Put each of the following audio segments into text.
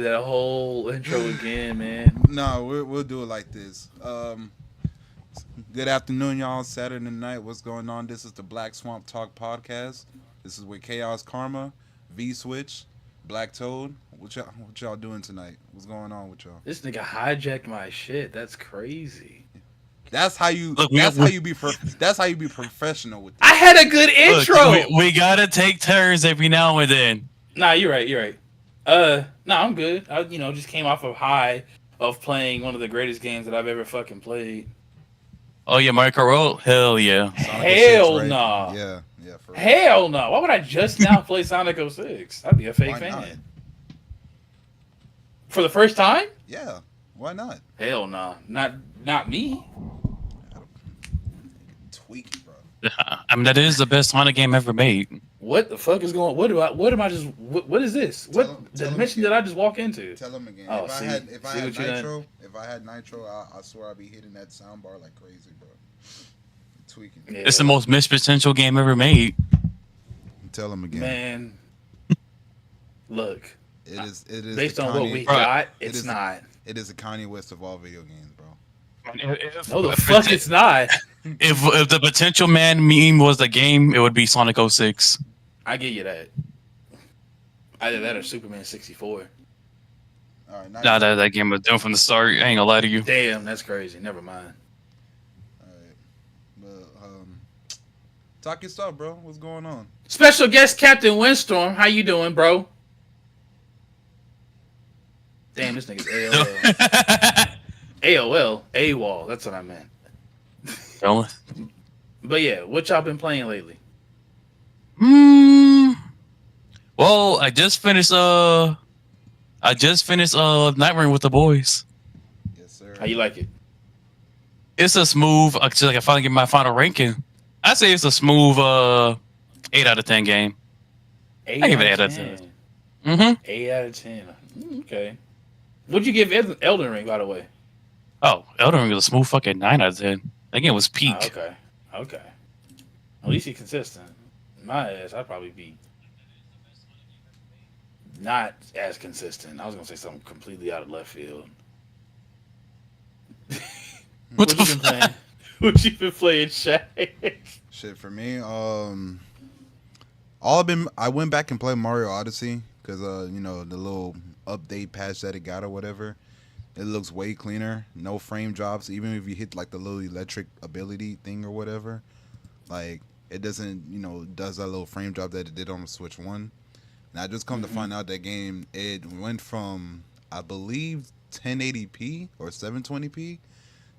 that whole intro again, man. No, we'll do it like this. Good afternoon, y'all. Saturday night. What's going on? This is the Black Swamp Talk podcast. This is with Chaos Karma, V Switch, Black Toad. What y'all doing tonight? What's going on with y'all? This nigga hijacked my shit. That's crazy. That's how you. Look, That's how you be. That's how you be professional with I this. had a good intro. we gotta take turns every now and then. Nah, you're right. You're right. Nah, I'm good. I, just came off of high of playing one of the greatest games that I've ever fucking played. Oh yeah, Mario Kart World? Hell yeah. Sonic Hell 06, right? nah. Yeah, for real. Hell no. Why would I just now play Sonic 06? I'd be a fake Why fan. not? For the first time? Yeah, why not? Hell nah. Not me. Tweaky, bro. I mean, that is the best Sonic game ever made. What the fuck is going? What is this? Tell What him- tell him dimension again. did I just walk into? Tell him again. Oh, if see- I had, if I see had what you done? nitro, if I had nitro, I swear I'd be hitting that soundbar like crazy, bro. Tweaking. Yeah. It's the most missed potential game ever made. Tell him again. Man, look. It is. It is Based the on what Kanye- we Bro, got, it it's is- not. It is the Kanye West of all video games, bro. No, the fuck it's not. If the potential man meme was the game, it would be Sonic 06. I give you that. Either that or Superman 64. All right, Nah, that game was done from the start. I ain't gonna lie to you. Damn, that's crazy. Never mind. All right, but talk your stuff, bro. What's going on? Special guest Captain Windstorm. How you doing, bro? Damn, this nigga's AOL. AOL. AWOL. That's what I meant. Don't- But yeah, what y'all been playing lately? Well, I just finished Night Ring with the boys. Yes, sir. How you like it? It's a smooth. Actually, I finally get my final ranking. I say it's a smooth 8 out of 10 game. I give it 8 out of 10. Mm-hmm. 8 out of 10. Okay. What'd you give Elden Ring, by the way? Oh, Elden Ring was a smooth fucking 9 out of 10. That game was peak. Okay. At least you're consistent. My ass, I'd probably be not as consistent. I was gonna say something completely out of left field. What you the been playing? What you been playing, Shaq? Shit for me. I went back and played Mario Odyssey because the little update patch that it got or whatever. It looks way cleaner. No frame drops. Even if you hit like the little electric ability thing or whatever, like it doesn't does that little frame drop that it did on the Switch 1. And I just come to find out that game it went from I believe 1080p or 720p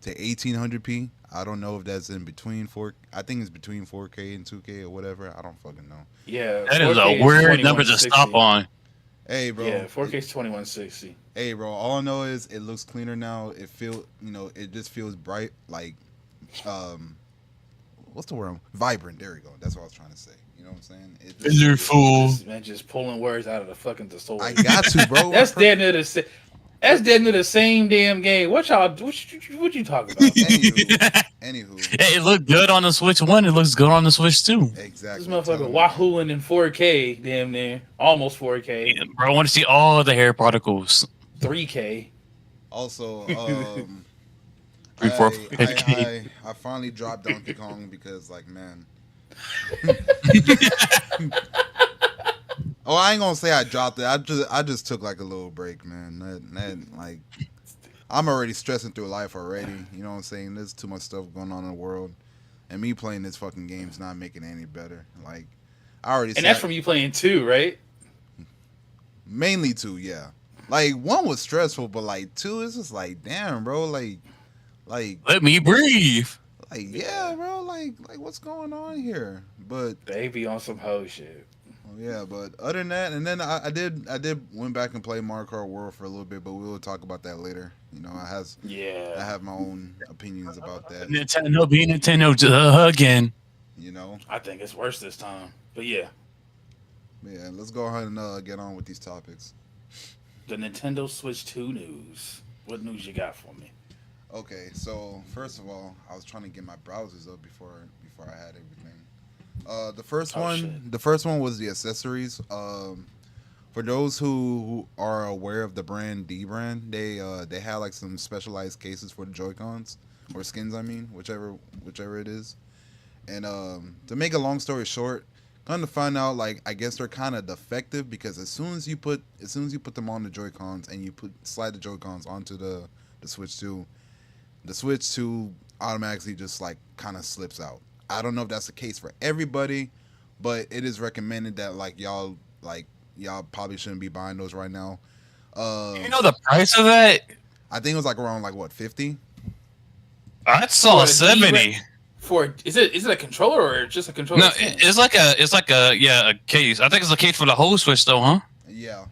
to 1800p. I don't know if that's in between I think it's between 4K and 2K or whatever. I don't fucking know. Yeah, That is 4K a weird number to 2160. stop on. Hey, bro. Yeah, 4K is 2160. Hey, bro. All I know is it looks cleaner now. It it just feels bright, like, what's the word? Vibrant. There we go. That's what I was trying to say. You know what I'm saying? It just, You fool. Man, just pulling words out of the fucking thesaurus. I got to, bro. That's dead near the. That's dead near the same damn game. What y'all? What you talking about? Anywho, Hey, it looked good on the Switch 1. It looks good on the Switch 2. exactly. This motherfucker wahooing in 4K, damn near, almost 4K, Bro, I want to see all the hair particles. 3K. Also, 3, 4, 5K. I finally dropped Donkey Kong because, like, man. Oh, I ain't gonna say I dropped it. I just took like a little break, man. That like, I'm already stressing through life already. You know what I'm saying? There's too much stuff going on in the world, and me playing this fucking game's not making it any better. Like, I already. And that's from you playing 2, right? mainly 2, yeah. Like 1 was stressful, but like 2 is just like, damn, bro. Like, Let me breathe. yeah, bro. Like what's going on here? But They be on some hoe shit. yeah, but other than that, and then I did went back and play Mario Kart World for a little bit, but we will talk about that later. I Yeah. have my own opinions about that. Nintendo being Nintendo again. I think it's worse this time. But yeah, Yeah, let's go ahead and get on with these topics. the Nintendo Switch 2 news. What news you got for me? Okay, so first of all, I was trying to get my browsers up before I had everything. The first Oh, one, shit. the first one was the accessories. For those who are aware of the brand D brand, they have like some specialized cases for the Joy Cons or skins. I mean, whichever it is. And to make a long story short, come to find out, like I guess they're kind of defective because as soon as you put them on the Joy Cons and you slide the Joy Cons onto the Switch 2, the Switch 2 automatically just like kind of slips out. I don't know if that's the case for everybody, but it is recommended that y'all probably shouldn't be buying those right now. You know the price of that? I think it was like around like what 50. I saw For a 70. Is it a controller or just a controller? No, it's like a case. I think it's a case for the whole Switch though, huh? Yeah.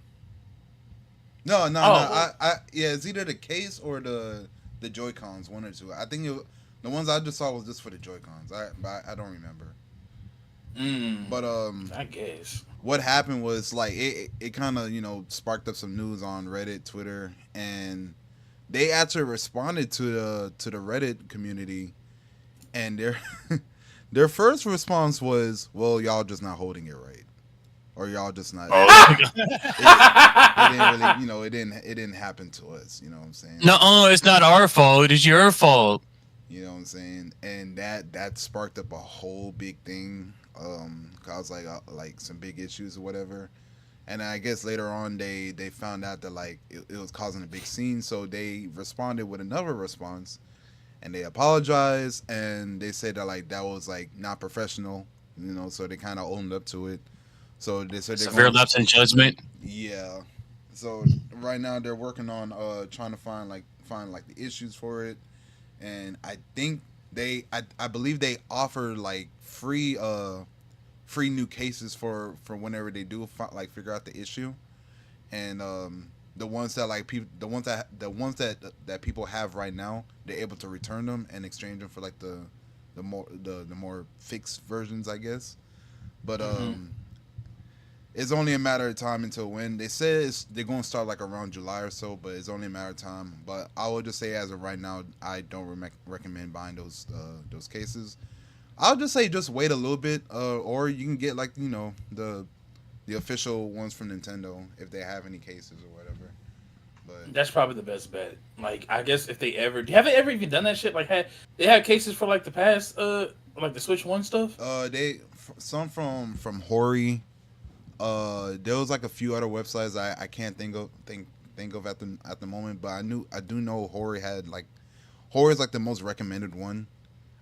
No. Well. Yeah, it's either the case or the Joy Cons, one or two. I think the ones I just saw was just for the Joy Cons. I don't remember. But I guess what happened was like it kind of sparked up some news on Reddit, Twitter, and they actually responded to the Reddit community, and their first response was, "Well, y'all just not holding it right, or y'all just not." It didn't really, it didn't happen to us. You know what I'm saying? No, it's not our fault. It's your fault. You know what I'm saying? And that sparked up a whole big thing. Caused like some big issues or whatever. And I guess later on they found out that like it was causing a big scene, so they responded with another response, and they apologized, and they said that like that was like not professional, so they kind of owned up to it. So they said Severe lapse in judgment. yeah. So right now they're working on trying to find the issues for it, and I think I believe they offer like free new cases for whenever they do figure out the issue, and the ones that like people the ones that people have right now, they're able to return them and exchange them for like the more fixed versions, I guess. But it's only a matter of time until when. They say they're going to start like around July or so, but it's only a matter of time. But I will just say as of right now, I don't recommend buying those cases. I'll just say just wait a little bit, or you can get like the official ones from Nintendo if they have any cases or whatever. But that's probably the best bet. Like I guess if they ever have they ever even done that shit? Like they had cases for like the past like the Switch 1 stuff. Some from Hori. There was like a few other websites I can't think of at the moment, but I do know Hori is like the most recommended one.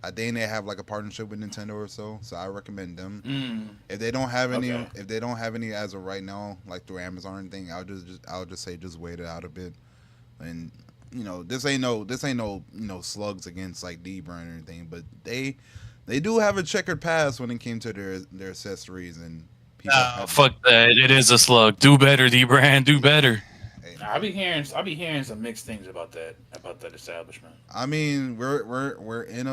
I think they have like a partnership with Nintendo or so I recommend them. If they don't have any as of right now, like through Amazon or anything, I'll just say just wait it out a bit. And this ain't no slugs against like D brand or anything, but they do have a checkered past when it came to their accessories and people. Fuck that! It is a slug. Do better, D brand. Do better. Hey, I'll be hearing some mixed things about that establishment. I mean, we're in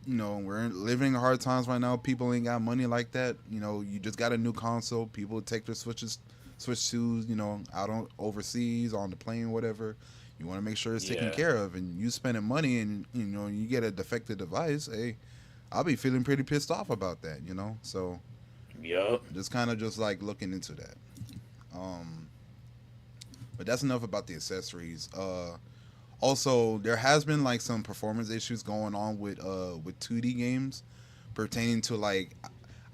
we're living hard times right now. People ain't got money like that. You just got a new console. People take their Switch 2s, out on overseas on the plane, whatever. You want to make sure it's taken care of, and you spending money, and you get a defective device. Hey, I'll be feeling pretty pissed off about that. So. Yep. Just kind of just like looking into that. But that's enough about the accessories. Also, there has been like some performance issues going on with 2D games pertaining to like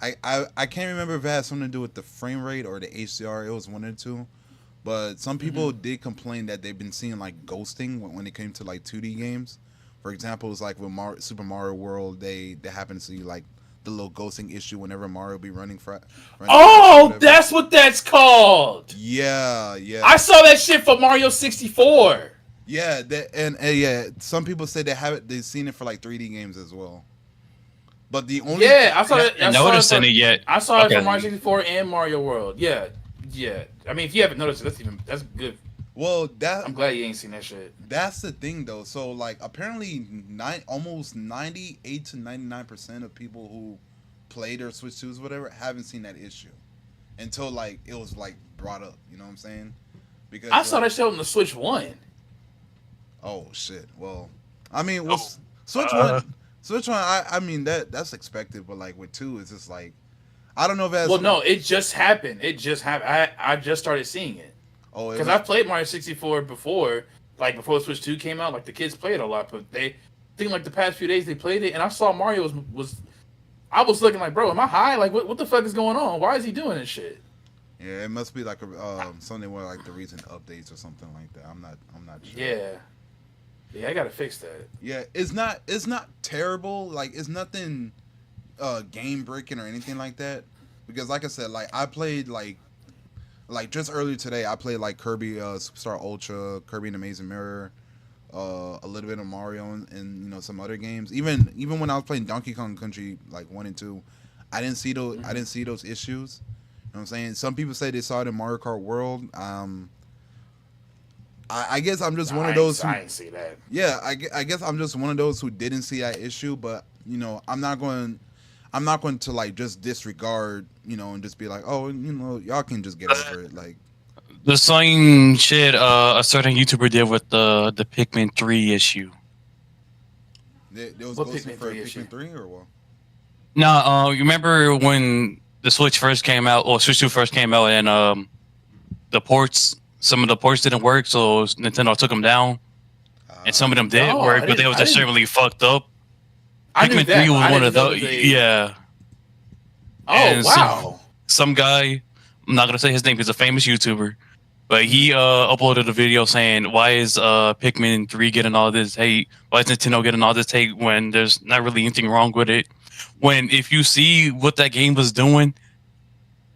I can't remember if it had something to do with the frame rate or the HDR. It was one or two. But some people did complain that they've been seeing like ghosting when it came to like 2D games. For example, it's like with Super Mario World, they happen to see like the little ghosting issue whenever Mario be running. Oh, that's what that's called. Yeah. I saw that shit for Mario 64. Yeah, yeah. Some people say they've seen it for like 3D games as well. But the only I saw it. I noticed it yet. I saw it for Mario 64 and Mario World. Yeah. I mean, if you haven't noticed it, that's good. Well, I'm glad you ain't seen that shit. That's the thing, though. So, like, apparently, almost 98 to 99% of people who play their Switch 2s, whatever, haven't seen that issue until like it was like brought up. You know what I'm saying? Because I saw that shit on the Switch 1. Oh shit! Well, I mean, Switch 1. I mean that's expected, but like with 2, it's just like I don't know if that's. Well, no, it just happened. It just happened. I just started seeing it Oh, because I've played Mario 64 before, like before Switch 2 came out. Like the kids play it a lot, but they think like the past few days they played it, and I saw Mario was I was looking like, bro, am I high? Like, what the fuck is going on? Why is he doing this shit? Yeah, it must be like a something where like the recent updates or something like that. I'm not sure. Yeah, I gotta fix that. Yeah, it's not terrible. Like it's nothing game breaking or anything like that. Because like I said, like I played like just earlier today, I played like Kirby Superstar Ultra, Kirby and Amazing Mirror, a little bit of Mario, and you know some other games. Even when I was playing Donkey Kong Country like 1 and 2, I didn't see those issues. You know what I'm saying? Some people say they saw it in Mario Kart World. I guess I'm just one of those. I ain't see that. Yeah, I guess I'm just one of those who didn't see that issue. But you know, I'm not going to like just disregard, you know, and just be like, oh, you know, y'all can just get over it. Like The same shit a certain YouTuber did with the Pikmin 3 issue. there was What ghosting Pikmin for 3 issue? Pikmin 3 or what? No, you remember when the Switch first came out, or Switch 2 first came out, and some of the ports didn't work, so Nintendo took them down, and some of them did No, work, but they was I didn't- extremely fucked up. I knew Pikmin that, 3 but was I one didn't of know those. that they- Yeah. Oh And wow. Some guy, I'm not gonna say his name, he's a famous YouTuber, but he uploaded a video saying, why is Pikmin 3 getting all this hate? Why is Nintendo getting all this hate when there's not really anything wrong with it? When if you see what that game was doing,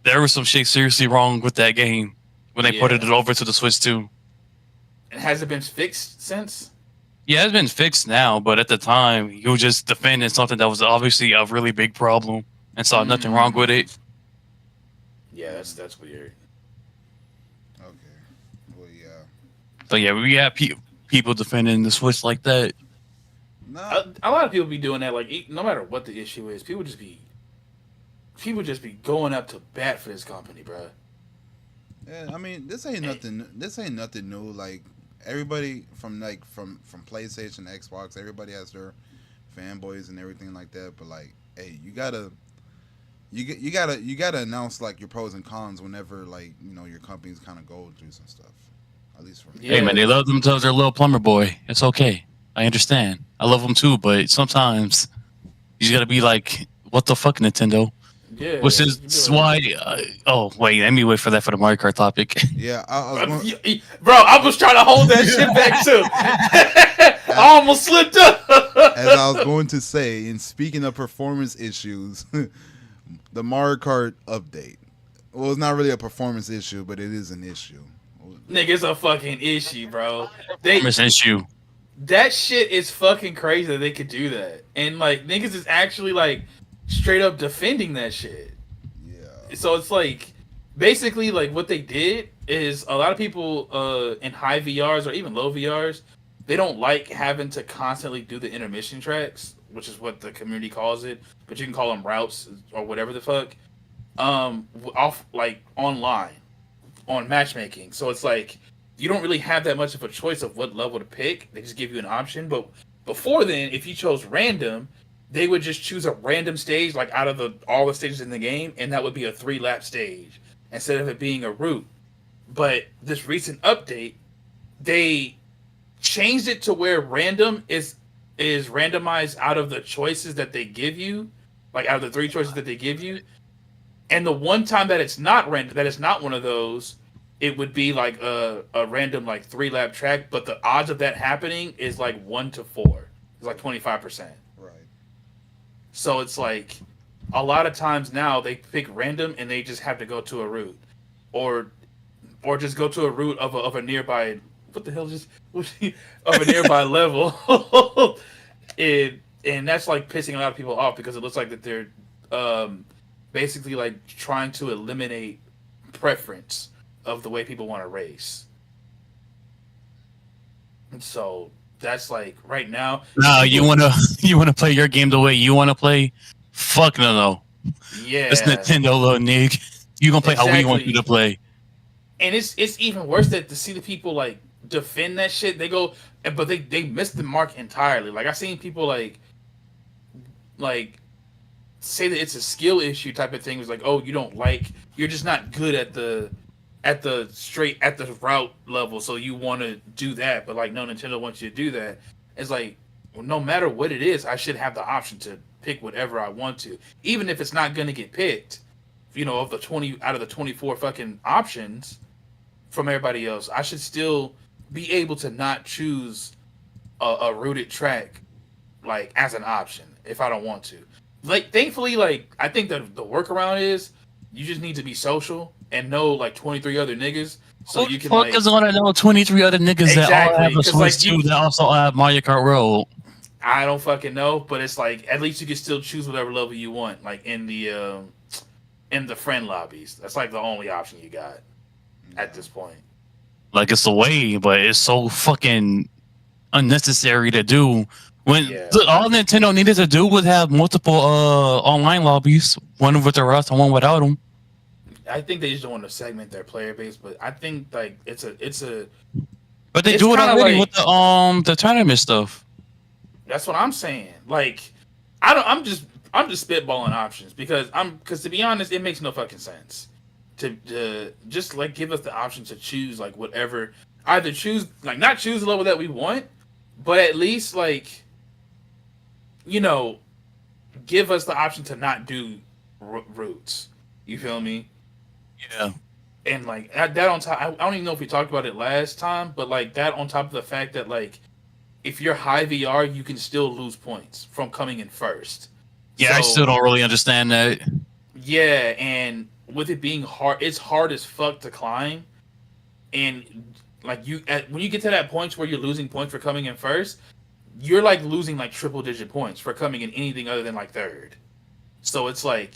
there was some shit seriously wrong with that game when they put it Yeah. over to the Switch 2. And has it been fixed since? Yeah, it's been fixed now, but at the time, you were just defending something that was obviously a really big problem and saw nothing wrong with it. Yeah, that's weird. Okay, well yeah, So yeah, we have people defending the Switch like that. no, A lot of people be doing that. Like, no matter what the issue is, people just be going up to bat for this company, bro. yeah. I mean, this ain't nothing. This ain't nothing new. Like everybody from PlayStation, Xbox, everybody has their fanboys and everything like that. But like, hey, you gotta announce like your pros and cons whenever like you know your company's kind of go through some stuff. At least for me. Hey man, they love themselves their little plumber boy. It's okay. I understand. I love them too, but sometimes you just gotta be like, what the fuck, Nintendo? Yeah. Which is why. Oh wait, let me wait for that for the Mario Kart topic. Yeah, I was going, Bro, I was trying to hold that shit back too. I almost slipped up. as I was going to say. And speaking of performance issues, the Mario Kart update. Well, it's not really a performance issue, but it is an issue. Nigga, it's a fucking issue, bro. Performance issue. That shit is fucking crazy that they could do that. And like niggas is actually like straight up defending that shit. Yeah. So it's like basically like what they did is a lot of people in high VRs or even low VRs, they don't like having to constantly do the intermission tracks, which is what the community calls it, but you can call them routes or whatever the fuck. Off like online on matchmaking. So it's like you don't really have that much of a choice of what level to pick. They just give you an option. But before then, if you chose random, they would just choose a random stage like out of all the stages in the game, and that would be a 3-lap stage instead of it being a route. But this recent update, they changed it to where random is randomized out of the choices that they give you, like out of the 3 choices that they give you. And the one time that it's not random, that it's not one of those, it would be like a random like 3-lap track, but the odds of that happening is like 1 to 4. It's like 25%. Right. So it's like a lot of times now they pick random and they just have to go to a route, or just go to a route of a nearby. What the hell just of a nearby level, and that's like pissing a lot of people off because it looks like that they're basically like trying to eliminate preference of the way people want to race. And so that's like right now. No, you wanna play your game the way you wanna play? Fuck no. Yeah, It's Nintendo, little Nick. You gonna play how we want you to play. And it's even worse that to see the people like defend that shit. They go, but they miss the mark entirely. Like I seen people like say that it's a skill issue type of thing. It's like, oh, you don't like, you're just not good at the route level, so you want to do that, but like no, Nintendo wants you to do that. It's like, well, no matter what it is, I should have the option to pick whatever I want to, even if it's not going to get picked. Of the 20 out of the 24 fucking options from everybody else, I should still be able to not choose a rooted track like as an option if I don't want to. Like, thankfully, like I think that the workaround is you just need to be social and know like 23 other niggas, so you can fuck like is gonna know 23 other niggas that all have exactly a because like Switch 2 that also have Mario Kart World. I don't fucking know, but it's like at least you can still choose whatever level you want, like in the friend lobbies. That's like the only option you got at this point. Like, it's a way, but it's so fucking unnecessary to do. When Yeah. all Nintendo needed to do was have multiple online lobbies, one with the rest and one without them. I think they just don't want to segment their player base, but I think like it's a But they It's do it kinda already like- with the tournament stuff. that's what I'm saying. Like I'm just spitballing options because to be honest, it makes no fucking sense to just like give us the option to choose like whatever, either choose like not choose the level that we want, but at least like give us the option to not do routes. You feel me? Yeah. And like that on top, I don't even know if we talked about it last time, but like that on top of the fact that like if you're high VR, you can still lose points from coming in first. Yeah, I So, still don't really understand that. Yeah, and with it being hard, it's hard as fuck to climb. And like when you get to that point where you're losing points for coming in first, you're like losing like triple digit points for coming in anything other than like third. So it's like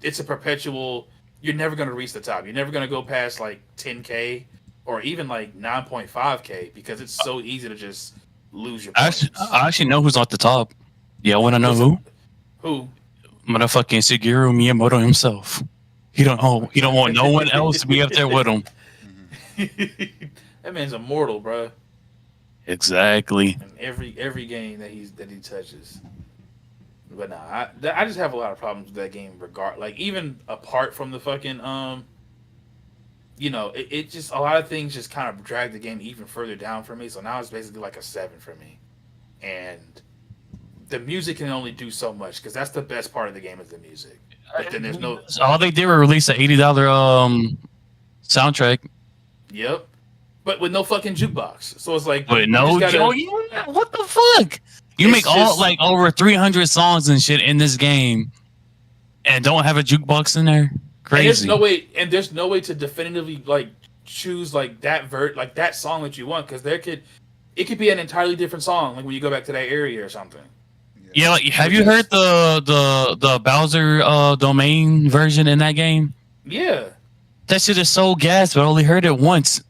it's a perpetual. You're never gonna reach the top. You're never gonna go past like 10K or even like 9.5K because it's so easy to just lose your points. I actually know who's at the top. Yeah, I want to know who. Who? Motherfucking Shigeru Miyamoto himself. He don't want no one else to be up there with him. That man's immortal, bro. Exactly. In every game that he touches. But nah, I just have a lot of problems with that game. Like even apart from the fucking it just a lot of things just kind of drag the game even further down for me. So now it's basically like a 7 for me, and the music can only do so much because that's the best part of the game is the music. But then there's no. All they did was release an $80 soundtrack. Yep. But with no fucking jukebox, so it's like. But you no, just gotta- yeah, what the fuck? You It's make all just- like over 300 songs and shit in this game, and don't have a jukebox in there. Crazy. And there's no way to definitively like choose like that song that you want because it could be an entirely different song like when you go back to that area or something. Yeah, like have you heard the Bowser domain version in that game? Yeah, That shit is so gas, but I only heard it once.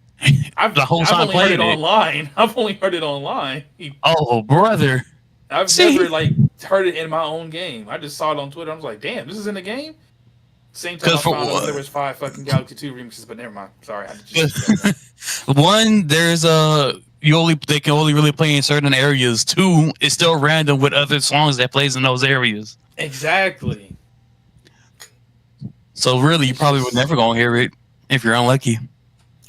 I've The whole time only heard playing it it. online. I've only heard it online. Oh, brother. I've See? never like heard it in my own game. I just saw it on Twitter. I was like, damn, this is in the game. Same time I 'Cause for found out what? there was 5 fucking Galaxy 2 remixes, but never mind. Sorry, I just One, there's they can only really play in certain areas. Two, it's still random with other songs that plays in those areas. exactly. So really, you probably would never gonna hear it if you're unlucky.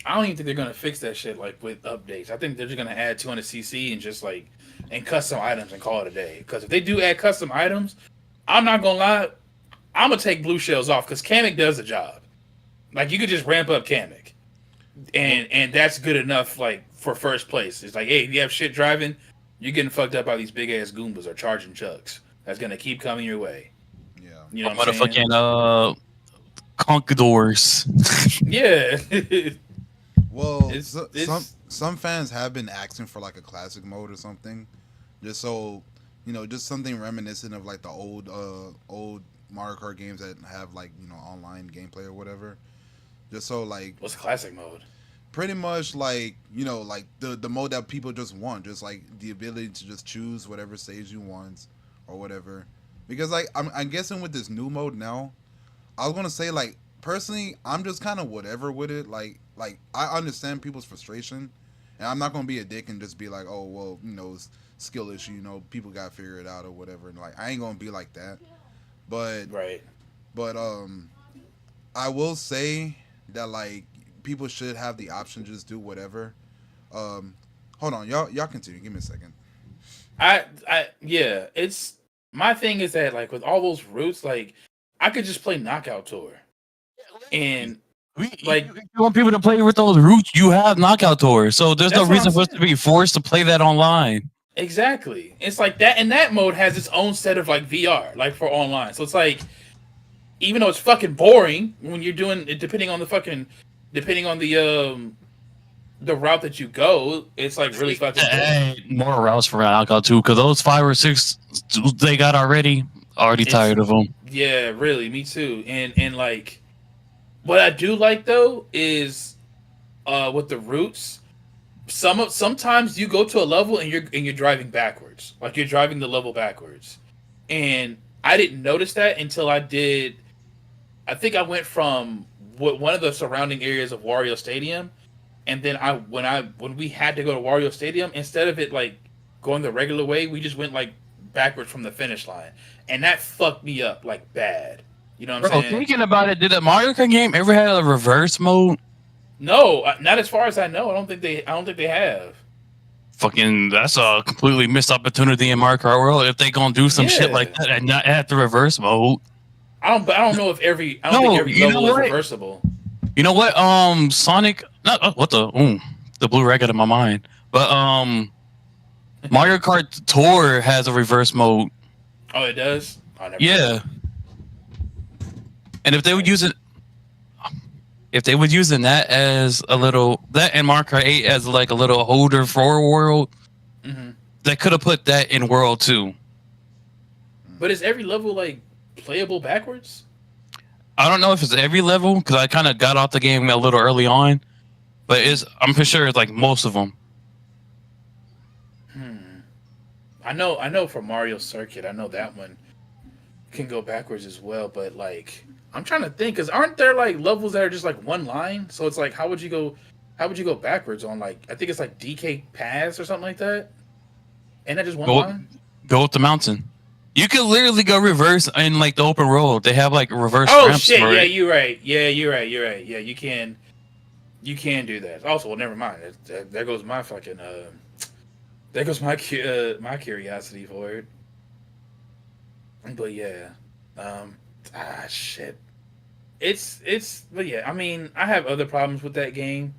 I don't even think they're gonna fix that shit like with updates. I think they're just gonna add 200cc and just like and custom items and call it a day. Because if they do add custom items, I'm not gonna lie, I'm gonna take blue shells off because Kamek does the job. Like you could just ramp up Kamek, and that's good enough. Like for first place, it's like, hey, if you have shit driving, you're getting fucked up by these big ass Goombas or charging chucks. That's gonna keep coming your way. Yeah. You know what I'm saying? Motherfucking conquistadors. Yeah. Well, It's- some fans have been asking for like a classic mode or something, just so just something reminiscent of like the old Mario Kart games that have like online gameplay or whatever. Just so like What's classic mode? pretty much like like the mode that people just want, just like the ability to just choose whatever stage you want or whatever. Because like I'm guessing with this new mode now, I was gonna say like personally I'm just kind of whatever with it. Like I understand people's frustration, and I'm not gonna be a dick and just be like, oh well, it's skill issue. People gotta figure it out or whatever. And like I ain't gonna be like that. But Right. but I will say that like people should have the option to just do whatever. Um, hold on, y'all continue. Give me a second. Yeah. It's my thing is that like with all those routes, like I could just play Knockout Tour, and like If you want people to play with those routes, you have Knockout Tours. So there's no that's what I'm reason for us to saying. be forced to play that online. Exactly. It's like that, and that mode has its own set of like VR, like for online. So it's like, even though it's fucking boring when you're doing it, depending on the route that you go, it's like really fucking boring. More routes for Knockout too, because those 5 or 6 they got already It's tired of them. yeah, really, me too. And like what I do like though is with the routes. Sometimes you go to a level and you're driving backwards, like you're driving the level backwards, and I didn't notice that until I did. I think I went from one of the surrounding areas of Wario Stadium, and then when we had to go to Wario Stadium, instead of it like going the regular way, we just went like backwards from the finish line, and that fucked me up like bad. You know what I'm Bro, saying? thinking about it, did a Mario Kart game ever have a reverse mode? No, not as far as I know. I don't think they have. Fucking, that's a completely missed opportunity in Mario Kart World if they gonna do some shit like Yeah. that and not add the reverse mode. I don't know if I don't think No, every you know level is what? reversible. You know what? Sonic. Not what the blue rag out of my mind. But Mario Kart Tour has a reverse mode. Oh, it does. I never. Yeah, and if they would using that as a little that and Mario Kart 8 as like a little holder for World, Mm-hmm. they could have put that in World too. But is every level like playable backwards? I don't know if it's every level because I kind of got off the game a little early on, but I'm for sure it's like most of them. Hmm. I know for Mario Circuit, I know that one can go backwards as well. But like, I'm trying to think, because aren't there like levels that are just like one line? So it's like, how would you go? How would you go backwards on like? I think it's like DK Pass or something like that. And that just one Go line? go up the mountain. You can literally go reverse in like the open road. They have like reverse Oh ramps shit! for Yeah, it. you're right. Yeah, you're right. You're right. Yeah, you can. You can do that. Also, well, never mind. There goes my fucking. There goes my curiosity for it. But yeah, shit. But yeah. I mean, I have other problems with that game.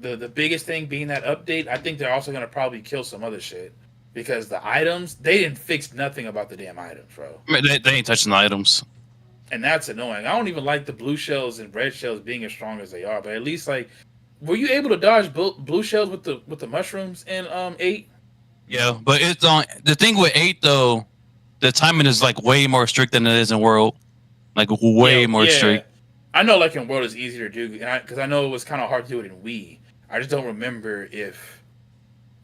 The biggest thing being that update. I think they're also gonna probably kill some other shit because the items they didn't fix nothing about the damn items, bro. I mean, they ain't touching the items. And that's annoying. I don't even like the blue shells and red shells being as strong as they are, but at least like, were you able to dodge blue shells with the mushrooms in 8? Yeah, but it's on the thing with 8 though. The timing is like way more strict than it is in World. Like way Yeah, more yeah. strict. I know like in World it's easier to do, because I know it was kind of hard to do it in Wii. I just don't remember if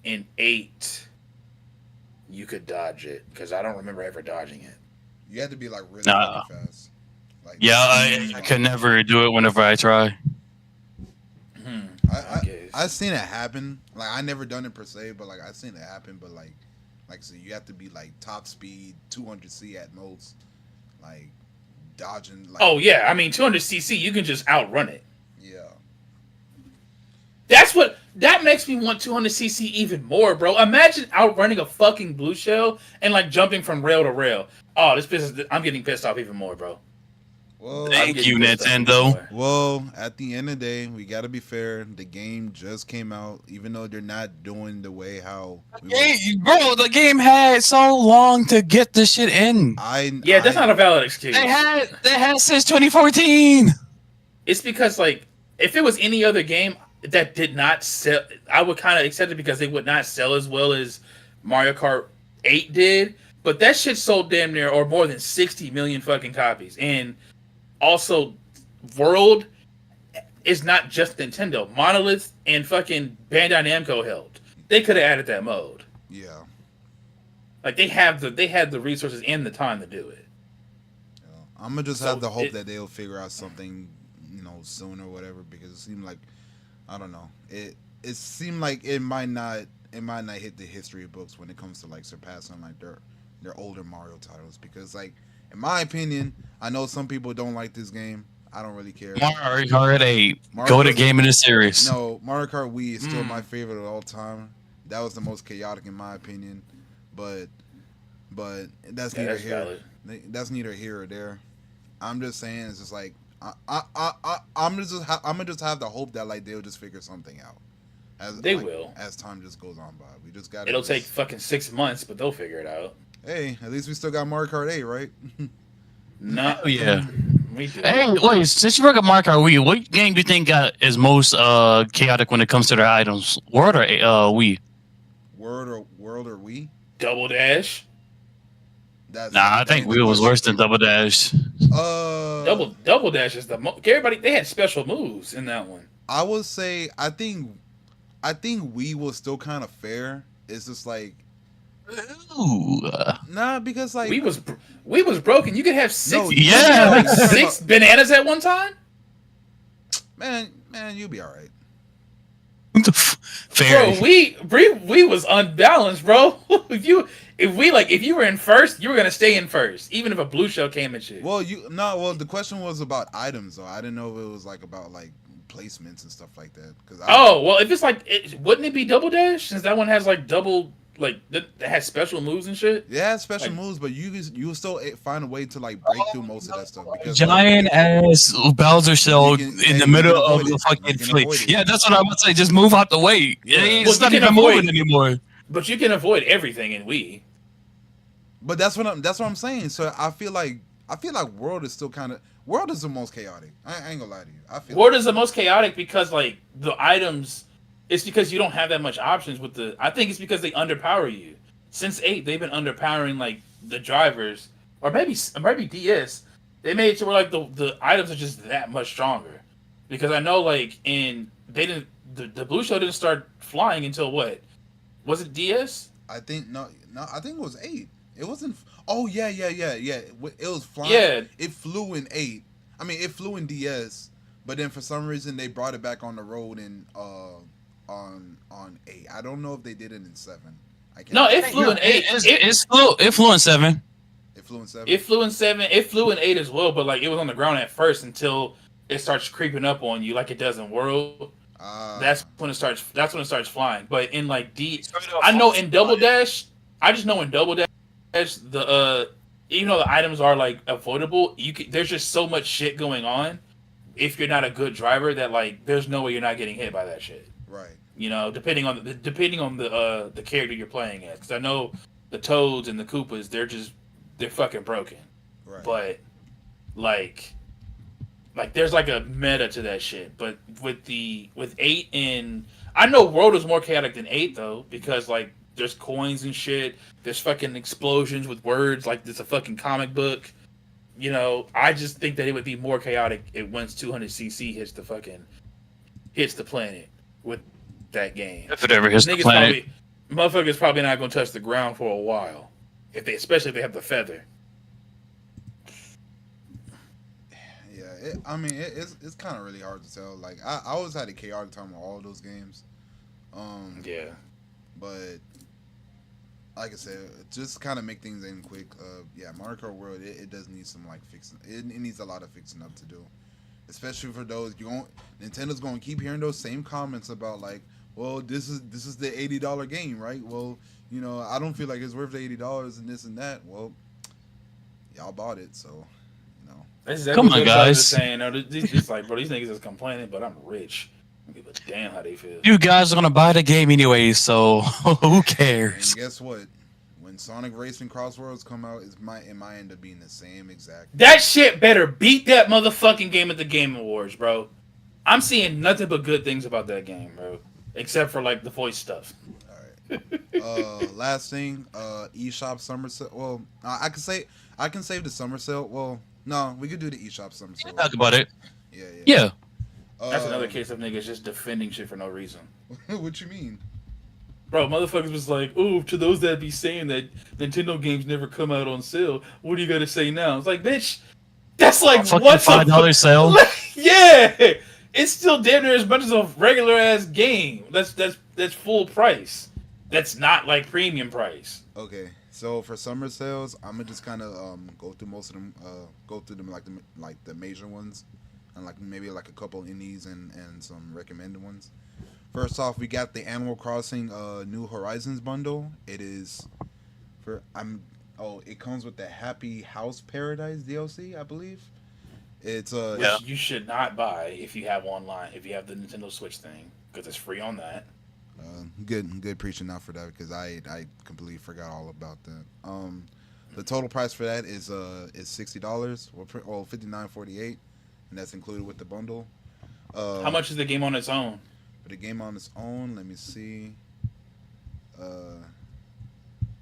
in 8 you could dodge it, because I don't remember ever dodging it. You had to be like really Nah. really fast. Like Yeah, I can never do it whenever I try. I guess. I've seen it happen. Like I never done it per se, but like I've seen it happen. But like so you have to be like top speed 200C at most, like dodging. Like Oh yeah, I mean 200cc, you can just outrun it. yeah. That makes me want 200cc even more, bro. Imagine outrunning a fucking blue shell and like jumping from rail to rail. Oh, I'm getting pissed off even more, bro. Well, Thank you, Nintendo. well, at the end of the day, we gotta be fair. The game just came out, even though they're not doing the way how. Bro, the game had so long to get the shit in. That's not a valid excuse. They had since 2014. It's because like if it was any other game that did not sell, I would kind of accept it because they would not sell as well as Mario Kart 8 did. But that shit sold damn near or more than 60 million fucking copies. And also, World is not just Nintendo. Monolith and fucking Bandai Namco helped. They could have added that mode. Yeah. Like they had the resources and the time to do it. I'm gonna just have the hope that they'll figure out something, soon or whatever. Because it seemed like, I don't know, it seemed like it might not hit the history books when it comes to like surpassing like their older Mario titles. Because like In my opinion, I know some people don't like this game. I don't really care. Mario Kart 8, Mario go to Kart, game in the series. no, Mario Kart Wii is still my favorite of all time. That was the most chaotic in my opinion, but that's neither that's here. valid. That's neither here or there. I'm just saying it's just like I'm gonna just have the hope that like they'll just figure something out. They will. As time just goes on by. We just got. It'll take fucking 6 months, but they'll figure it out. Hey, at least we still got Mario Kart 8, right? No, Yeah. we do. Hey, wait, since you brought up Mario Kart Wii, what game do you think is most chaotic when it comes to their items? World or Wii? World or Wii? Double Dash. I think Wii was worse than Double Dash. Double Dash is the everybody. They had special moves in that one. I would say I think Wii was still kind of fair. It's just like Ooh. nah, because like We was broken. You could have six. No, yeah. you could have, like, 6 bananas at one time. man, you be all right. Fair. Bro, we was unbalanced, bro. if you were in first, you were gonna stay in first, even if a blue shell came and shit. Well, the question was about items though. I didn't know if it was like about like placements and stuff like that. Well, if it's like, wouldn't it be Double Dash since that one has like double, like that has special moves and shit? Yeah, it has special Like- moves, but you will still find a way to like break through most of that stuff. Because Giant ass Bowser shell You can- in yeah, the you middle can of avoid the it. fucking You can fleet. avoid it. Yeah, that's what I would say. Just move out the way. Yeah. It's Well, not you even can moving avoid- anymore. But you can avoid everything in Wii. But that's what I'm saying. So I feel like World is still kind of World is the most chaotic. I ain't gonna lie to you. I feel World is the most chaotic because like the items, it's because you don't have that much options with the. I think it's because they underpower you. Since 8, they've been underpowering like the drivers, or maybe DS. They made it to where like the items are just that much stronger. Because I know like the blue shell didn't start flying until what? Was it DS? I think no. I think it was 8. It wasn't. Oh yeah. It was flying. Yeah. It flew in 8. I mean, it flew in DS, but then for some reason they brought it back on the road in on 8. I don't know if they did it in 7. I can't. No, it flew in 8. It flew in 7. It flew in 7. It flew in 7. It flew in 8 as well, but like it was on the ground at first until it starts creeping up on you like it does in World. That's when it starts flying. But in like I know in Double Dash, I just know in Double Dash even though the items are like avoidable, there's just so much shit going on. If you're not a good driver, that like there's no way you're not getting hit by that shit. Right. You know, depending on the character you're playing as. Because I know the Toads and the Koopas, they're fucking broken. Right. But like there's like a meta to that shit. But with 8 and I know World is more chaotic than 8 though, because like there's coins and shit. There's fucking explosions with words like it's a fucking comic book. You know, I just think that it would be more chaotic once 200cc hits the planet with that game. If it ever hits the planet. Motherfuckers probably not gonna touch the ground for a while. Especially if they have the feather. Yeah, it's kind of really hard to tell. Like I always had a chaotic time with all of those games. Yeah. But like I said, just kind of make things end quick. Mario Kart World, it does need some like fixing. It needs a lot of fixing up to do, especially for those Nintendo's going to keep hearing those same comments about like, well, this is the $80 game, right? Well, you know, I don't feel like it's worth the $80 and this and that. Well, y'all bought it, so you know. That's Come on, what I was guys. just saying. No, it's like, bro, these niggas is complaining, but I'm rich. I don't give a damn how they feel. You guys are gonna buy the game anyway, so who And cares? guess what? When Sonic Racing Crossworlds come out, it might end up being the same exact. That shit better beat that motherfucking game at the Game Awards, bro. I'm seeing nothing but good things about that game, bro. Except for like the voice stuff. All right. Last thing, eShop summer sale. Well, I can save the summer sale. Well, no, we could do the eShop summer sale. Talk about it. Yeah. That's another case of niggas just defending shit for no reason. What you mean? Bro, motherfuckers was like, "Oh, to those that be saying that Nintendo games never come out on sale, what do you got to say now?" It's like, bitch, that's like Fucking what's $5 sale. Yeah, it's still damn near as much as a regular ass game. That's full price. That's not like premium price. Okay, So for summer sales, I'm gonna just kind of go through most of them. Go through them like the major ones, and like maybe like a couple indies and some recommended ones. First off, we got the Animal Crossing New Horizons bundle. It is for I'm oh it comes with the Happy House Paradise DLC, I believe. It's Which Yeah. you should not buy if you have online, if you have the Nintendo Switch thing, because it's free on that. good preaching out for that because I completely forgot all about that. The total price for that is $60 or 59.48, and that's included with the bundle. How Uh, much is the game on its own? for the game on its own, let me see. Uh,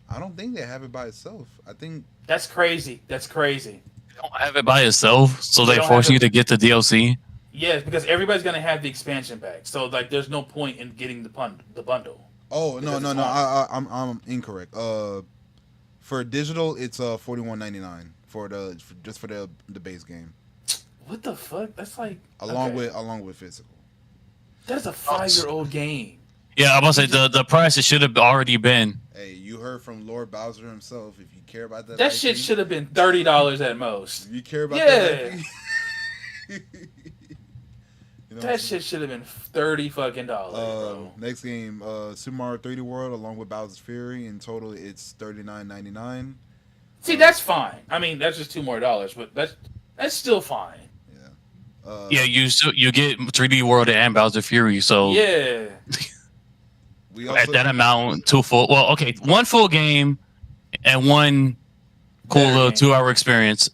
I don't think they have it by itself. I think That's crazy. That's crazy. They don't have it by itself, so They they don't force have you it. to get the DLC. Yes, because everybody's gonna have the expansion pack. So like, there's no point in getting the bundle. oh no Because no it's no on. I'm incorrect. For digital it's 41.99 just for the base game What the fuck? That's like along okay. with physical. That's a 5-year-old game. Yeah, I'm gonna You say just the price it should have already been. Hey, you heard from Lord Bowser himself. If you care about that that IP, shit should have been $30 at most. if you care about that Yeah, IP, you know what I'm that saying? shit should have been $30 fucking, bro. Next game, Super Mario 3D World along with Bowser's Fury. In total, it's 39.99. See, that's fine. I mean, that's just $2 more, but that's still fine. Yeah. Yeah, you get 3D World and Bowser Fury, so Yeah, We at also that amount, two full. Well, okay, one full game and one cool better little game. 2 hour experience.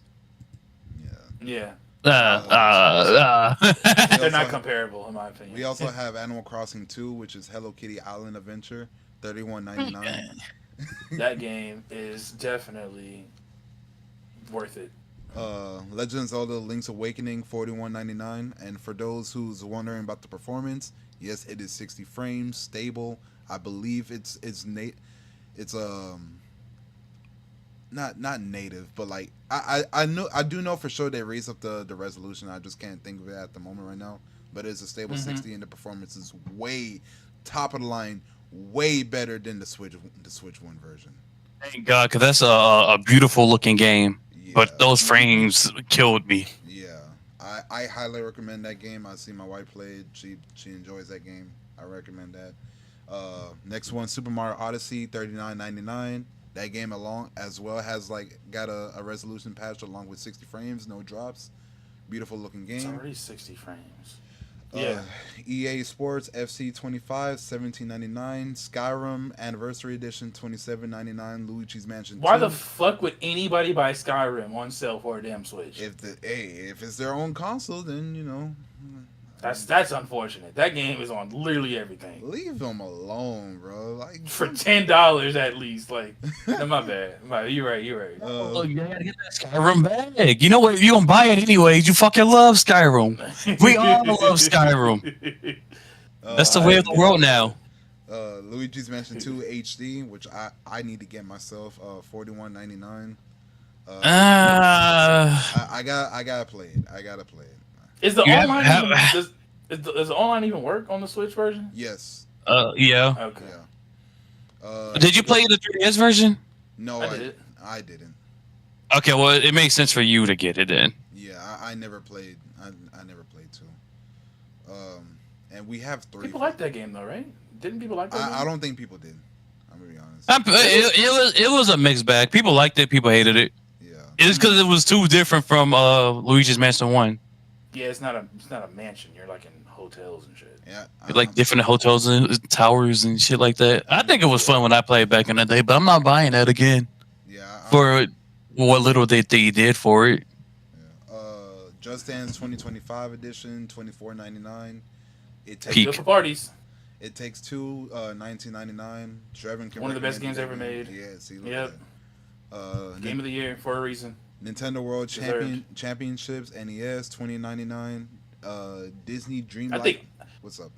yeah. Yeah, Uh, they're also- not comparable in my opinion. We also have Animal Crossing 2, which is Hello Kitty Island Adventure, 31.99. That game is definitely worth it. Legend of Zelda: Link's Awakening, 41.99. And for those who's wondering about the performance, yes, it is 60 frames, stable. I believe it's not native, but like I do know for sure they raised up the resolution. I just can't think of it at the moment right now. But it's a stable 60, and the performance is way top of the line, way better than the Switch One version. thank God, because that's a beautiful looking game. Yeah, But those frames killed me. yeah. I highly recommend that game. I see my wife play it. She enjoys that game. I recommend that. Next one, Super Mario Odyssey, 39.99. That game along as well has like got a resolution patch along with 60 frames, no drops. Beautiful looking It's game. already 60 frames. Uh, Yeah. EA Sports FC 25, 17.99. Skyrim Anniversary Edition, 27.99. Luigi's Mansion 2. Why the fuck would anybody buy Skyrim on sale for a damn Switch? If it's their own console, then you know. That's unfortunate. That game is on literally everything Leave them alone, bro. Like for $10 at least. Like, no, my bad. You're right. You're right. Oh, you gotta get that Skyrim bag. You know what? You gonna buy it anyways. You fucking love Skyrim. We all love Skyrim. That's the way of the world now. Luigi's Mansion 2 HD, which I need to get myself. 41.99. I gotta play it. I gotta play it. Is the You have- online have- even, does the online even work on the Switch version? Yes. Yeah. Okay. Yeah. Did you play the 3DS version? No, I did. I didn't. Okay, well, it makes sense for you to get it in. Yeah, I never played. I never played 2. And we have 3. People like that game though, right? Didn't people like that game? I don't think people did. I'm gonna be honest. It was a mixed bag. People liked it. People hated it. Yeah. It's because it was too different from Luigi's Mansion 1. Yeah, it's not a mansion. You're like in hotels and shit. Yeah. Like different hotels and towers and shit like that. I think it was fun when I played back in the day, but I'm not buying that again Yeah. for what little they did for it. Yeah. Just Dance 2025 edition, 24.99. It Peak. takes Good for parties. It Takes Two, 19.99. Trevin can One of the best recommend games that ever game. made. Yeah. See. Look Yep. at that. Game of the year for a reason. Nintendo World Deserved. Championships, NES, 20.99. Disney Dreamlight. I think What's up?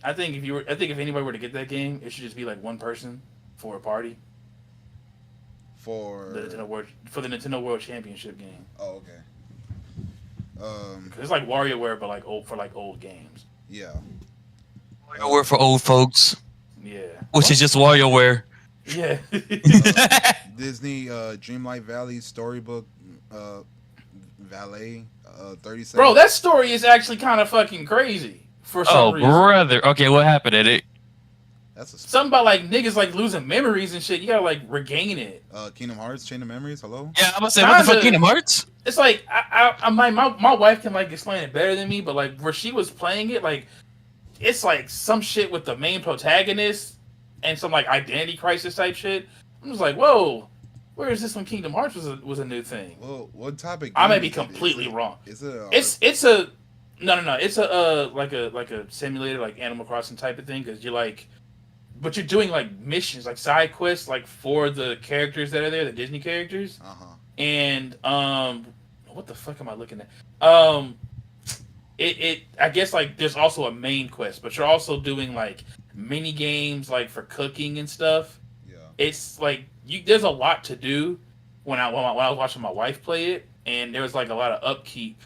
I think if anybody were to get that game, it should just be like one person for a party. For The Nintendo World Championship game. Oh, okay. 'Cause it's like WarioWare, but like old games. Yeah. WarioWare for old folks, Yeah. which is just WarioWare. Yeah. Disney Dreamlight Valley Storybook uh, Valet 37. Bro, that story is actually kind of fucking crazy for some Oh, reason. brother. Okay, what happened in it? That's a Something about like niggas like losing memories and shit. You gotta like regain it. Kingdom Hearts Chain of Memories. Hello. Yeah, I'm gonna say, what the fuck, Kinda. Kingdom Hearts? It's like my wife can like explain it better than me, but like where she was playing it, like it's like some shit with the main protagonist and some like identity crisis type shit. I'm just like, whoa, where is this when Kingdom Hearts was a new thing? Well, what topic? I may be completely wrong. Is it? It's a no. It's a like a simulator like Animal Crossing type of thing because you're like, but you're doing like missions like side quests like for the characters that are there, the Disney characters. And what the fuck am I looking at? It I guess like there's also a main quest, but you're also doing like mini games like for cooking and stuff. Yeah. It's like there's a lot to do when I was watching my wife play it, and there was like a lot of upkeep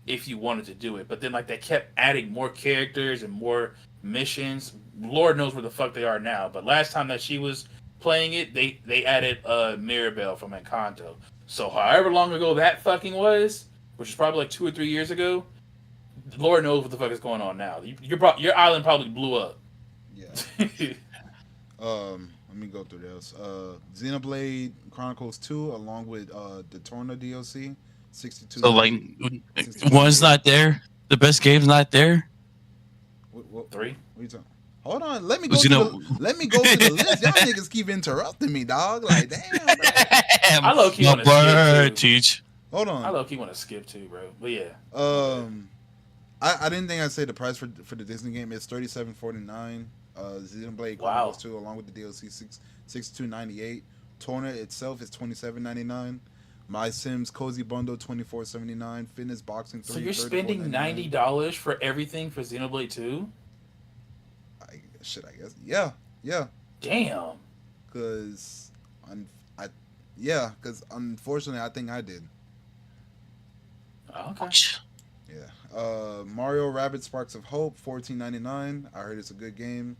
if you wanted to do it. But then like they kept adding more characters and more missions. Lord knows where the fuck they are now. But last time that she was playing it, they added Mirabelle from Encanto. So however long ago that fucking was, which is probably like 2 or 3 years ago, Lord knows what the fuck is going on now. Your island probably blew up. Yeah. Let me go through this. Xenoblade Chronicles 2, along with the Torna DLC, 62. So, like, one's not there? The best game's not there? What, 3? What are you talking? Hold on, let me go. Let me go to the list. Y'all niggas keep interrupting me, dog. Like, damn. I low key want to skip too. Teach. Hold on. I low key want to skip too, bro. But yeah. I didn't think I'd say the price for the Disney game is $37.49. Xenoblade Chronicles 2, along with the DLC, $62.98. Torna itself is $27.99. My Sims Cozy Bundle $24.79. Fitness Boxing 3. So you're spending $90 for everything for Xenoblade 2? I guess. Yeah. Damn. Because unfortunately, I think I did. Okay. Yeah. Mario Rabbids Sparks of Hope, $14.99. I heard it's a good game.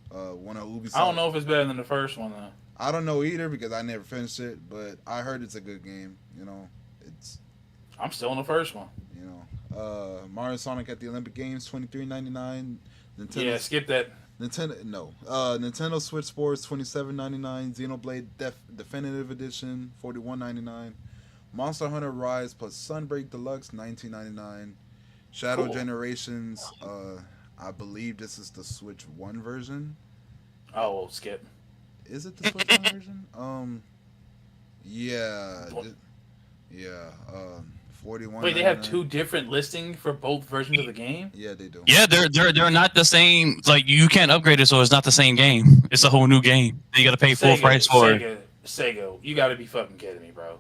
One of Ubisoft. I don't know if it's better than the first one though. I don't know either because I never finished it, but I heard it's a good game. You know, I'm still on the first one. You know, Mario Sonic at the Olympic Games, $23.99. Yeah, skip that. Nintendo Switch Sports, $27.99. Xenoblade Definitive Edition, $41.99. Monster Hunter Rise plus Sunbreak Deluxe, $19.99. Shadow Generations, I believe this is the Switch 1 version. Oh, well, skip. Is it the Switch 1 version? Yeah. Yeah. 41. Wait, they have 2 different listings for both versions of the game? Yeah, they do. Yeah, they're not the same. Like, you can't upgrade it, so it's not the same game. It's a whole new game. You got to pay full price for it. Sega, you got to be fucking kidding me, bro.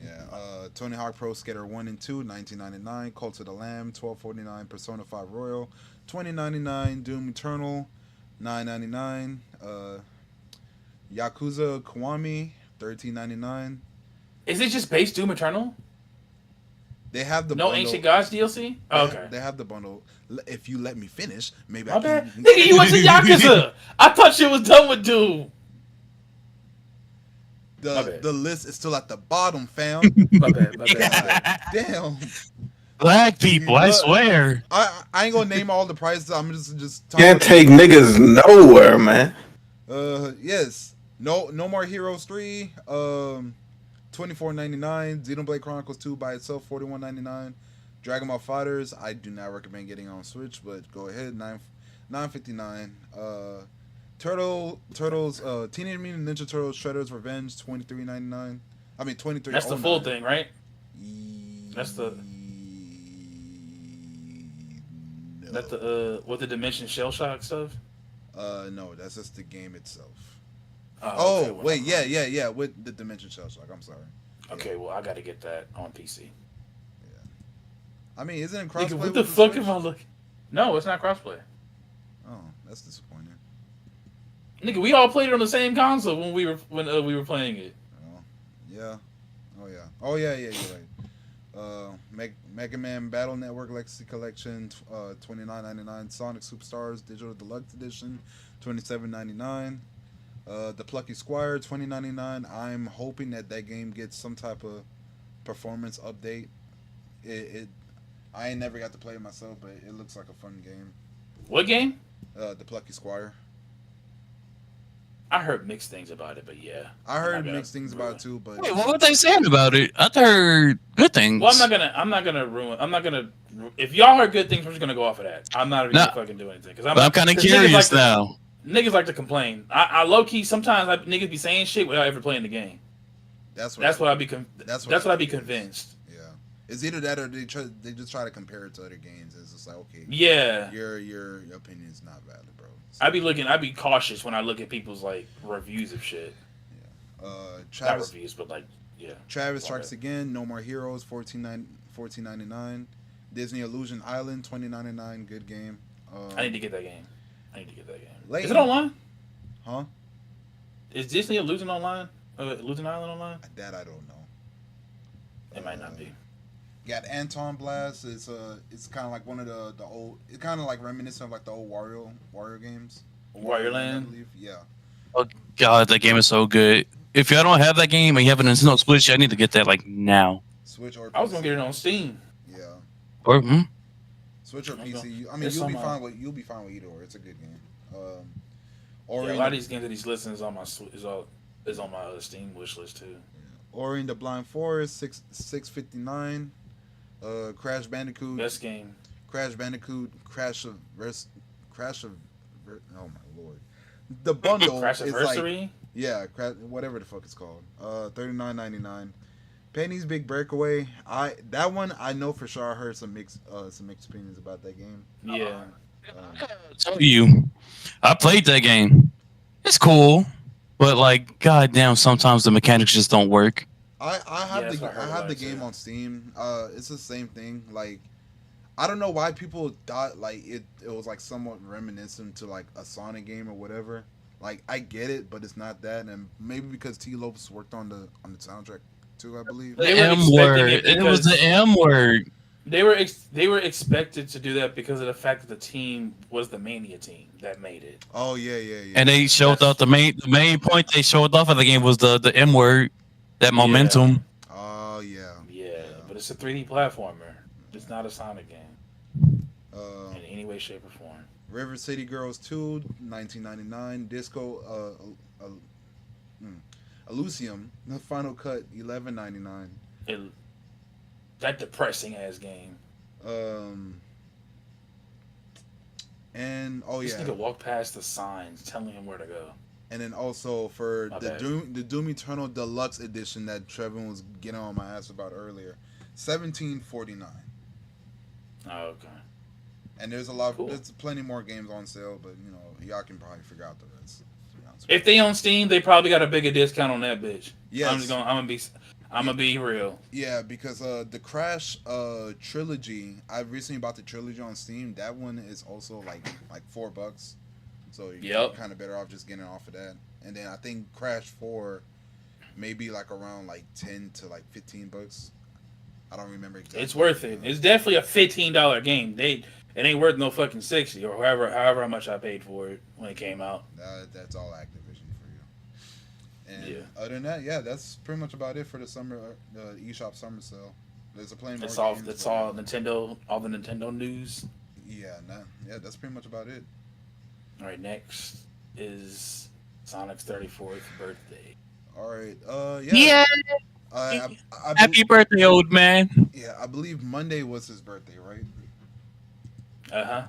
Yeah, Tony Hawk Pro Skater 1 and 2, $19.99. Cult of the Lamb, $12.49. Persona 5 Royal, $20.99. Doom Eternal, $9.99. Yakuza Kiwami, $13.99. Is it just base Doom Eternal? They have the no bundle. Ancient Gods DLC? Oh, okay. They have the bundle. If you let me finish, maybe My bad. Nigga, you went to Yakuza. I thought shit was done with Doom. The list is still at the bottom, fam. My bad. Damn. Black people, I swear. I ain't gonna name all the prices. I'm just can't take niggas nowhere, man. Yes. No More Heroes 3. $24.99. Xenoblade Chronicles 2 by itself, $41.99. Dragon Ball Fighters, I do not recommend getting on Switch, but go ahead, $9.59. Turtles, Teenage Mutant Ninja Turtles Shredder's Revenge, $23.99. I mean, $23. That's the full thing, right? That's the. No. That's the with the Dimension Shell Shock stuff. No, that's just the game itself. Oh, okay, well, wait, yeah, with the Dimension Shell Shock. I'm sorry. Okay, well, I got to get that on PC. Yeah. I mean, isn't it crossplay? What the fuck am I looking? No, it's not crossplay. Oh, that's disappointing. Nigga, we all played it on the same console when we were playing it. Oh, yeah. Oh yeah. You're right. Mega Man Battle Network Legacy Collection, $29.99. Sonic Superstars Digital Deluxe Edition, $27.99. The Plucky Squire 2099. I'm hoping that game gets some type of performance update. It I ain't never got to play it myself, but it looks like a fun game. What game? The Plucky Squire. I heard mixed things about it, but yeah. I heard mixed things about it too, but Wait, what were they saying about it? I heard good things. Well, I'm not gonna ruin. I'm not gonna. If y'all heard good things, we're just gonna go off of that. I'm not even gonna fucking do anything because I'm kind of curious now. Niggas like to complain. I low key sometimes niggas be saying shit without ever playing the game. That's what I'd be convinced. Yeah, it's either that or they just try to compare it to other games. It's just like, okay, yeah, your opinion is not valid, bro. So, I'd be cautious when I look at people's like reviews of shit. Yeah. Not reviews, but like yeah. Travis Strikes Again, No More Heroes, $14.99. Disney Illusion Island, $20.99. Good game. I need to get that game. Late. Is it online? Huh? Is Disney Illusion online? Illusion Island online? That I don't know. It might not be. Got Anton Blast. It's kind of like one of the old. It's kind of like reminiscent of like the old Wario games. Wario Land. I believe. Yeah. Oh god, that game is so good. If y'all don't have that game and you have a Nintendo Switch, I need to get that like now. Switch or PC. I was gonna get it on Steam. Yeah. Or Switch or PC. I mean, you'll be fine with either or. It's a good game. Or a lot of these games that he's listing is on my Steam wish list too. Yeah. Ori and the Blind Forest, $6.59. Crash Bandicoot. Best game. Crash Bandicoot. Oh my lord. The bundle Crash is Anniversary. like, yeah, whatever the fuck it's called. $39.99. Penny's Big Breakaway. That one I know for sure. I heard some mixed opinions about that game. Yeah. tell you, I played that game. It's cool, but like, goddamn, sometimes the mechanics just don't work. I have the game on Steam. It's the same thing. Like, I don't know why people thought like it was like somewhat reminiscent to like a Sonic game or whatever. Like, I get it, but it's not that, and maybe because T. Lopez worked on the soundtrack too, I believe. The M word. It was the M word. They were expected to do that because of the fact that the team was the Mania team that made it. Oh yeah. And they showed off the main point they showed off of the game was the M word, that momentum. Oh yeah. Yeah, but it's a 3D platformer. It's not a Sonic game. In any way, shape, or form. River City Girls 2, $19.99. Disco Elysium, the Final Cut, $11.99. That depressing ass game. And this nigga walk past the signs telling him where to go. And then also for the Doom Eternal Deluxe Edition that Trevin was getting on my ass about earlier, $17.49. Oh, okay. And there's there's plenty more games on sale, but you know, y'all can probably figure out the rest. If they on Steam, they probably got a bigger discount on that bitch. Yeah, I'm gonna be real. Yeah, because the Crash trilogy, I recently bought the trilogy on Steam. That one is also like $4, so you're kind of better off just getting off of that. And then I think Crash 4 maybe like around like $10 to like $15. I don't remember exactly. It's worth it. It's definitely a $15 game. It ain't worth no fucking 60 or however much I paid for it when it came out. That's all Activision for you. And other than that, that's pretty much about it for the summer, the eShop summer sale. There's plenty more. That's all Nintendo, all the Nintendo news. Yeah, that's pretty much about it. All right, next is Sonic's 34th birthday. All right, yeah. Happy birthday, old man. Yeah, I believe Monday was his birthday, right? Uh-huh.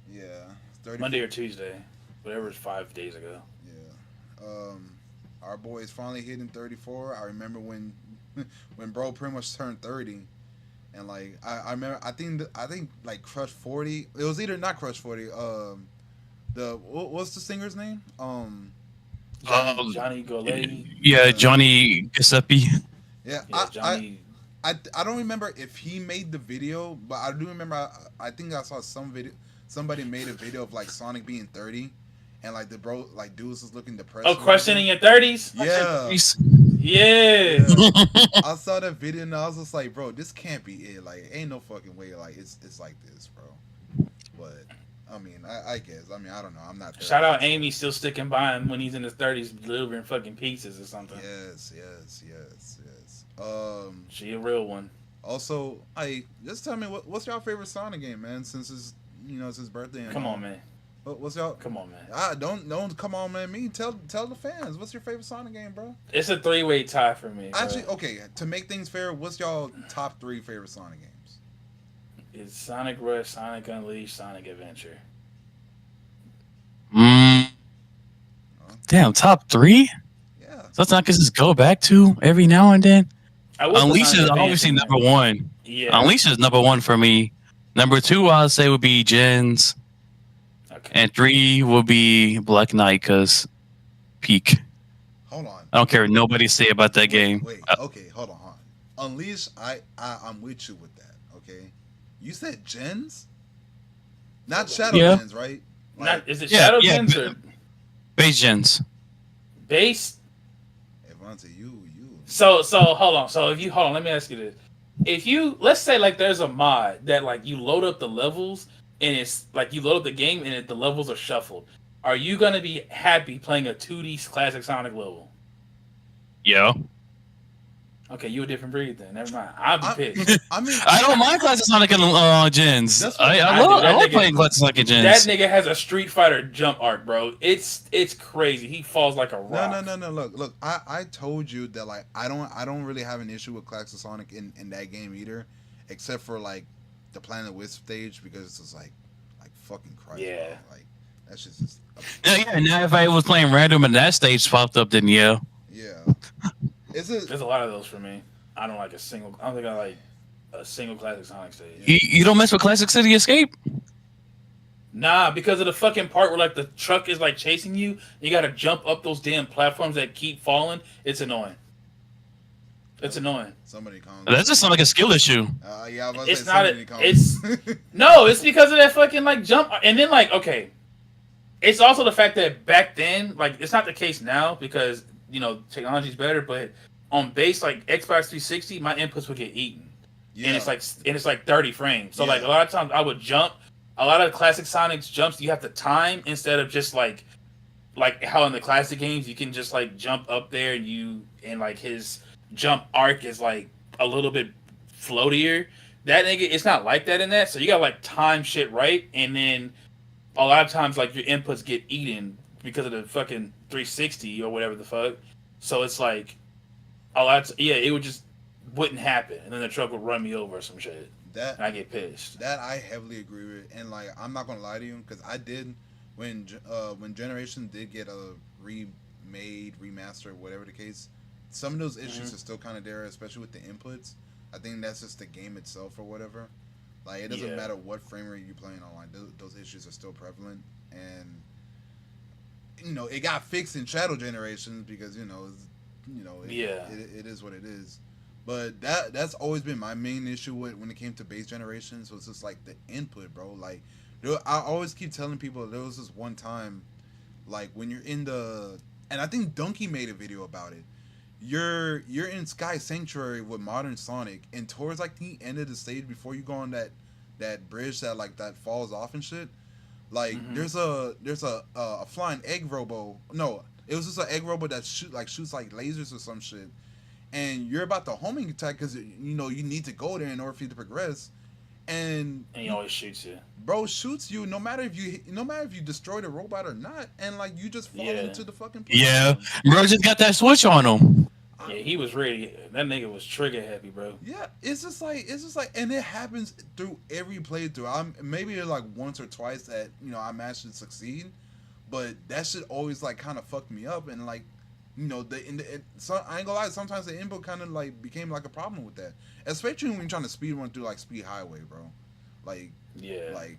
Yeah. 34. Monday or Tuesday. Whatever was 5 days ago. Yeah. Our boy is finally hitting 34. I remember when bro pretty much turned 30. And like I remember I think like Crush 40. It was either not Crush 40, what's the singer's name? Johnny Goletti. Yeah, Johnny Giuseppe. Yeah, Johnny. I don't remember if he made the video, but I do remember I think I saw somebody made a video of like Sonic being 30 and like the bro like dudes was looking depressed. Oh, questioning your 30s? Yeah. I saw that video and I was just like, bro, this can't be it. Like ain't no fucking way like it's like this, bro. But I mean, I guess. I mean, I don't know. I'm not there. Shout out Amy still sticking by him when he's in his 30s delivering fucking pizzas or something. Yes, yes, yes, yes. She a real one. Also, just tell me what's your favorite Sonic game, man? Since it's his birthday. And Come on, man. What's y'all? Come on, man. Don't come on, man. Me tell the fans. What's your favorite Sonic game, bro? It's a 3-way tie for me. Actually, okay. To make things fair, what's y'all top 3 favorite Sonic games? It's Sonic Rush, Sonic Unleashed, Sonic Adventure. Damn, top 3? Yeah. Something I can just go back to every now and then. Unleashed is obviously number 1. Yeah. Unleashed is number 1 for me. Number 2, I'd say, would be Gens. Okay. And 3 would be Black Knight, because peak. Hold on. I don't care what nobody say about that game. Wait. Okay. Hold on. Unleashed. I'm with you with that. Okay. You said Gens, not Shadow Gens, right? Not, is it Shadow Gens or Base Gens? Base? Avante, you. So hold on. So if you hold on, let me ask you this: if you let's say like there's a mod that like you load up the levels and it's like you load up the game and the levels are shuffled, are you gonna be happy playing a 2D classic Sonic level? Yeah. Okay, you a different breed then. Never mind. I'll be pissed. I mean, I don't mind classic Sonic and Gens. I love playing classic Sonic and Gens. That nigga has a Street Fighter jump arc, bro. It's crazy. He falls like a rock. No. Look. I told you that like I don't really have an issue with classic Sonic in that game either, except for like the Planet Wisp stage because it's just like fucking Christ. Yeah. Bro. Like that's just. Yeah. Now if I was playing random and that stage popped up, then yeah. Yeah. There's a lot of those for me. I don't like I don't think I like a single classic Sonic stage. You don't mess with Classic City Escape? Nah, because of the fucking part where like the truck is like chasing you, you gotta jump up those damn platforms that keep falling. It's annoying. It's annoying. Somebody calm. That's just not like a skill issue. Yeah, I was it's say not. It's no. It's because of that fucking like jump, and then like okay, it's also the fact that back then like it's not the case now because technology's better, but on base like Xbox 360, my inputs would get eaten, and it's like 30 frames. So like a lot of times I would jump. A lot of classic Sonic's jumps you have to time instead of just like how in the classic games you can just like jump up there and like his jump arc is like a little bit floatier. That nigga, it's not like that in that. So you got like time shit right, and then a lot of times like your inputs get eaten because of the fucking 360 or whatever the fuck. So it's like a lot. It would just wouldn't happen, and then the truck would run me over or some shit. And I get pissed. That I heavily agree with, and like I'm not gonna lie to you because I did when Generation did get a remade, remaster, whatever the case. Some of those issues are still kind of there, especially with the inputs. I think that's just the game itself or whatever. Like it doesn't matter what frame rate you're playing online; those issues are still prevalent, and it got fixed in Shadow Generations because it is what it is. But that's always been my main issue when it came to base generations was just like the input, bro. Like I always keep telling people there was this one time, like when you're in and I think Donkey made a video about it. You're in Sky Sanctuary with Modern Sonic, and towards like the end of the stage before you go on that bridge that falls off and shit. Like there's a flying egg robo. No, it was just an egg robo that shoots like lasers or some shit. And you're about to homing attack because you need to go there in order for you to progress, and he always shoots you. Bro shoots you no matter if you destroy the robot or not, and like you just fall into the fucking platform. Yeah, bro just got that switch on him. Yeah, he was ready. That nigga was trigger happy, bro. Yeah, it's just like, and it happens through every playthrough. Maybe like once or twice that I managed to succeed, but that shit always like kind of fucked me up, and like. So I ain't gonna lie. Sometimes the input kind of like became like a problem with that, especially when you're trying to speed run through like Speed Highway, bro. Like, like,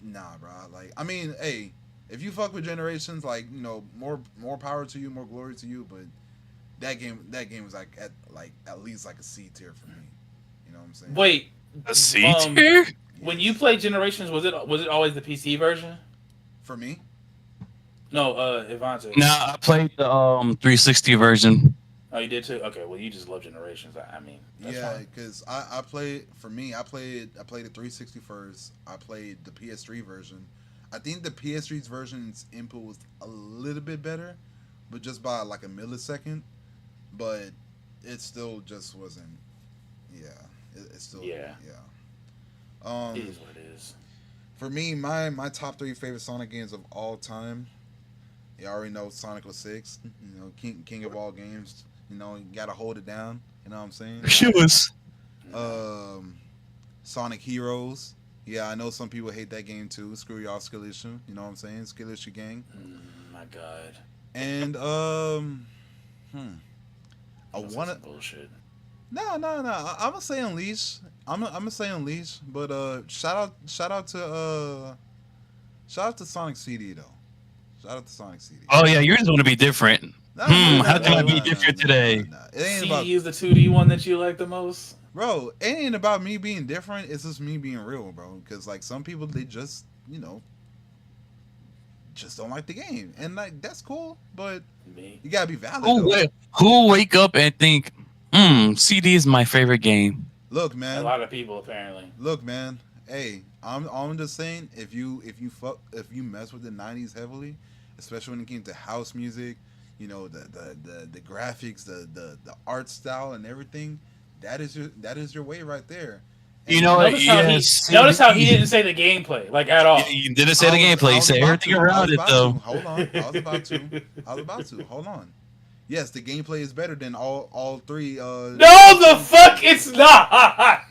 nah, bro. Like, I mean, hey, if you fuck with Generations, like more power to you, more glory to you. But that game was like at least like a C tier for me. You know what I'm saying? Wait, a C tier? When you played Generations, was it always the PC version? For me. No, Avante. No, I played the 360 version. Oh, you did too? Okay, well, you just love Generations. I mean, because I played the 360 first. I played the PS3 version. I think the PS3's version's input was a little bit better, but just by like a millisecond. But it still just wasn't. Yeah, it's still. Yeah. It is what it is. For me, my top three favorite Sonic games of all time. You already know Sonic 06. You know, king of all games. You know, you gotta hold it down. You know what I'm saying? Shoes. Sonic Heroes. Yeah, I know some people hate that game too. Screw y'all, Skill Issue. You know what I'm saying? Skill Issue gang. My God. And I wanna bullshit. no. I'm gonna say Unleash. I'm gonna say Unleash. But shout out to Sonic CD though. Shout out to Sonic CD. Oh yeah, yours want to be different. How can I be different today? It ain't CD about is the 2D one that you like the most. bro. It ain't about me being different. It's just me being real, bro. Because like some people, they just just don't like the game, and like that's cool. But Me. you gotta be valid. Though. Who wake up and think, CD is my favorite game? Look, A man. lot of people apparently. Look, man. Hey, I'm just saying, if you mess with the '90s heavily, especially when it came to house music, you know, the graphics, the art style, and everything, that is your way right there. And You know what? Notice how he didn't say the gameplay, like at all. You didn't say the gameplay. You said everything around it, though. Hold on. I was about to. Hold on. Yes, the gameplay is better than all three. No, the fuck it's not.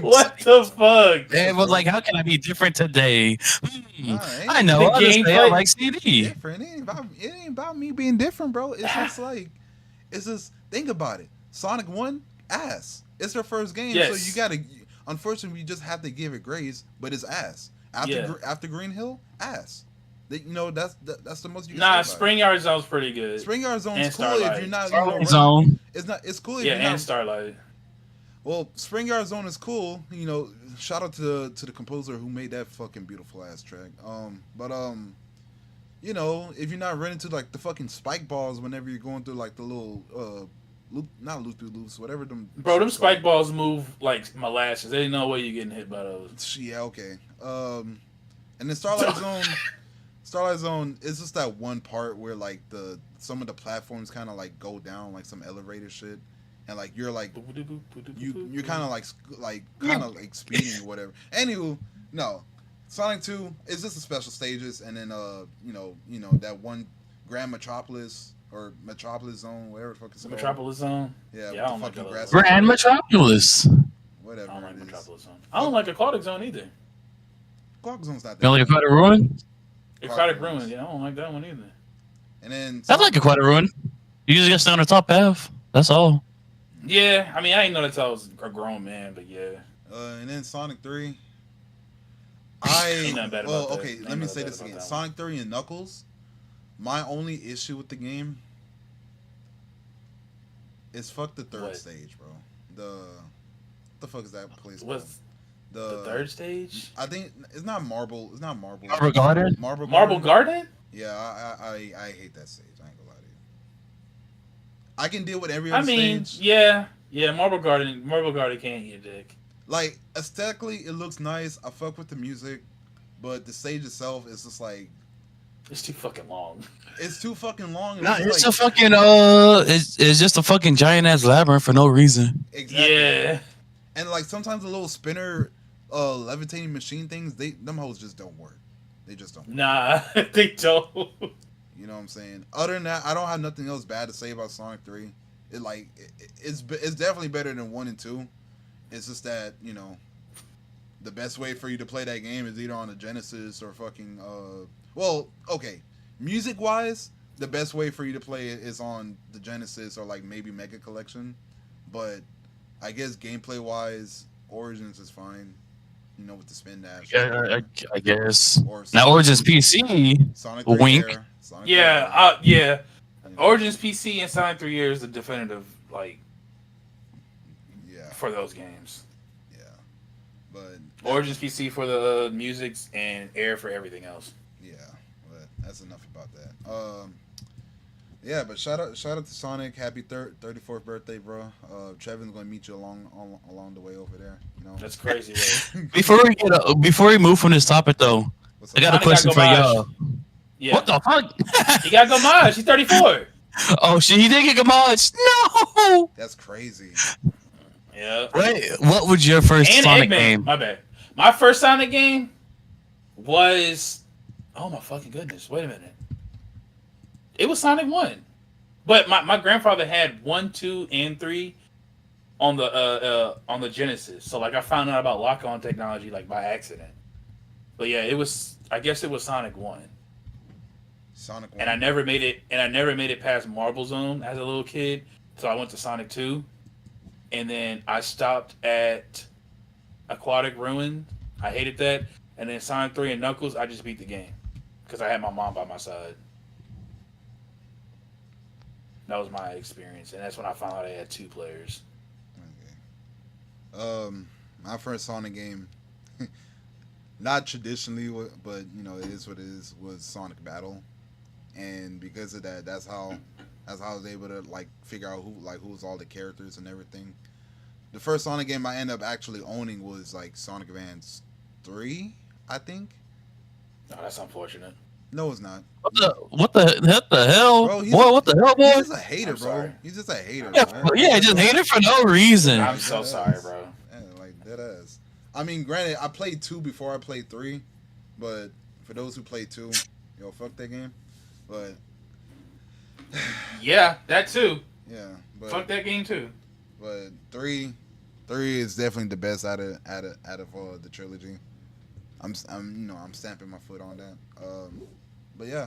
What the fuck? But like, how can I be different today? I know. The I'll just say I gameplay- like CD. Different. It ain't about me being different, bro. It's just like, think about it. Sonic 1, ass. It's their first game, Yes. so you gotta. Unfortunately, you just have to give it grace, but it's ass. After Green Hill, ass. That's the most you can say about Spring Yard Zone's pretty good. it. Spring Yard Zone And is cool Starlight. if you're not. Zone. It's cool if Yeah, you're and not. Starlight. Well, Spring Yard Zone is cool. You know, shout out to the composer who made that fucking beautiful ass track. You know, if you're not running to like the fucking spike balls whenever you're going through like the little loop, not loop through loops, whatever them. Bro, them spike balls move like molasses. There ain't no way you're getting hit by those. Yeah, okay. And then Starlight Zone is just that one part where like some of the platforms kind of like go down like some elevator shit, and like you're like you're kind of like speeding or whatever. Anywho, no, Sonic 2 is just the special stages, and then you know that one Grand Metropolis or Metropolis Zone, whatever the fuck it's called. Metropolis Zone? Yeah, I with don't the like fucking that grass. Grand Metropolis. Whatever. I don't like it is. Metropolis Zone. I don't like Aquatic Zone either. Clock Zone's not You only that. Aquatic Ruin? Aquatic Ruin, yeah, I don't like that one either. And then I like Aquatic Ruin. You just got to stay on the top path. That's all. Yeah, I mean, I didn't know that I was a grown man, but yeah. And then Sonic 3. Ain't nothing bad about that. Okay, Ain't let me nothing say bad this about again. that Sonic 3 and Knuckles. My only issue with the game is fuck the third What? stage, bro. What the fuck is that place called? What's the third stage? I think it's not Marble. It's not Marble. Marble Garden? Marble Garden? Yeah, I hate that stage. I ain't gonna lie to you. I can deal with every other I mean, stage. yeah, Marble Garden can't eat a dick. Like aesthetically, it looks nice. I fuck with the music, but the stage itself is just like It's too fucking long. it's too fucking long. No, just it's like, a fucking it's just a fucking giant ass labyrinth for no reason. exactly. Yeah. And like sometimes the little spinner, levitating machine things, them hoes just don't work. They just don't. Nah, they don't. You know what I'm saying? Other than that, I don't have nothing else bad to say about Sonic 3. It's definitely better than 1 and 2. It's just that, you know, the best way for you to play that game is either on the Genesis or fucking well, okay. Music wise, the best way for you to play it is on the Genesis or like maybe Mega Collection. But I guess gameplay wise, Origins is fine. You know, with the spin dash. I guess. Or Now Origins PC. Sonic 3 Wink. Air, Sonic 3 Air. Yeah, yeah. You know, Origins PC and Sonic 3 Years is the definitive, like, Yeah, for those games. yeah. But Origins PC for the musics and Air for everything else. yeah, but that's enough about that. Yeah, but shout out to Sonic. Happy 34th birthday, bro. Trevin's gonna meet you along the way over there. You know. That's crazy. Right? Before we move from this topic though, What's I up? got a Sonic question got for Gomage. y'all. Yeah. What the fuck? He got Gomage. He's 34. Oh shit, he didn't get Gamage. No. That's crazy. Yeah. What was your first And Sonic Eggman. game? My bad. My first Sonic game was. Oh my fucking goodness! Wait a minute. It was Sonic 1, but my grandfather had 1, 2, and 3 on the Genesis. So like I found out about lock-on technology like by accident. But yeah, it was. I guess it was Sonic 1. Sonic 1. And I never made it past Marble Zone as a little kid. So I went to Sonic 2. And then I stopped at Aquatic Ruin. I hated that. And then Sonic 3 and Knuckles, I just beat the game. Because I had my mom by my side. That was my experience. And that's when I found out I had 2 players. Okay. My first Sonic game, not traditionally, but you know, it is what it is, was Sonic Battle. And because of that, that's how I was able to like figure out who was all the characters and everything. The first Sonic game I ended up actually owning was like Sonic Advance 3, I think. Oh, that's unfortunate. No, it's not. What the hell? Bro, Boy, what the hell, boy? He's just a hater, I'm bro. sorry. He's just a hater. Yeah, man. yeah, just hate it for no reason. I'm so sorry, bro. Yeah, like dead ass. I mean, granted, I played 2 before I played 3, but for those who played 2, yo, fuck that game. But Yeah, that too. yeah, but Fuck that game too. But 3 is definitely the best out of the trilogy. I'm stamping my foot on that. But yeah,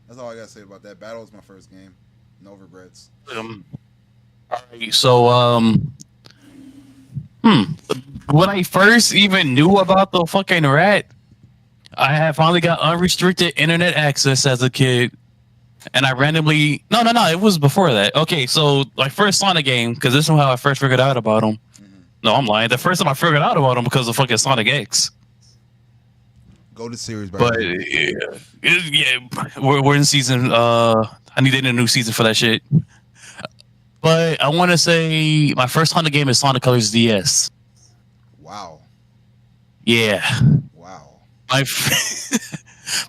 that's all I gotta say about that. Battle was my first game. No regrets. Alright, so when I first even knew about the fucking rat, I had finally got unrestricted internet access as a kid, and I randomly no, it was before that. Okay, so my first Sonic game, because this is how I first figured out about him. No, I'm lying. The first time I figured out about him because of fucking Sonic X. Go to series, But yeah, we're in season. I needed a new season for that shit. But I want to say my first Sonic game is Sonic Colors DS. Wow. Yeah, Wow. my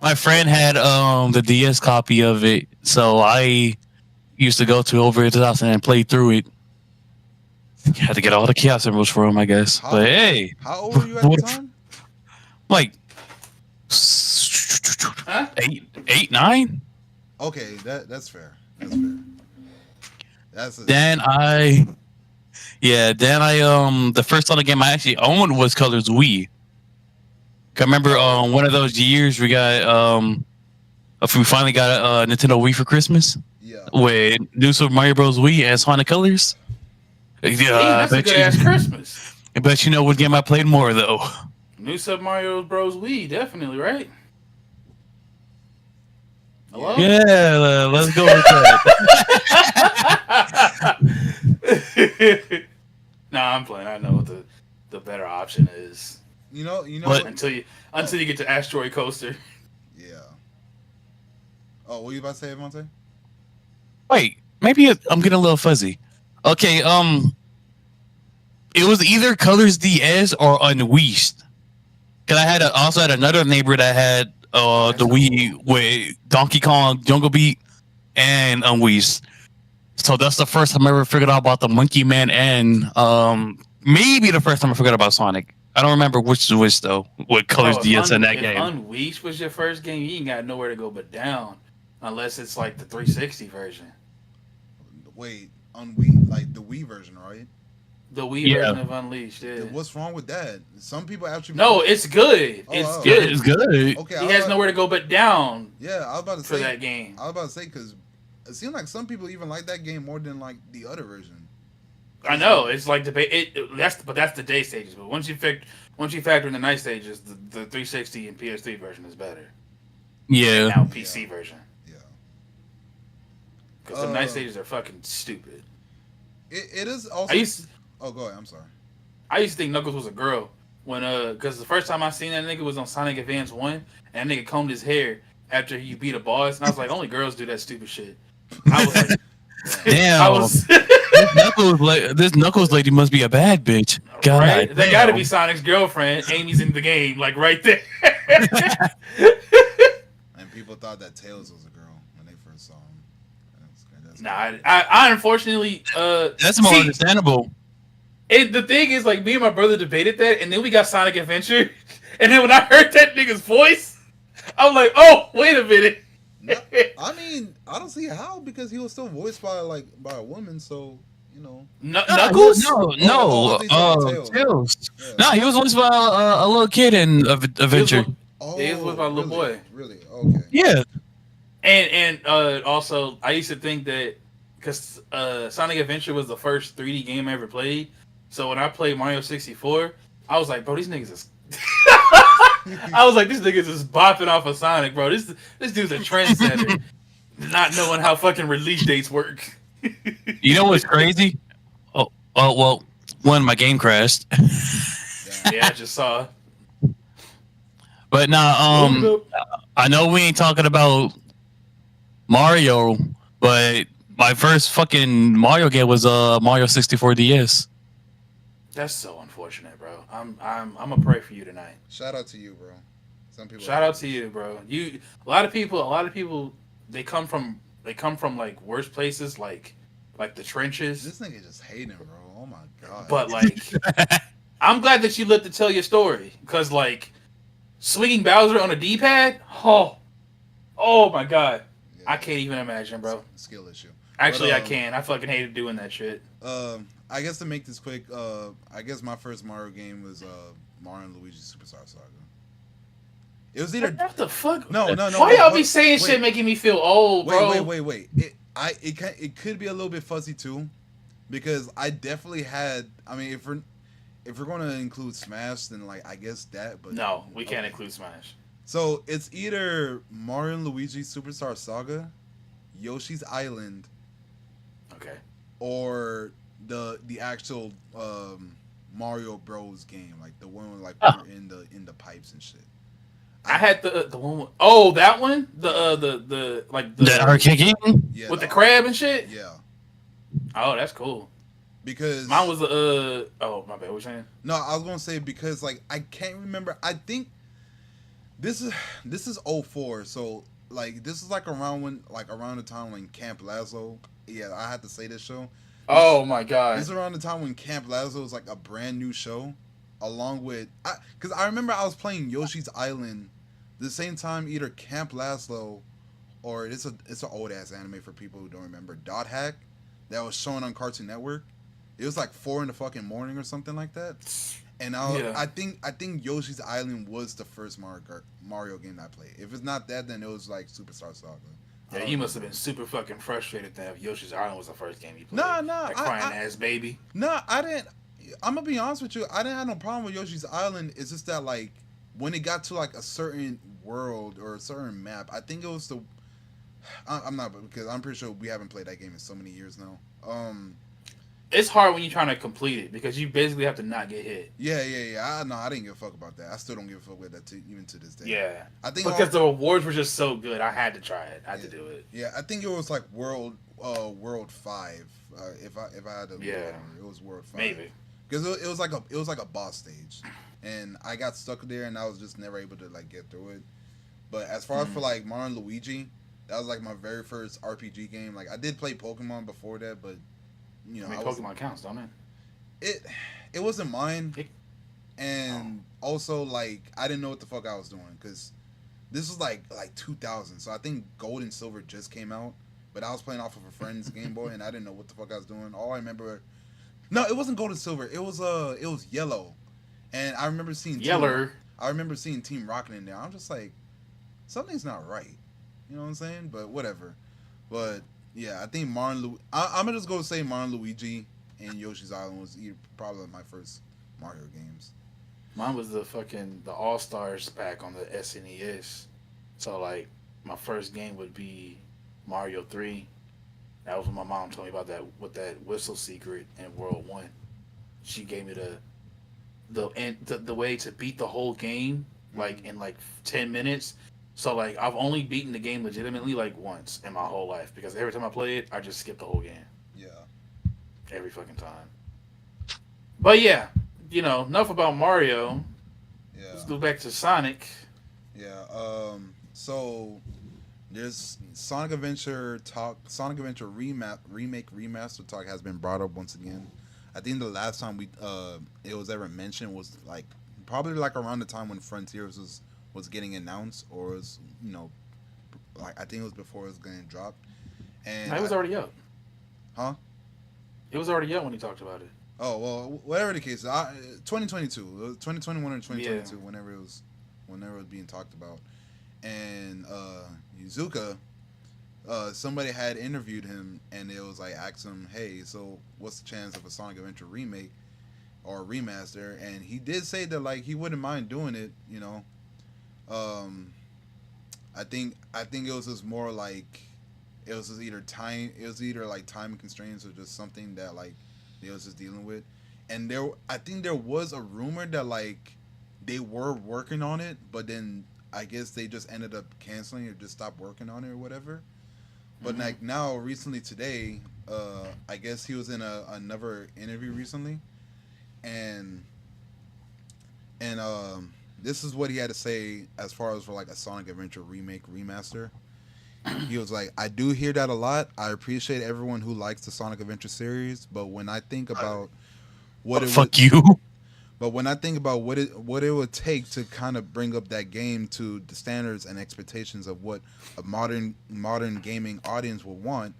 my friend had the DS copy of it, so I used to go to over his house and play through it. Had to get all the chaos emeralds for him, I guess. But hey, how old were you at the time? Like Huh? 8, 9. Okay, that's fair. That's fair. Then the first Sonic game I actually owned was Colors Wii. I remember one of those years we finally got a Nintendo Wii for Christmas. Yeah. With New Super Mario Bros. Wii and Sonic Colors. Yeah, That's a good ass Christmas. I bet you know what game I played more though. New Super Mario Bros. Wii, definitely, right? Hello? Yeah, let's go with that. Nah, I'm playing. I know what the better option is. You know. What? Until you get to Asteroid Coaster. Yeah. Oh, what were you about to say, Monte? Wait, maybe I'm getting a little fuzzy. Okay, it was either Colors DS or Unleashed. Cause I also had another neighbor that had the Wii with Donkey Kong, Jungle Beat, and Unleashed. So that's the first time I ever figured out about the Monkey Man, and maybe the first time I figured out about Sonic. I don't remember which is which though. With Colors DS in that game. Unleashed was your first game, you ain't got nowhere to go but down, unless it's like the 360 version. Wait, on Wii, like the Wii version, right? The Wii version of Unleashed. Yeah. What's wrong with that? Some people actually. No, it's good. It's good. Yeah, it's good. Okay. He has nowhere to go but down. Yeah, I was about to for say that game. I was about to say because it seemed like some people even like that game more than like the other version. I know it's like that's the day stages. But once you factor in the night stages, the 360 and PS3 version is better. Yeah. And now PC version. Yeah. Because the night stages are fucking stupid. It is also. Oh, go ahead. I'm sorry. I used to think Knuckles was a girl when because the first time I seen that nigga was on Sonic Advance 1, and that nigga combed his hair after he beat a boss, and I was like, only girls do that stupid shit. I was like, damn. This Knuckles lady must be a bad bitch. God, right? They gotta be Sonic's girlfriend. Amy's in the game, like right there. And people thought that Tails was a girl when they first saw him. That's Nah, I unfortunately That's more understandable. The thing is, like, me and my brother debated that, and then we got Sonic Adventure, and then when I heard that nigga's voice, I'm like, oh, wait a minute. No, I mean, I don't see how, because he was still voiced by a woman, so you know. Knuckles? No. I think Tails. Tails. Yeah. No, he was voiced by a little kid in Adventure. He was with my little boy. Really? Okay. Yeah. And also, I used to think that because Sonic Adventure was the first 3D game I ever played, so when I played Mario 64, I was like, bro, these niggas is. I was like, this nigga's just bopping off of Sonic, bro. This dude's a trendsetter, not knowing how fucking release dates work. You know what's crazy? Oh, well, one, my game crashed. Yeah, I just saw. But nah, I know we ain't talking about Mario, but my first fucking Mario game was Mario 64 DS. That's so unfortunate, bro. I'm gonna pray for you tonight. Shout out to you, bro. Some people. Shout out to you, bro. A lot of people, they come from like worse places, like the trenches. This nigga just hating, bro. Oh my god. But like, I'm glad that you lived to tell your story, because like, swinging Bowser on a D-pad, oh my god, yeah. I can't even imagine, bro. Skill issue. Actually, I can. I fucking hated doing that shit. I guess to make this quick, I guess my first Mario game was Mario and Luigi Superstar Saga. It was either what the fuck? No. Why y'all be saying shit making me feel old, bro? Wait. It could be a little bit fuzzy too, because I definitely had. I mean, if we're gonna include Smash, then like I guess that. But no, we can't include Smash. So it's either Mario and Luigi Superstar Saga, Yoshi's Island, okay, or the actual Mario Bros game, like the one with like in the pipes and shit. I had the one. That one. The arcade game. Yeah, with the crab and shit. Yeah. Oh, that's cool. Because mine was the oh my bad. What you saying? No, I was gonna say because like I can't remember. I think this is 04, so like this is like around the time when Camp Lazlo. Yeah, I had to say this show. Oh my god! This is around the time when Camp Lazlo was like a brand new show, along with because I remember I was playing Yoshi's Island the same time either Camp Lazlo or it's an old ass anime for people who don't remember, Dot Hack, that was shown on Cartoon Network. It was like 4 in the fucking morning or something like that. And I think Yoshi's Island was the first Mario game that I played. If it's not that, then it was like Superstar Saga. Yeah, you must have been super fucking frustrated that Yoshi's Island was the first game you played. Nah, that crying ass baby. Nah, I didn't. I'm gonna be honest with you. I didn't have no problem with Yoshi's Island. It's just that like when it got to like a certain world or a certain map, I think it was the. I'm not, because I'm pretty sure we haven't played that game in so many years now. It's hard when you're trying to complete it because you basically have to not get hit. Yeah. I didn't give a fuck about that. I still don't give a fuck about that even to this day. Yeah. I think because the rewards were just so good, I had to try it. I had to do it. Yeah, I think it was like World 5. If I had to. Yeah. It was World 5. Maybe. Because it was like a boss stage, and I got stuck there, and I was just never able to like get through it. But as far as for like Mario and Luigi, that was like my very first RPG game. Like I did play Pokemon before that, but you know, Pokemon counts, don't it? It wasn't mine, and also like I didn't know what the fuck I was doing because this was like 2000, so I think Gold and Silver just came out, but I was playing off of a friend's Game Boy, and I didn't know what the fuck I was doing. All I remember, no, it wasn't Gold and Silver. It was Yellow, and I remember seeing Team Rocket in there. I'm just like, something's not right. You know what I'm saying? But whatever. But yeah, I think I'm gonna just go say Mario, Luigi, and Yoshi's Island was probably my first Mario games. Mine was the All Stars pack on the SNES. So like my first game would be Mario 3. That was when my mom told me about that with that whistle secret in World 1. She gave me the way to beat the whole game like in like 10 minutes. So like I've only beaten the game legitimately like once in my whole life because every time I play it, I just skip the whole game. Yeah. Every fucking time. But yeah, enough about Mario. Yeah. Let's go back to Sonic. Yeah. So there's Sonic Adventure remake remaster talk has been brought up once again. I think the last time we it was ever mentioned was like probably like around the time when Frontiers was getting announced, or was like I think it was before it was getting dropped. No, And it was already up. huh? It was already up when he talked about it. Oh well, whatever the case, 2022, 2021 or Yeah. 2022, whenever it was being talked about, and Yuzuka, somebody had interviewed him, and it was like asked him, hey, so what's the chance of a Sonic Adventure remake or a remaster? And he did say that like he wouldn't mind doing it. Um, I think it was just more like it was just either time, it was either like time constraints or just something that like they was just dealing with. And I think there was a rumor that like they were working on it, but then I guess they just ended up canceling or just stopped working on it or whatever. But Mhm. like now, recently today, I guess he was in another interview recently, and and this is what he had to say as far as for like a Sonic Adventure remake remaster. He was like, I do hear that a lot. I appreciate everyone who likes the Sonic Adventure series, but when I think about what it would Fuck you. but when I think about what it would take to kind of bring up that game to the standards and expectations of what a modern gaming audience would want,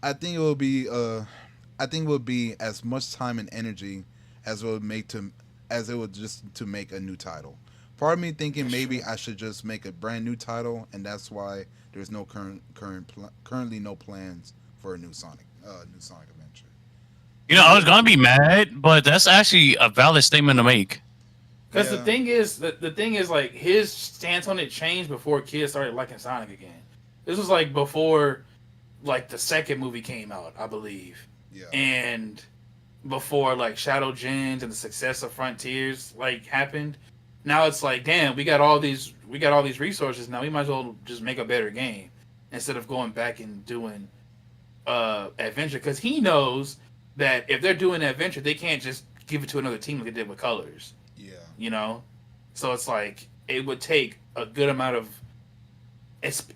I think it will be I think it would be as much time and energy as it would make to as it would just to make a new title. Part of me thinking That's maybe true. I should just make a brand new title, and that's why there's no currently no plans for a new Sonic Adventure. You know, I Because was gonna be mad, but that's actually a valid statement to make. Because yeah, the thing is like his stance on it changed before kids started liking Sonic again. This was like before like the second movie came out, I believe, yeah, and before like Shadow Gens and the success of Frontiers like happened. Now it's like, damn, we got all these resources now. We might as well just make a better game instead of going back and doing adventure because he knows that if they're doing adventure, they can't just give it to another team like they did with Colors. yeah, You know, so it's like it would take a good amount of.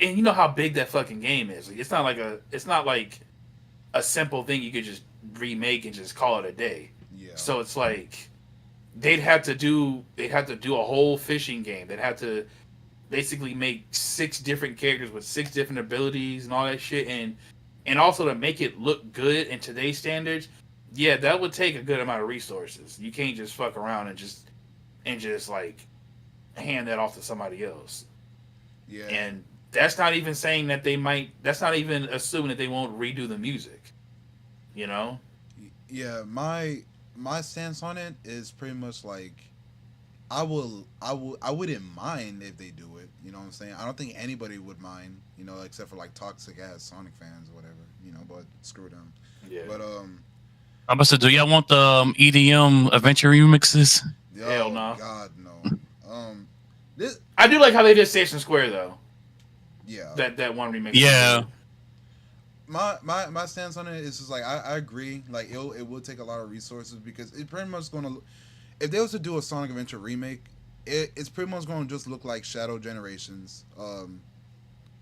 And you know how big that fucking game is. Like, it's not like a simple thing you could just remake and just call it a day. yeah, So it's like they'd have to do a whole fishing game. They'd have to basically make six different characters with six different abilities and all that shit, and also to make it look good in today's standards. Yeah, that would take a good amount of resources. You can't just fuck around and just like hand that off to somebody else. yeah. And that's not even saying that they might. That's not even assuming that they won't redo the music. You know? Yeah, my stance on it is pretty much like I wouldn't mind if they do it. You know what I'm saying? I don't think anybody would mind. Except for like toxic ass Sonic fans or whatever. But screw them. Yeah. But I'm about to say, do y'all want the EDM adventure remixes? Hell oh no. god no. This I do like how they did Station Square though. yeah. That one remix was Yeah. good. My stance on it is just like I agree. Like it will take a lot of resources because it's pretty much gonna. If they was to do a Sonic Adventure remake, it's pretty much going to just look like Shadow Generations.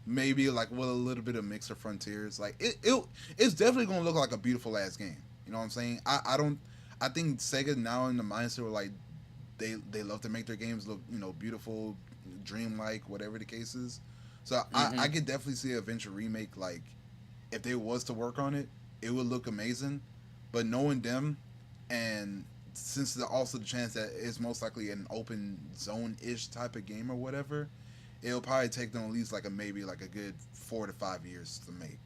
Maybe like with a little bit of mix of Frontiers. Like it's definitely going to look like a beautiful ass game. You know what I'm saying? I don't. I think Sega now in the mindset where like they love to make their games look beautiful, dreamlike, whatever the case is. So I Mm-hmm. could definitely see an Adventure remake. Like if they was to work on it, it would look amazing. But knowing them, and since there's also the chance that it's most likely an open zone ish type of game or whatever, it'll probably take them at least like maybe like a good 4 to 5 years to make.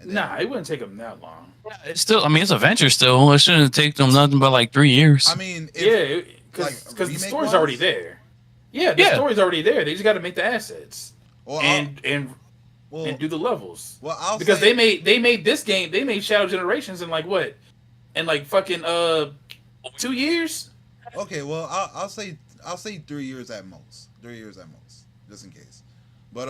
And Nah, then it wouldn't take them that long. It's still, I mean, it's a venture still. It shouldn't take them nothing but like 3 years. I mean if Yeah, like because the remake story's already wise, there. Yeah, the Yeah. story's already there. They just got to make the assets well and well do the levels. I'll Because say they made this game. They made Shadow Generations in like what? In like fucking 2 years. okay. Well I'll say 3 years at most. 3 years at most, just in case. But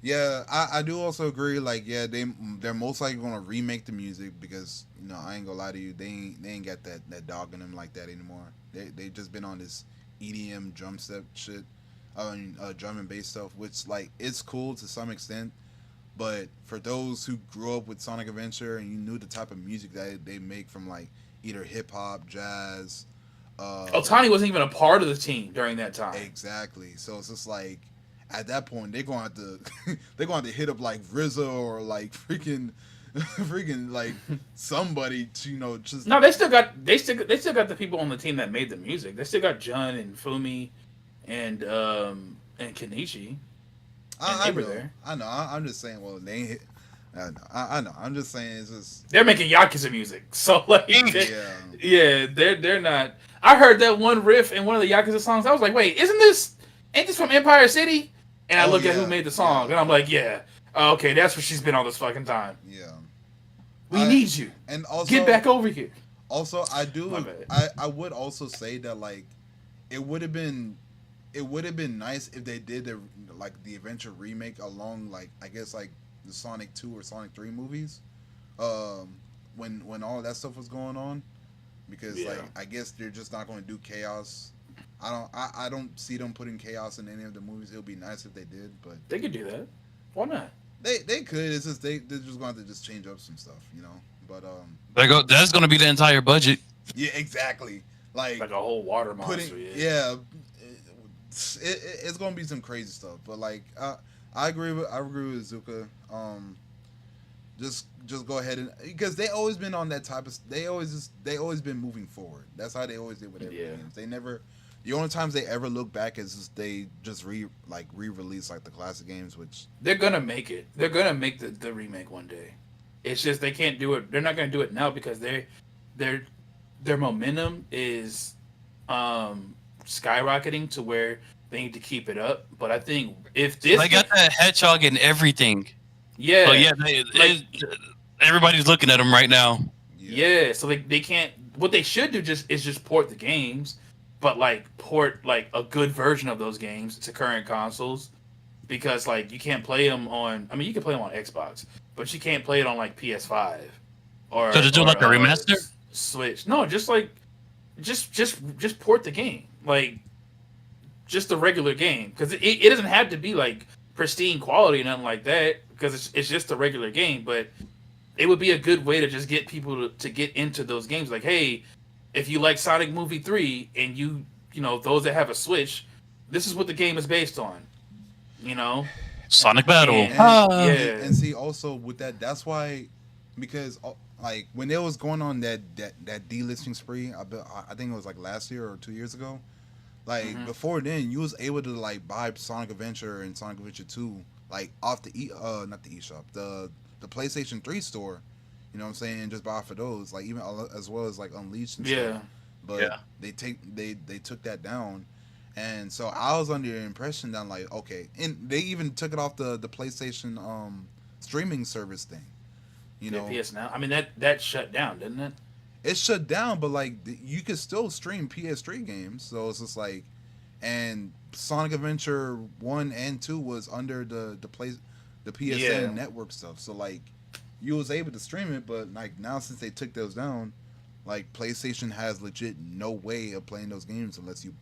yeah, I do also agree. Like, yeah, they're most likely gonna remake the music because I ain't gonna lie to you, they ain't got that dog in them like that anymore. They just been on this EDM drum set shit. drum and bass stuff, which like it's cool to some extent. But for those who grew up with Sonic Adventure and you knew the type of music that they make from like either hip hop, jazz, Otani wasn't even a part of the team during that time. exactly. So it's just like at that point they're gonna have to they're gonna have to hit up like RZA or like freaking like somebody to just No, they still got the people on the team that made the music. They still got Jun and Fumi and Kenichi. I They were know, there. I know. I'm just saying. Well, they ain't hit. I know. I'm just saying. It's just They're making Yakuza music, so like, yeah. yeah, they're not. I heard that one riff in one of the Yakuza songs. I was like, wait, ain't this from Empire City? And I Oh, look at yeah, who made the song, yeah. and I'm like, yeah, okay, that's where she's been all this fucking time. Yeah. We need you. And also Get back over here. Also, My bad. I would also say that like it would have been nice if they did the Adventure remake along like I guess like the Sonic 2 or Sonic 3 movies. When all that stuff was going on, because Yeah. like I guess they're just not going to do Chaos. I don't see them putting Chaos in any of the movies. It would be nice if they did, but They could do that. Why not? they could. It's just they're just going to have to just change up some stuff, But That's gonna be the entire budget. yeah, exactly. Like Like a whole water monster. putting yeah, it's gonna be some crazy stuff. But like I agree with Zuka. Just go ahead and because they always been on that type of they always been moving forward. That's how they always did with every Yeah. games. They never the only times they ever look back is just they just re-release like the classic games, which They're gonna make it. They're gonna make the remake one day. It's just they can't do it. They're not gonna do it now because their momentum is skyrocketing to where they need to keep it up. But I think if this, They got that hedgehog and everything. yeah, But yeah, everybody's looking at them right now. yeah. So they can't. What they should do is just port the games, but like port like a good version of those games to current consoles, because like you can't play them on. I mean, you can play them on Xbox, but you can't play it on like PS5 or. So to do like a remaster? Switch. No, just like just port the game, like just the regular game, because it doesn't have to be like pristine quality or nothing like that, because it's just a regular game. But it would be a good way to just get people to get into those games. Like, hey, if you like Sonic Movie 3 and you know those that have a Switch, this is what the game is based on. Sonic Battle. And, Yeah. and see also with that's why because like when it was going on that delisting spree, I think it was like last year or 2 years ago. Like before then, you was able to like buy Sonic Adventure and Sonic Adventure 2 like off the not the eShop, the PlayStation 3 store. You know what I'm saying? Just buy for those, like even as well as like Unleashed and Yeah. stuff. But they took that down. And so I was under the impression that like okay, and they even took it off the PlayStation streaming service thing. PS Now. I mean that shut down, didn't it? It shut down, but like you could still stream PS3 games. So it's just like, and Sonic Adventure 1 and 2 was under the PSN network stuff. So like you was able to stream it, but like now since they took those down, like PlayStation has legit no way of playing those games unless you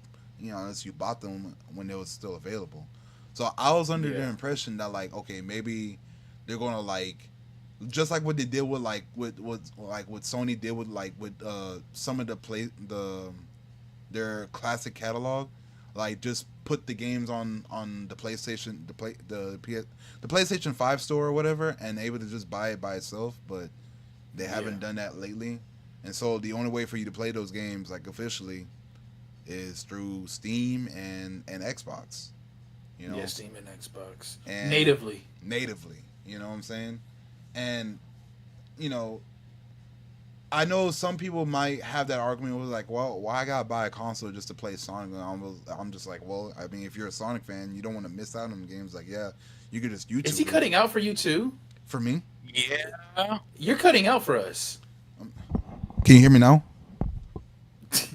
bought them when they was still available. So I was under the impression that like okay, maybe they're gonna like just like what they did with what Sony did with some of their classic catalog, like just put the games on the PlayStation the PlayStation 5 store or whatever, and able to just buy it by itself. But they haven't done that lately, and so the only way for you to play those games like officially is through Steam and Xbox. Yeah, Steam and Xbox and natively. You know what I'm saying? And I know some people might have that argument with like, well, why I gotta buy a console just to play Sonic? And I'm just like, well, I mean, if you're a Sonic fan, you don't want to miss out on games. Like, yeah, you could just YouTube. Is he cutting out for you too? For me? Yeah. You're cutting out for us. Can you hear me now?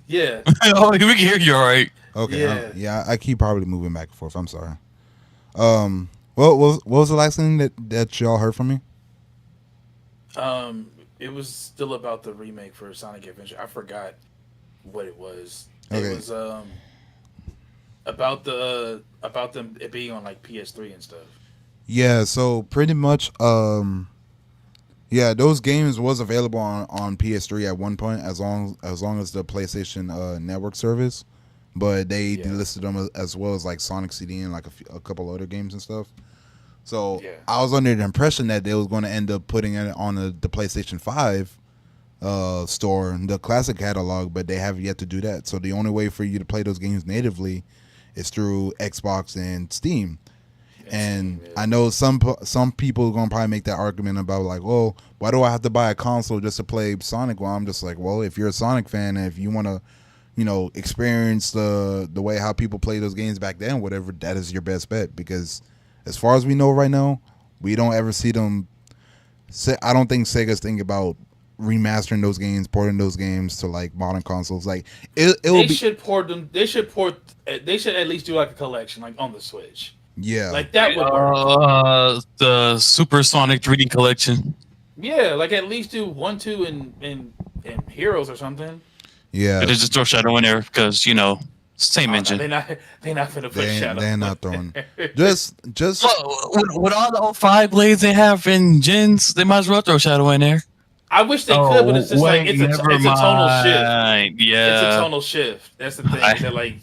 Yeah. Oh, we can hear you all right. Okay. Yeah, I keep probably moving back and forth. I'm sorry. What was the last thing that y'all heard from me? It was still about the remake for Sonic Adventure. I forgot what it was. Okay. It was about them it being on like PS3 and stuff. Yeah, so pretty much, yeah, those games was available on PS3 at one point, as long as the PlayStation Network service, but they delisted them as well as like Sonic CD and like a couple other games and stuff. So I was under the impression that they was going to end up putting it on the PlayStation 5 store, the classic catalog, but they have yet to do that. So the only way for you to play those games natively is through Xbox and Steam. And I know some people are gonna probably make that argument about like, well, why do I have to buy a console just to play Sonic? Well, I'm just like, well, if you're a Sonic fan and if you want to, experience the way how people play those games back then, whatever, that is your best bet. Because as far as we know right now, we don't ever see them. I don't think Sega's thinking about remastering those games, porting those games to like modern consoles. Like they should port them. They should at least do like a collection, like on the Switch. Yeah, like that would work. The Super Sonic 3D collection. Yeah, like at least do 1, 2, and Heroes or something. Yeah, they just throw Shadow in there because same engine. No, they're not gonna put Shadow. They're not throwing. just with all the 05 blades they have in gens, they might as well throw Shadow in there. I wish they could, but it's just it's a tonal shift. Yeah, it's a tonal shift. That's the thing. They're like,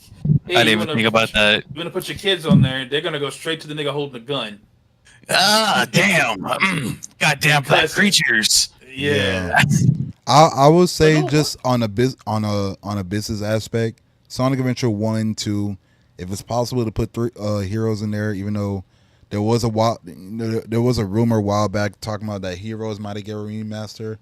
hey, I didn't even think about that. You're gonna put your kids on there. They're gonna go straight to the nigga holding the gun. Ah, damn! Goddamn black creatures. Yeah. I would say just on a business aspect, Sonic Adventure 1, 2, if it's possible to put 3 heroes in there, even though there was a rumor a while back talking about that Heroes might get a remaster.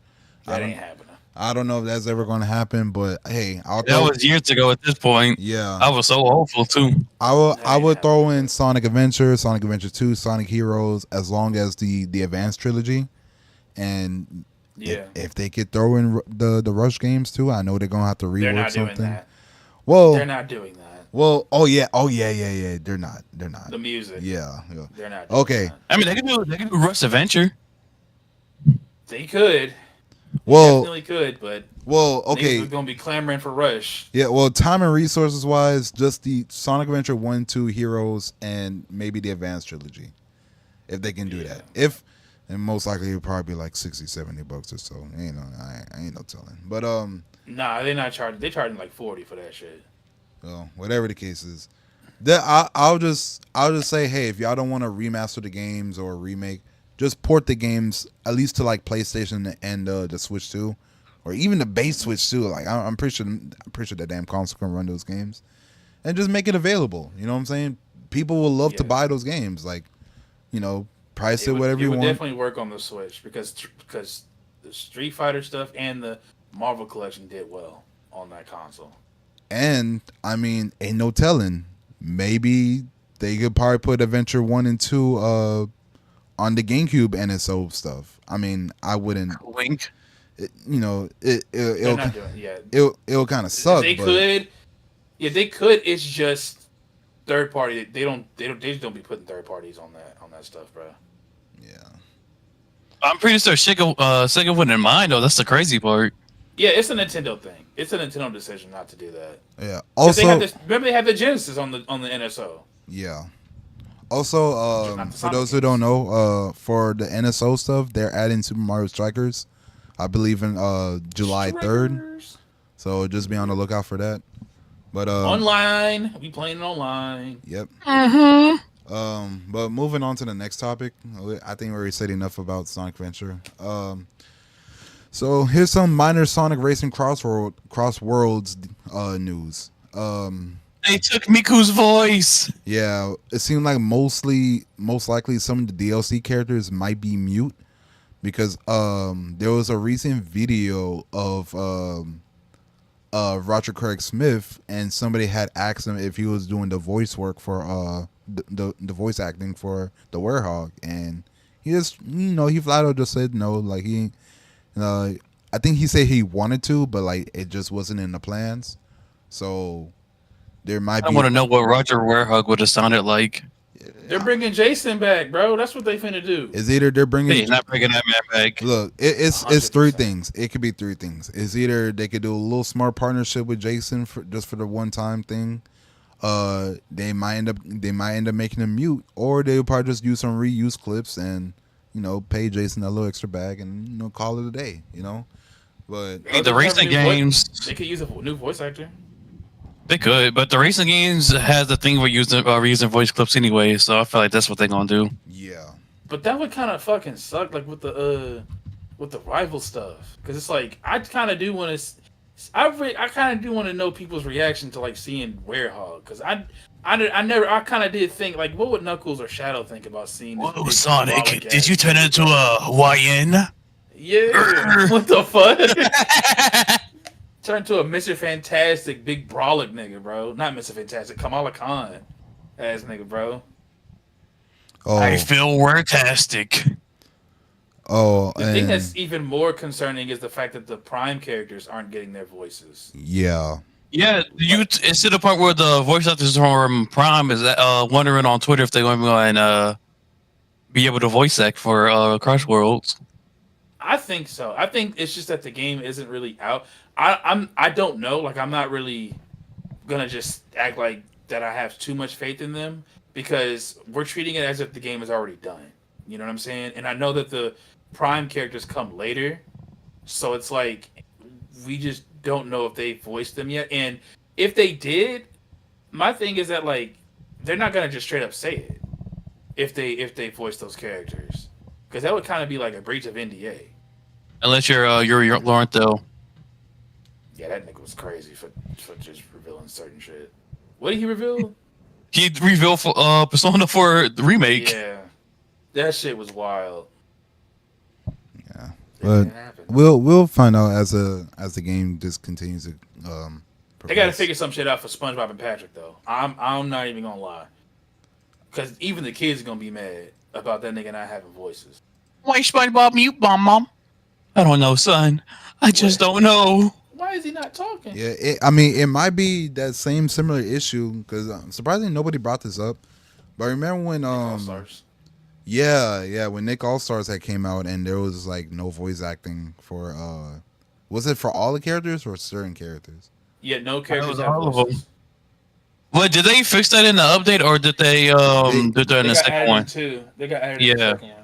That ain't happening. I don't know if that's ever going to happen, but hey, that was years ago at this point. Yeah, I was so hopeful too. I would throw in Sonic Adventure, Sonic Adventure 2, Sonic Heroes, as long as the Advanced trilogy, and if they could throw in the Rush games too, I know they're gonna have to rework something. Doing that. Well, they're not doing that. Well, yeah. They're not. The music. Yeah. They're not. Doing that. I mean, they can do Rush Adventure. They could. Well, definitely could, but okay. We're gonna be clamoring for Rush. Yeah. Well, time and resources wise, just the Sonic Adventure 1, 2 Heroes, and maybe the Advanced trilogy, if they can do that. And most likely it'll probably be like $60-$70 or so. I ain't no telling. But nah, they're not charging. They're charging like 40 for that shit. Well, whatever the case is, I'll just say, hey, if y'all don't want to remaster the games or remake, just port the games at least to like PlayStation and the Switch 2, or even the base Switch 2. Like I'm pretty sure that damn console can run those games, and just make it available. You know what I'm saying? People will love to buy those games. Like, price it whatever you want. It would definitely work on the Switch because the Street Fighter stuff and the Marvel collection did well on that console. And I mean, ain't no telling. Maybe they could probably put Adventure 1 and 2 on the GameCube NSO stuff. I mean, I wouldn't wink. It'll kind of suck. They could. Yeah, they could. It's just third party. They just don't be putting third parties on that stuff, bro. Yeah. I'm pretty sure Sega wouldn't mind though. That's the crazy part. Yeah, it's a Nintendo thing. It's a Nintendo decision not to do that. Yeah. Also, remember they have the Genesis on the NSO. Yeah. Also, for those who don't know, for the NSO stuff, they're adding Super Mario Strikers, I believe in July 3rd. So just be on the lookout for that. But online, we playing it online. Yep. Mm-hmm. But moving on to the next topic, I think we already said enough about Sonic Adventure. So here's some minor Sonic Racing Crossworlds news. They took Miku's voice. Yeah, it seemed like most likely some of the DLC characters might be mute because there was a recent video of Roger Craig Smith, and somebody had asked him if he was doing the voice work for the voice acting for the Werehog, and he just he flat out just said no. Like I think he said he wanted to, but like it just wasn't in the plans. So there might be. I want to know what Roger Werehog would have sounded like. They're bringing Jason back, bro. That's what they finna do. It's either they're bringing. He's not bringing that man back. Look, it's 3 things. It could be 3 things. It's either they could do a little smart partnership with Jason for the one time thing, they might end up making him mute, or they'll probably just use some reuse clips and pay Jason a little extra bag and call it a day. But Hey, the racing games, they could use a new voice actor. they could, but the racing games has the thing with using voice clips anyway, so I feel like that's what they're gonna do. yeah, But that would kind of fucking suck, like with the rival stuff, because it's like I kind of do want to. I kind of do want to know people's reaction to like seeing Werehog, because I kind of did think like, what would Knuckles or Shadow think about seeing this Whoa, big Sonic! symbolic Did you ass turn nigga, into bro? a YN? Yeah, what the fuck? Turn to a Mr. Fantastic big brolic nigga, bro. Not Mr. Fantastic, Kamala Khan ass nigga, bro. I feel wortastic. The thing that's even more concerning is the fact that the Prime characters aren't getting their voices. yeah. Yeah, it's to the point where the voice actors from Prime is wondering on Twitter if they're going to go and be able to voice act for Crossworlds. I think so. I think it's just that the game isn't really out. I don't know. Like, I'm not really gonna just act like that I have too much faith in them, because we're treating it as if the game is already done. You know what I'm saying? And I know that the Prime characters come later, so it's like we just don't know if they voiced them yet. And if they did, my thing is that like they're not gonna just straight up say it if they voice those characters, because that would kind of be like a breach of NDA. Unless you're Laurent, though. Yeah, that nigga was crazy for just revealing certain shit. What did he reveal? He revealed for Persona 4 the remake. Yeah, that shit was wild. Yeah, That but didn't happen. we'll find out as the game just continues to. They got to figure some shit out for SpongeBob and Patrick, though. I'm not even gonna lie, because even the kids are gonna be mad about that nigga not having voices. Why SpongeBob mute, Mom? I don't know, son. I just don't know. Why is he not talking? Yeah, it might be that similar issue because surprisingly nobody brought this up. But I remember when All-Stars. yeah, when Nick All Stars had came out and there was like no voice acting for was it for all the characters or certain characters? Yeah, no characters was have all of them. voices. What, did they fix that in the update, or did they did that in They the got second added one? in two. They got added in the Yeah. second one.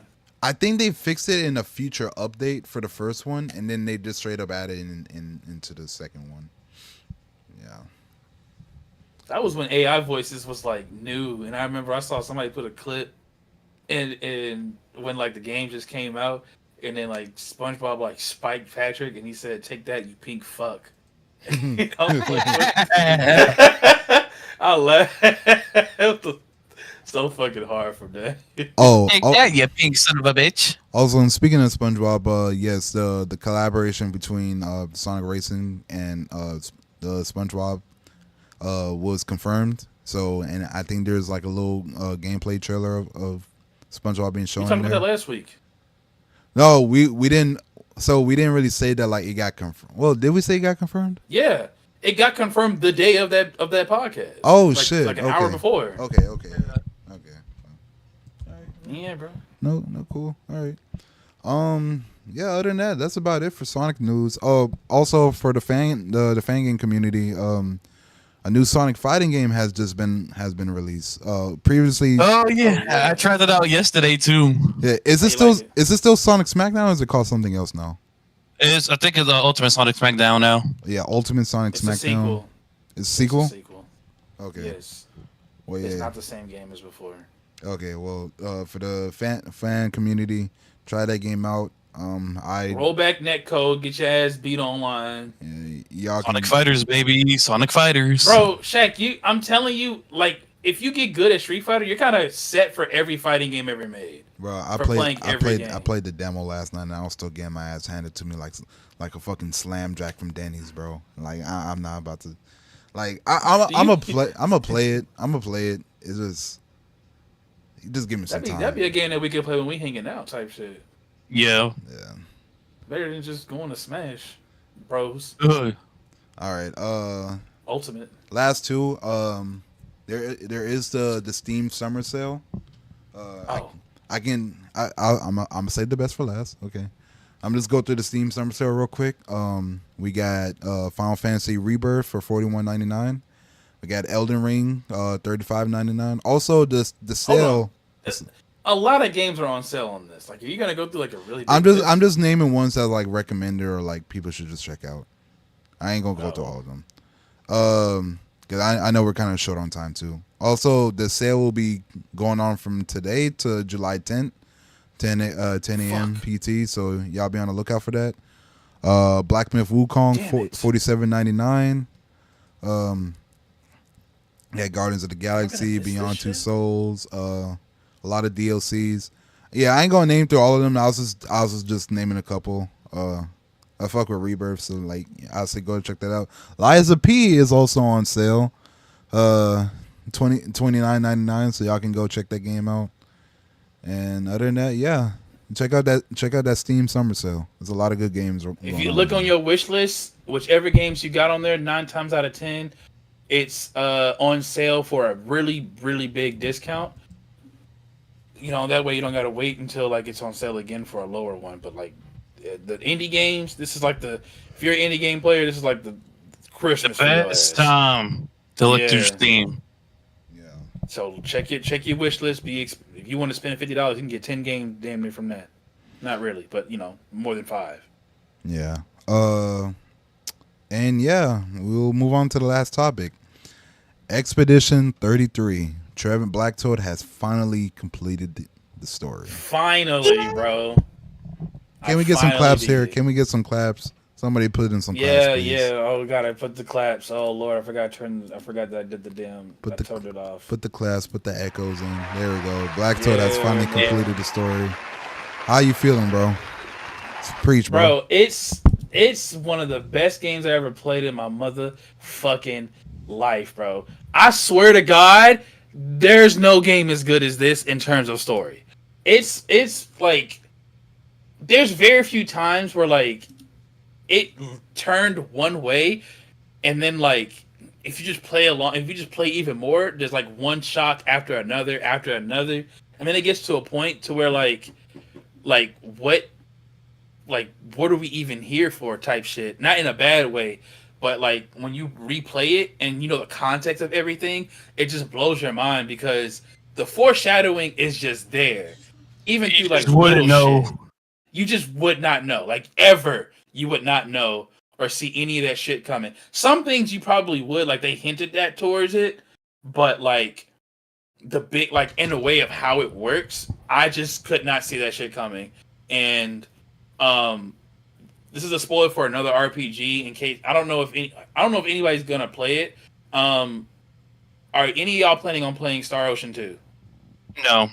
I think they fixed it in a future update for the first one, and then they just straight up added into the second one. Yeah. That was when AI voices was like new, and I remember I saw somebody put a clip in when like the game just came out, and then like SpongeBob like spiked Patrick, and he said, "Take that, you pink fuck." I was like, I laughed so fucking hard from that. You pink son of a bitch. Also, and speaking of SpongeBob, yes, the collaboration between Sonic Racing and the SpongeBob was confirmed. So, and I think there's like a little gameplay trailer of SpongeBob being shown. We talked in about there. that last week. No, we didn't. So we didn't really say that like it got confirmed. Well, did we say it got confirmed? Yeah, it got confirmed the day of that podcast. Oh like, shit! Like an hour before. Okay. Yeah, bro. No, cool. All right. Yeah. Other than that, that's about it for Sonic news. Oh, also for the fan game community, a new Sonic fighting game has been released. Previously. Oh yeah, I tried that out yesterday too. Yeah. Is it still Sonic Smackdown, or is it called something else now? I think it's Ultimate Sonic Smackdown now. Yeah, Ultimate Sonic It's Smackdown. a sequel. It's a sequel. It's a sequel. Okay. Yes. Well, It's yeah. not the same game as before. Okay, well, for the fan community, try that game out. Roll back netcode, get your ass beat online. Y'all Sonic Fighters, baby. Sonic Fighters. Bro, Shaq, I'm telling you, like, if you get good at Street Fighter, you're kind of set for every fighting game ever made. Bro, I played the demo last night, and I was still getting my ass handed to me like a fucking slam jack from Denny's, bro. Like I'm not about to, like I'm gonna play it. It's just give me some time. That'd be a game that we could play when we hanging out, type shit. Yeah. Yeah. Better than just going to Smash Bros. Ugh. All right. Ultimate. Last two. There is the Steam Summer Sale. I'm gonna save the best for last. Okay. I'm just go through the Steam Summer Sale real quick. We got Final Fantasy Rebirth for $41.99. We got Elden Ring, $35.99. Also, the Hold sale. on. A lot of games are on sale on this. Like, are you gonna go through like a really? Big I'm list? just naming ones that like recommended or like people should just check out. I ain't gonna go through all of them. Because I know we're kind of short on time too. Also, the sale will be going on from today to July 10th, 10 a.m. PT. So y'all be on the lookout for that. Black Myth Wukong, $47.99. Yeah, Guardians of the Galaxy, Beyond Two Souls, a lot of DLCs. Yeah, I ain't gonna name through all of them. I was just naming a couple. I fuck with Rebirth, so like I say go check that out. Liza P is also on sale. $29.99, so y'all can go check that game out. And other than that, yeah. Check out that Steam summer sale. There's a lot of good games. If you look on your wish list, whichever games you got on there, 9 times out of 10, it's on sale for a really, really big discount. You know, that way you don't gotta wait until like it's on sale again for a lower one. But like the indie games, this is like if you're an indie game player, this is like the Christmas. The best time to look through Steam. Yeah. So check your wish list. If you want to spend $50, you can get 10 games damn near from that. Not really, but you know, more than 5. Yeah. And yeah, we'll move on to the last topic. Expedition 33. Trevor Blacktoad has finally completed the story. Finally, bro. Can we get some claps here? Can we get some claps? Somebody put in some claps, please. Yeah. Oh god, I put the claps. Oh lord, I forgot that I did the damn. I turned it off. Put the claps, put the echoes in. There we go. Blacktoad has finally completed the story. How you feeling, bro? Preach, bro. Bro, it's one of the best games I ever played in my motherfucking life, bro. I swear to God, there's no game as good as this in terms of story. It's like there's very few times where like it turned one way, and then like if you just play even more, there's like one shock after another, and then it gets to a point to where like what are we even here for type shit. Not in a bad way, but like when you replay it and you know the context of everything, it just blows your mind because the foreshadowing is just there. Even through like wouldn't know. Shit, you just would not know. Like ever you would not know or see any of that shit coming. Some things you probably would, like they hinted that towards it, but like the big like in the way of how it works, I just could not see that shit coming. And this is a spoiler for another RPG. In case I don't know if anybody's gonna play it. Are any of y'all planning on playing Star Ocean 2? No.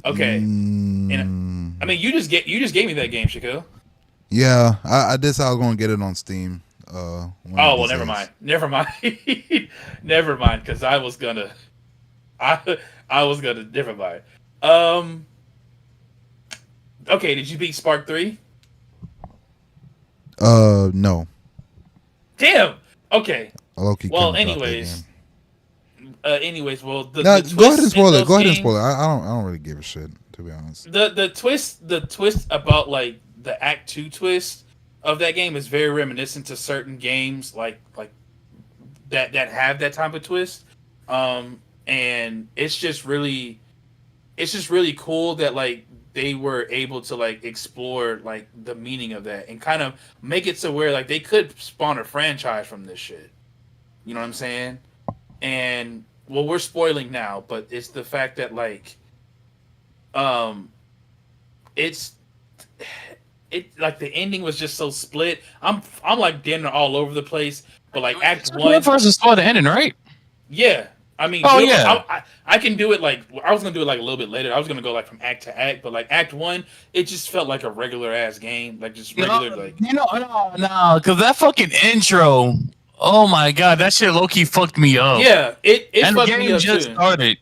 Okay. And I mean, you just gave me that game, Shaquille. Yeah, I this I was gonna get it on Steam. Never mind. Never mind, because I was gonna. Never mind. Okay, did you beat Spark 3? No. Damn. Okay. Well, anyways, well, go ahead and spoil it. Go ahead and spoil it. I don't really give a shit, to be honest. The twist about like the Act 2 twist of that game is very reminiscent to certain games like that have that type of twist. And it's just really cool that like they were able to like explore like the meaning of that and kind of make it so where like they could spawn a franchise from this shit. You know what I'm saying? And well, we're spoiling now, but it's the fact that like it like the ending was just so split. I'm like damn near all over the place. But like Act 1 first to spoil the ending, right? Yeah. I mean, I can do it like I was gonna do it like a little bit later. I was gonna go like from act to act, but like Act 1, it just felt like a regular ass game, like just regular no, because that fucking intro, oh my god, that shit low key fucked me up. Yeah, it and fucked the game me up just too. started.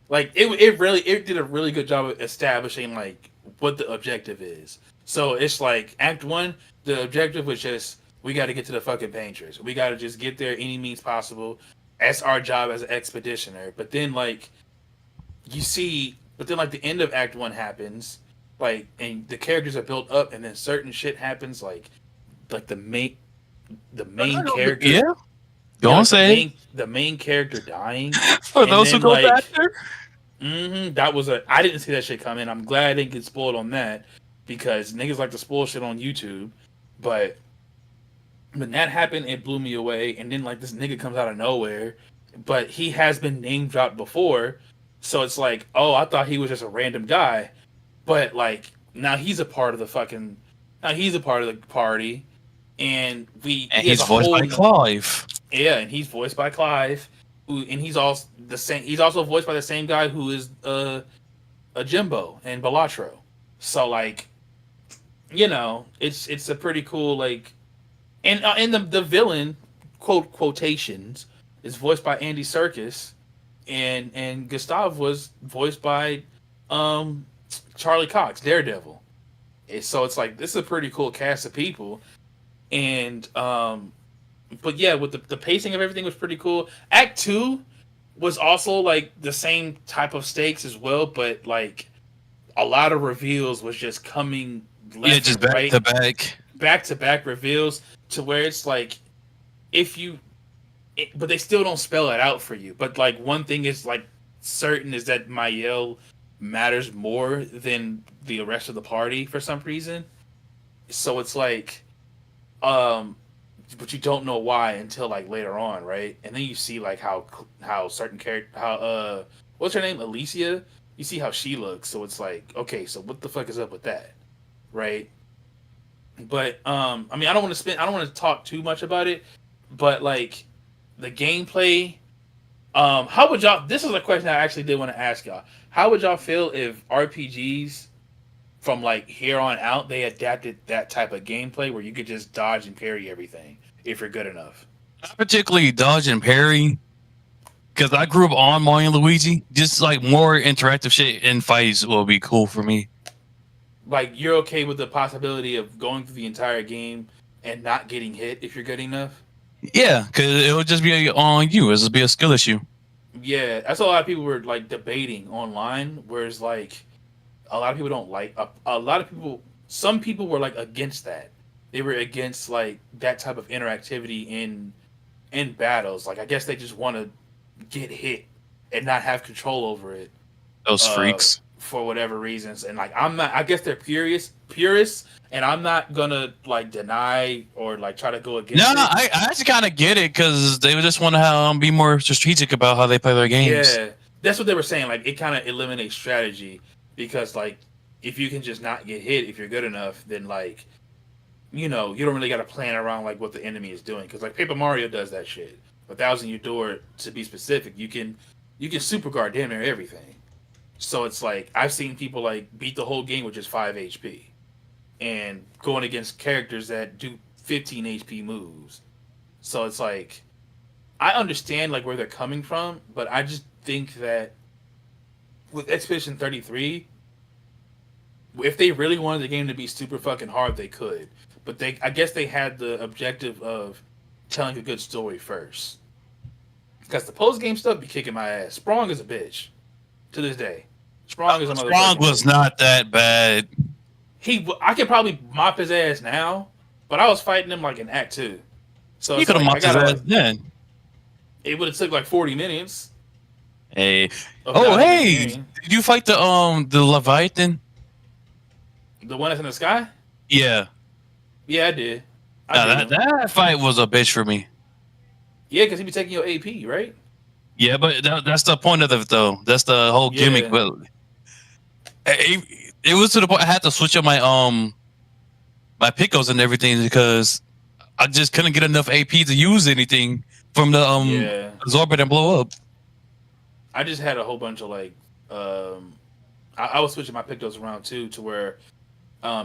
Like it did a really good job of establishing like what the objective is. So it's like Act 1, the objective was just we got to get to the fucking Painters. We got to just get there any means possible. That's our job as an expeditioner. But then like the end of Act 1 happens, like, and the characters are built up, and then certain shit happens, like the main character. Yeah. Go Yeah, on, like say the main character dying, it. For and those who then go back like there. that was I didn't see that shit coming. I'm glad I didn't get spoiled on that because niggas like to spoil shit on YouTube. But when that happened, it blew me away. And then like this nigga comes out of nowhere, but he has been name dropped before, so it's like, oh, I thought he was just a random guy, but like now he's a part of the fucking, now he's a part of the party, and And he has he's a voiced whole by Clive. yeah, and he's voiced by Clive, who and he's also the same. He's also voiced by the same guy who is a Jimbo and Balatro. So like, it's a pretty cool like, and the villain quotations is voiced by Andy Serkis, and Gustav was voiced by um Charlie Cox, Daredevil. So it's like this is a pretty cool cast of people, and but yeah, with the pacing of everything was pretty cool. Act 2 was also like the same type of stakes as well, but like a lot of reveals was just coming Yeah, left just and back right, to back. back to back reveals to where it's like if you, but they still don't spell it out for you. But like one thing is like certain is that Mayel matters more than the rest of the party for some reason. So it's like, but you don't know why until like later on, right? And then you see like how certain character, how what's her name, Alicia. You see how she looks, so it's like, okay, so what the fuck is up with that, right? But I mean, I don't want to talk too much about it, but like the gameplay, how would y'all? This is a question I actually did want to ask y'all. How would y'all feel if RPGs from like here on out they adapted that type of gameplay where you could just dodge and parry everything if you're good enough? Not particularly dodge and parry, because I grew up on Mario and Luigi. Just like more interactive shit in fights will be cool for me. Like you're okay with the possibility of going through the entire game and not getting hit if you're good enough? Yeah, because it would just be on you. It'll just be a skill issue. Yeah, that's what a lot of people were like debating online. Whereas like a lot of people don't like a lot of people. Some people were like against that. They were against like that type of interactivity in battles. Like I guess they just want to get hit and not have control over it. Those freaks. For whatever reasons. And like I'm not, I guess they're purists, and I'm not gonna like deny or like try to go against No, it. I actually kind of get it because they just want to be more strategic about how they play their games. Yeah, that's what they were saying. Like it kind of eliminates strategy because like if you can just not get hit if you're good enough, then like you don't really got to plan around like what the enemy is doing because like Paper Mario does that shit. But Thousand Year Door, to be specific, you can super guard damn near everything. So it's like I've seen people like beat the whole game with just 5 HP and going against characters that do 15 HP moves. So it's like I understand like where they're coming from, but I just think that with Expedition 33, if they really wanted the game to be super fucking hard, they could. But I guess they had the objective of telling a good story first. Because the post game stuff be kicking my ass. Sprong is a bitch to this day. Sprong is a motherfucker. Sprong was not that bad. I could probably mop his ass now, but I was fighting him like in Act 2. So You could have mopped his ass then. It would have took like 40 minutes. Hey. of Oh, dodging hey. and parrying. Did you fight the Leviathan? The one that's in the sky? Yeah. Yeah, I did. That fight was a bitch for me. Yeah, because he be taking your AP, right? Yeah, but that's the point of it, though. That's the whole gimmick. Yeah. But it was to the point I had to switch up my my pickles and everything because I just couldn't get enough AP to use anything from the absorb and blow up. I just had a whole bunch of like, I was switching my pictos around too to where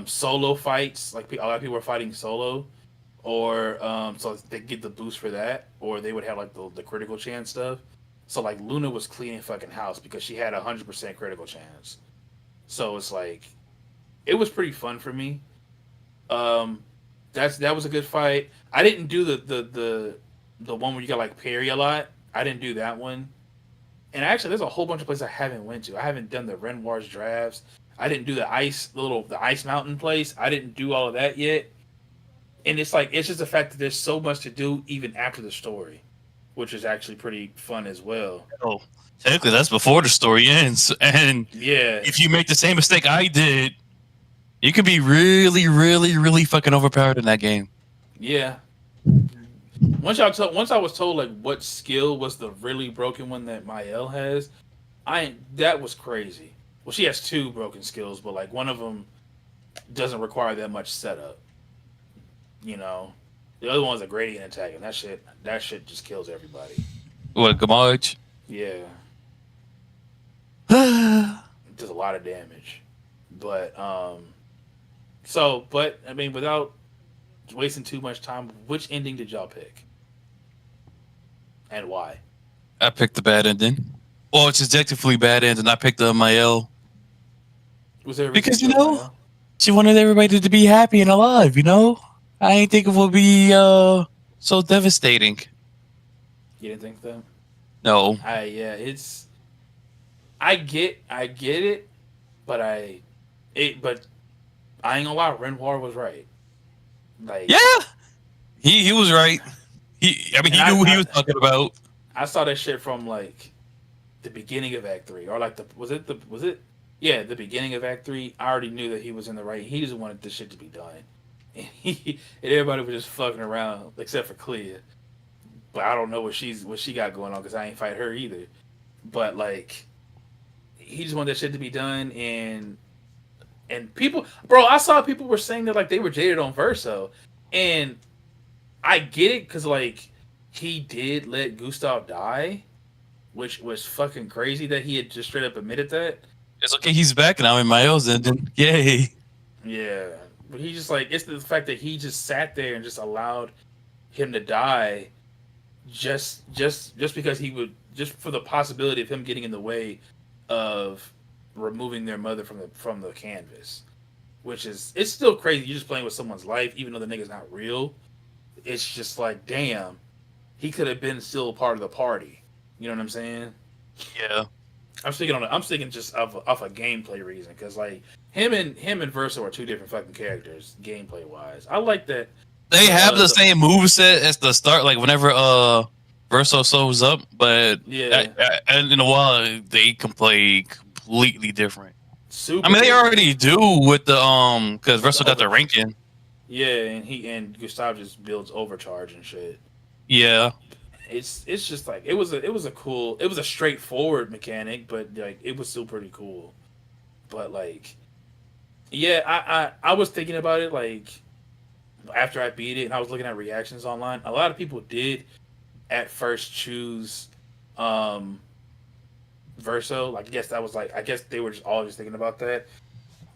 solo fights, like a lot of people were fighting solo, or so they get the boost for that, or they would have like the critical chance stuff. So like Luna was cleaning fucking house because she had 100% critical chance. So it's like, it was pretty fun for me. That was a good fight. I didn't do the one where you got like parry a lot. I didn't do that one. And actually, there's a whole bunch of places I haven't went to. I haven't done the Renoir's drafts. I didn't do the ice mountain place. I didn't do all of that yet. And it's like it's just the fact that there's so much to do even after the story. which is actually pretty fun as well. Oh, technically, that's before the story ends. And Yeah, if you make the same mistake I did, you could be really, really, really fucking overpowered in that game. yeah. Once once I was told like what skill was the really broken one that Mael has, that was crazy. Well, she has two broken skills, but like one of them doesn't require that much setup. You know, the other one's a gradient attack, and that shit just kills everybody. What, Gamage? Yeah, I it does a lot of damage. But but I mean, without wasting too much time, which ending did y'all pick, and why? picked the bad ending. Well, it's objectively bad ending. I picked the Mael. Was there a reason Because, you you chose know, Mael? she wanted everybody to be happy and alive, you know? I didn't think it would be so devastating. You didn't think that? No. Yeah, it's I get it, but but I ain't gonna lie, Renoir was right. Like Yeah, he was right. He knew what he was talking about. I saw that shit from like the beginning of Act 3, or like the beginning of Act 3. I already knew that he was in the right. He just wanted this shit to be done, and everybody was just fucking around except for Clea. But I don't know what she got going on because I ain't fight her either. But like, he just wanted that shit to be done, and people, bro, I saw people were saying that like they were jaded on Verso, and I get it because like he did let Gustav die, which was fucking crazy that he had just straight up admitted that. It's okay, he's back now in Mael's ending. Yay. Yeah, but he just like it's the fact that he just sat there and just allowed him to die, just because he would, just for the possibility of him getting in the way of removing their mother from the canvas, which is, it's still crazy. You're just playing with someone's life, even though the nigga's not real. It's just like, damn, he could have been still part of the party. You know what I'm saying? Yeah. I'm thinking just off a gameplay reason, because like him and Verso are two different fucking characters gameplay wise. I like that They have the same moveset as the start, like whenever Verso shows up, but yeah, and in a while they can play completely different. super. I mean, they different. already do with the because Verso got the ranking. Yeah, and Gustav just builds overcharge and shit. Yeah. It's just like it was a straightforward mechanic, but like it was still pretty cool. But like, yeah, I was thinking about it like after I beat it, and I was looking at reactions online. A lot of people did at first choose Verso. Like, I guess they were just all just thinking about that.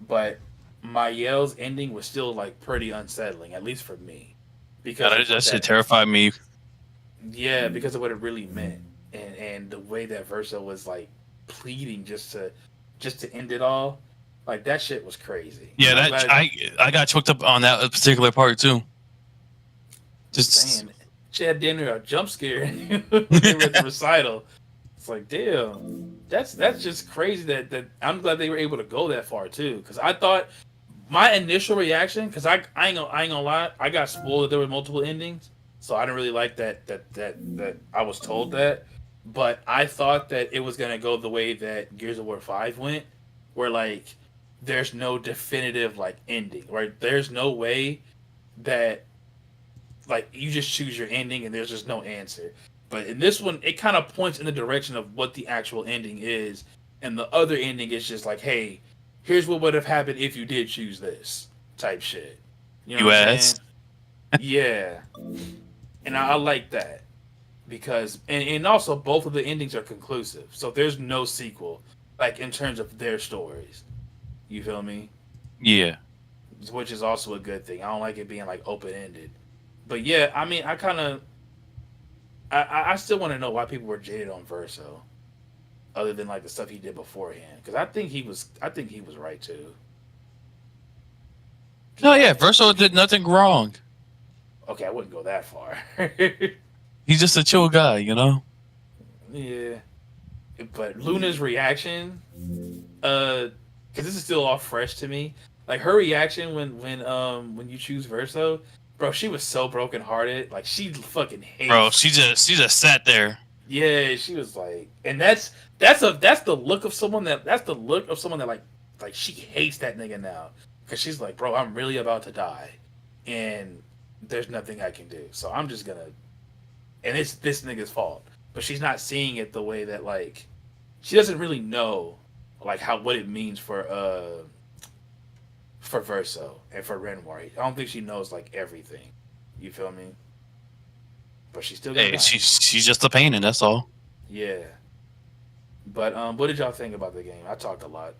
But Mael's ending was still like pretty unsettling, at least for me, because That shit terrified me. yeah, because of what it really meant, and the way that Verso was like pleading just to end it all, like that shit was crazy. Yeah, I got choked up on that particular part too. Just saying, she had damn near a jump scare with the recital. It's like, damn, that's just crazy that I'm glad they were able to go that far too. Because I thought my initial reaction, because I ain't gonna lie, I got spoiled that there were multiple endings. So I didn't really like that I was told that, but I thought that it was gonna go the way that Gears of War 5 went, where like there's no definitive like ending, right? There's no way that like you just choose your ending and there's just no answer. But in this one, it kind of points in the direction of what the actual ending is, and the other ending is just like, hey, here's what would have happened if you did choose this type shit. You know what I'm saying? Yeah. And I like that because, and also both of the endings are conclusive. So there's no sequel, like in terms of their stories. You feel me? yeah. Which is also a good thing. I don't like it being like open ended. But yeah, I mean, I still want to know why people were jaded on Verso, other than like the stuff he did beforehand. Because I think he was right too. No, yeah, Verso did nothing wrong. Okay, I wouldn't go that far. He's just a chill guy, you know? Yeah. But Luna's reaction, because this is still all fresh to me. Like her reaction when you choose Verso, bro, she was so brokenhearted. Like she fucking Bro, hates. she just sat there. Yeah, she was like, and that's the look of someone that like she hates that nigga now because she's like, bro, I'm really about to die, and there's nothing I can do, so I'm just gonna, and it's this nigga's fault. But she's not seeing it the way that like she doesn't really know like how what it means for Verso and for Renoir. I don't think she knows like everything. You feel me? But she's still gonna Hey, die. she's just a painting. That's all. Yeah. But what did y'all think about the game? I talked a lot.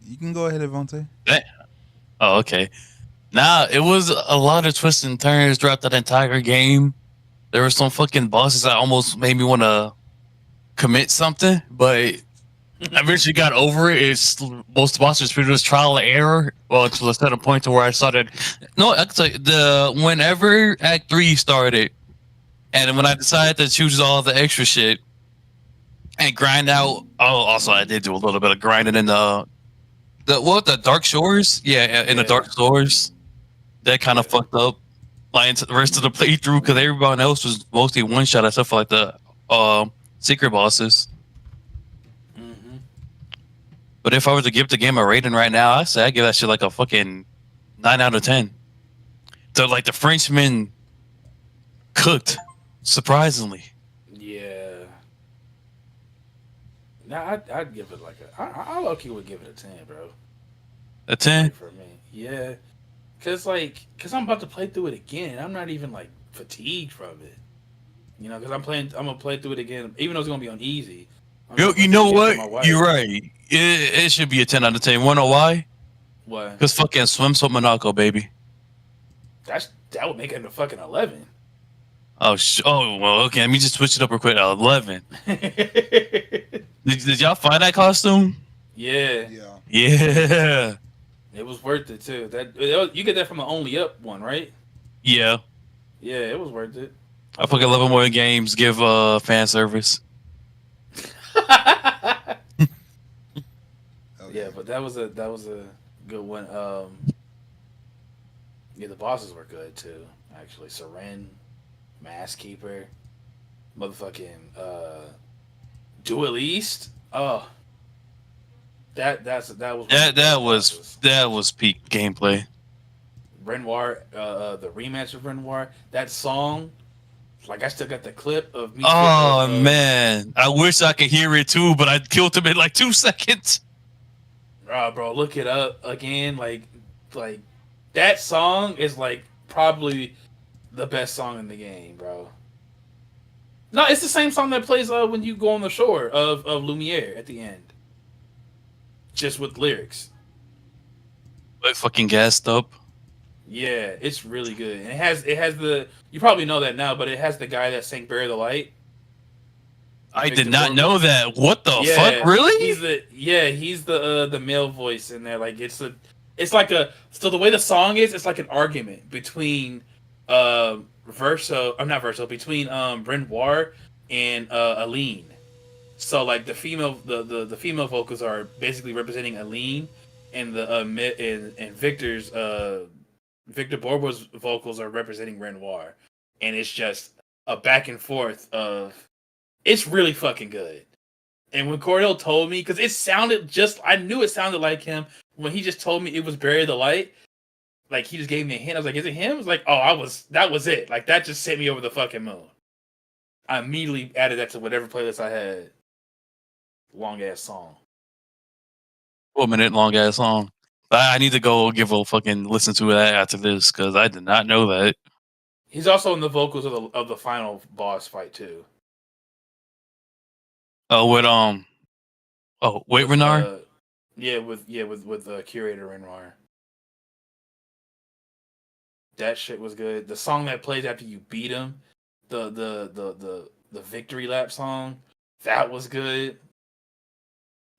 You can go ahead, Avante. Oh, okay. Nah, it was a lot of twists and turns throughout that entire game. There were some fucking bosses that almost made me want to commit something, but I eventually got over it. It's most bosses pretty much trial and error. Well, to a certain point to where I started. No, actually, whenever Act 3 started, and when I decided to choose all the extra shit and grind out. Oh, also I did do a little bit of grinding in the Dark Shores. Yeah, in the Yeah. Dark Shores. That kind of Yeah. fucked up the rest of the playthrough because everyone else was mostly one shot except for like the secret bosses. Mm-hmm. But if I were to give the game a rating right now, I'd say I'd give that shit like a fucking 9 out of 10. So like the Frenchman cooked, surprisingly. Yeah. Nah, I'd give it like I low-key would give it a 10, bro. A 10? Like for me. Yeah. Cause I'm about to play through it again. And I'm not even like fatigued from it. You know, because I'm gonna play through it again, even though it's gonna be on easy. I'm Yo, gonna play you through know it again what? with my wife. You're right. It should be a 10 out of 10. Wanna know why? What? Because fucking Swims with Monaco, baby. That would make it a fucking 11. Oh, well, okay. Let me just switch it up real quick. 11. Did y'all find that costume? Yeah. Yeah. Yeah. It was worth it too. You get that from the Only Up one, right? Yeah. Yeah, it was worth it. I fucking love it more games give fan service. Yeah, but that was a good one. Yeah, the bosses were good too. Actually, Seren, Mask Keeper, motherfucking Duel East. Oh, that was one of the best bosses. That was peak gameplay. Renoir, the rematch of Renoir. That song, like I still got the clip of me. Oh man, I wish I could hear it too, but I killed him in like 2 seconds. Bro, look it up again. Like that song is like probably the best song in the game, bro. No, it's the same song that plays when you go on the shore of Lumiere at the end, just with lyrics. Like fucking gassed up. Yeah, it's really good. And it has the you probably know that now, but it has the guy that sang "Bury the Light." I Victor did not Borge. know that. What the Yeah, fuck? Really? he's the male voice in there. Like it's like a so the way the song is, it's like an argument between between Renoir and Aline. So like the female vocals are basically representing Aline, and the and Victor Borbo's vocals are representing Renoir, and it's just a back and forth of it's really fucking good. And when Cordell told me, because it sounded I knew it sounded like him when he just told me it was Bury the Light. Like he just gave me a hint. I was like, "Is it him?" I was like, "Oh, that was it." Like that just sent me over the fucking moon. I immediately added that to whatever playlist I had. Long ass song. 4 minute long ass song. I need to go give a fucking listen to that after this because I did not know that. He's also in the vocals of the final boss fight too. Oh, with oh wait, Renard. With curator Renoir. That shit was good. The song that plays after you beat him, the victory lap song, that was good.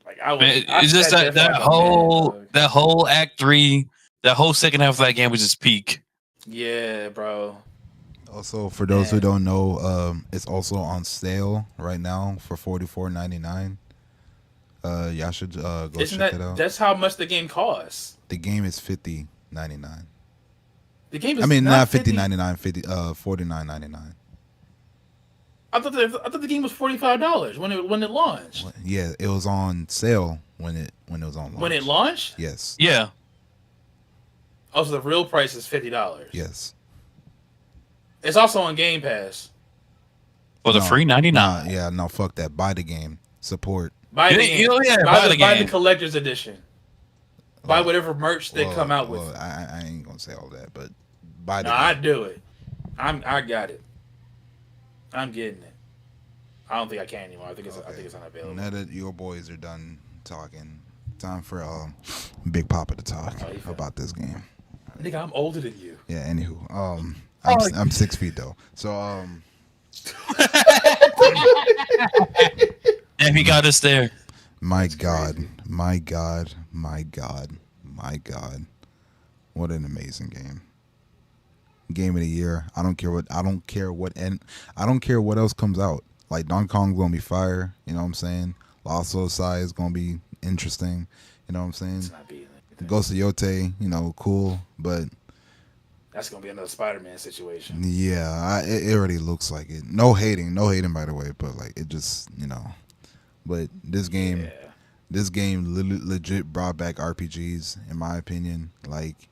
Like It's just that whole Act 3, that whole second half of that game was just peak. Yeah, bro. Also, for those who don't know, it's also on sale right now for $44.99. Y'all should go Isn't check it out. that's how much the game costs? The game is $50.99. The game is I mean, not 50. $50.99, $49.99. I thought the game was $45 when it launched. Yeah, it was on sale when it was on launch. When it launched? Yes. Yeah. Oh, so the real price is $50. Yes. It's also on Game Pass. For the free 99. Yeah, no, fuck that. Buy the game. Support. Buy the game. Buy the buy game. the collector's edition. Buy whatever merch they come out with. I ain't gonna say all that, but buy the No, game. I do it. I got it. I'm getting it. I don't think I can anymore. I think it's unavailable. Now that your boys are done talking, time for Big Papa to talk about this game. Nigga, I'm older than you. Yeah. Anywho, I'm 6 feet though. So And he got us there. my God, what an amazing game. Game of the year. I don't care what else comes out. Like Donkey Kong's gonna be fire, you know what I'm saying? Lost Soul Sai is gonna be interesting, you know what I'm saying? It's not being anything. Ghost of Yote, you know, cool, but That's gonna be another Spider-Man situation. yeah, it already looks like it. No hating by the way, but like it just, you know. But this game, legit brought back RPGs in my opinion. Like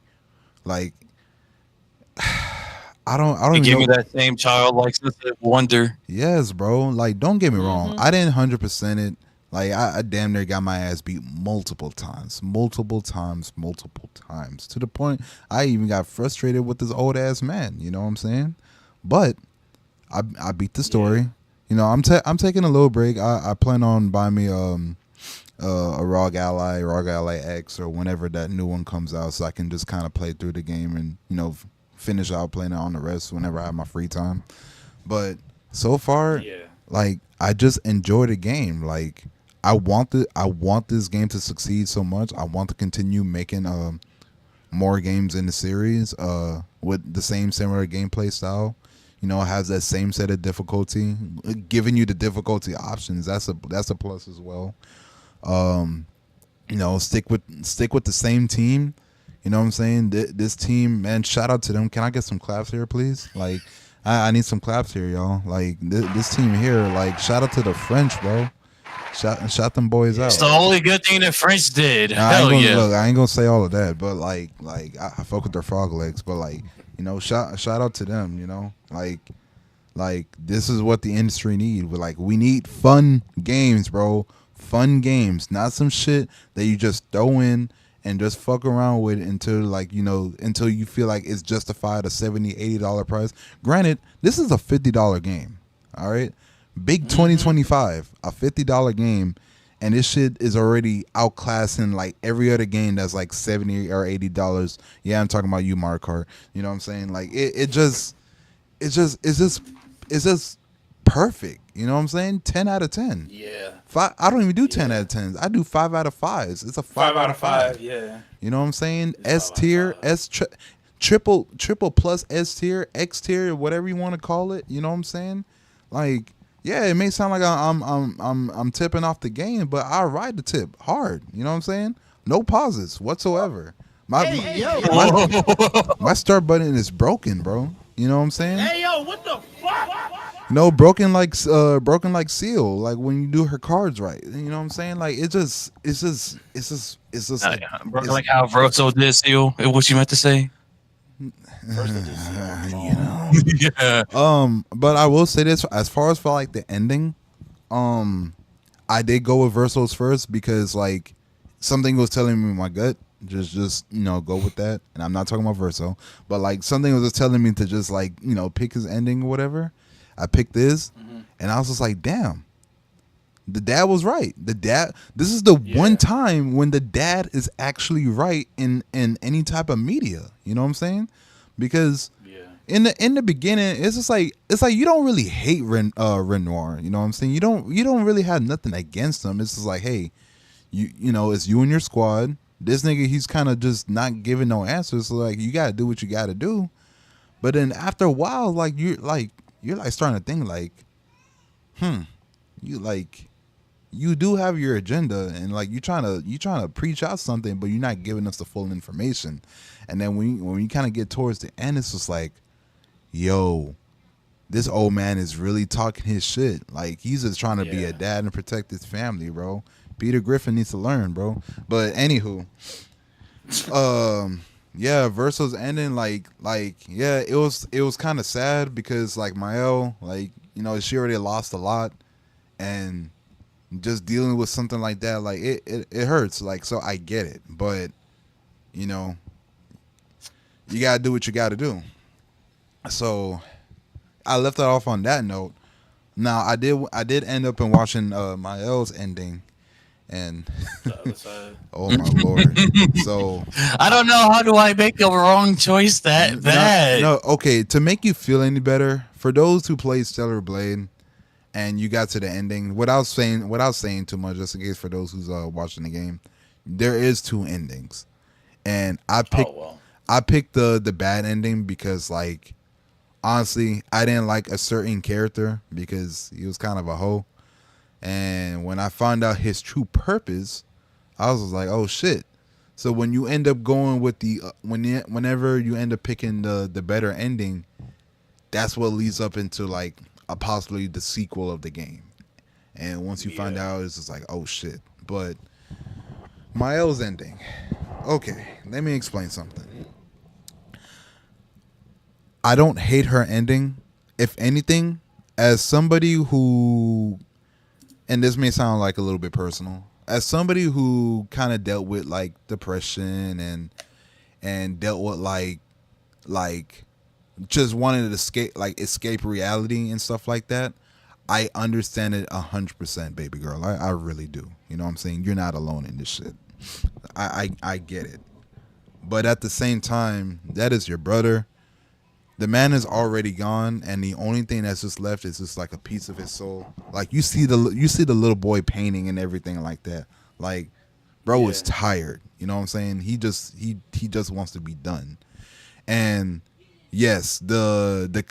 I don't He even gave know. me that same childlike sense of wonder. Yes, bro. Like, don't get me wrong. I didn't 100% it. Like, I damn near got my ass beat multiple times. To the point I even got frustrated with this old ass man. You know what I'm saying? But I beat the story. Yeah. You know, I'm taking a little break. I plan on buying me a ROG Ally X, or whenever that new one comes out, so I can just kind of play through the game and, you know, finish out playing it on the rest whenever I have my free time. But so far, like, I just enjoy the game. Like, I want this game to succeed so much. I want to continue making more games in the series with the same similar gameplay style. You know, it has that same set of difficulty, giving you the difficulty options. That's a plus as well. You know, stick with the same team. You know what I'm saying? This team, man, shout out to them. Can I get some claps here, please? Like, I need some claps here, y'all. Like, this team here, like, shout out to the French, bro. Shout them boys out. It's the only good thing that French did. Now, Hell yeah. Look, I ain't gonna say all of that, but like I fuck with their frog legs, but like, you know, shout out to them. You know, like this is what the industry need. Like, we need fun games, bro. Fun games, not some shit that you just throw in and just fuck around with until, like, you know, until you feel like it's justified a $70, $80 price. Granted, this is a $50 game. All right, big 2025, a $50 game, and this shit is already outclassing like every other game that's like $70 or $80. Yeah, I'm talking about you, Mario Kart. You know what I'm saying? Like, it's just perfect. You know what I'm saying? 10 out of 10. Yeah. I don't even do 10 out of 10s. I do 5 out of 5s. It's a 5 out of 5. Yeah. You know what I'm saying? It's S tier, triple plus S tier, X tier, whatever you want to call it. You know what I'm saying? Like, yeah, it may sound like I'm tipping off the game, but I ride the tip hard. You know what I'm saying? No pauses whatsoever. My start button is broken, bro. You know what I'm saying? Hey yo, what the fuck? No, broken like Seal, like when you do her cards right. You know what I'm saying? Like, it's just Broken like how Verso did Seal. What you meant to say? you know. Yeah. But I will say this, as far as for like the ending, I did go with Versos first because like something was telling me in my gut, just you know, go with that. And I'm not talking about Verso, but like something was just telling me to just, like, you know, pick his ending or whatever. I picked this, and I was just like, damn, the dad was right. This is the one time when the dad is actually right in any type of media. You know what I'm saying? Because in the beginning, it's just like, you don't really hate Renoir. You know what I'm saying? You don't really have nothing against him. It's just like, hey, you know, it's you and your squad. This nigga, he's kind of just not giving no answers. So like, you gotta do what you gotta do. But then after a while, you're starting to think like, you you do have your agenda, and like you trying to preach out something, but you're not giving us the full information. And then when you kind of get towards the end, it's just like, yo, this old man is really talking his shit. Like he's just trying to be a dad and protect his family, bro. Peter Griffin needs to learn, bro. But anywho, yeah, Verso's ending yeah, it was kind of sad because like Mael, like she already lost a lot, and just dealing with something like that, like it hurts. Like so, I get it, but you know, you gotta do what you gotta do. So I left it off on that note. Now I did end up in watching Mael's ending, and The other side. oh my lord. So I don't know, how do I make a wrong choice that bad? No, okay, to make you feel any better, for those who played Stellar Blade and you got to the ending, without saying too much, just in case for those who's watching the game, there is two endings. And I picked the bad ending because, like, honestly, I didn't like a certain character because he was kind of a hoe. And when I found out his true purpose, I was like, oh shit. So when you end up going with the whenever you end up picking the better ending, that's what leads up into like possibly the sequel of the game. And once you find out, it's just like, oh shit. But Mael's ending. Okay, let me explain something. I don't hate her ending. If anything, as somebody who, and this may sound like a little bit personal, as somebody who kind of dealt with like depression and dealt with like just wanted to escape reality and stuff like that, I understand it 100%, baby girl. I really do. You know what I'm saying? You're not alone in this shit. I get it. But at the same time, that is your brother. The man is already gone, and the only thing that's just left is just like a piece of his soul. Like you see the little boy painting and everything like that. Like, bro is tired. You know what I'm saying? He just wants to be done. And yes, the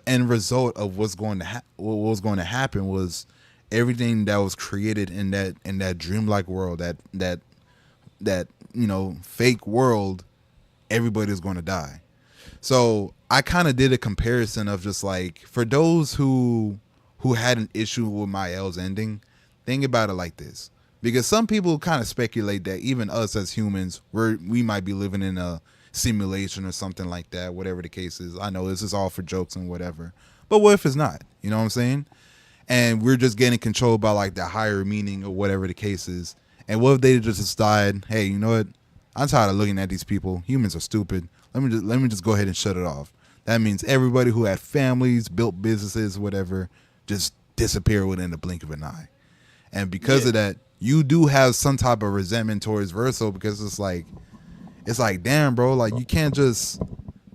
end result of what was going to happen was everything that was created in that dreamlike world, that fake world. Everybody's going to die. So I kind of did a comparison of just like, for those who had an issue with Mael's ending, think about it like this. Because some people kind of speculate that even us as humans, we might be living in a simulation or something like that, whatever the case is. I know this is all for jokes and whatever. But what if it's not? You know what I'm saying? And we're just getting controlled by like the higher meaning or whatever the case is. And what if they just decide, hey, you know what? I'm tired of looking at these people. Humans are stupid. Let me just go ahead and shut it off. That means everybody who had families, built businesses, whatever, just disappear within the blink of an eye. And because of that, you do have some type of resentment towards Verso, because it's like, damn, bro, like you can't just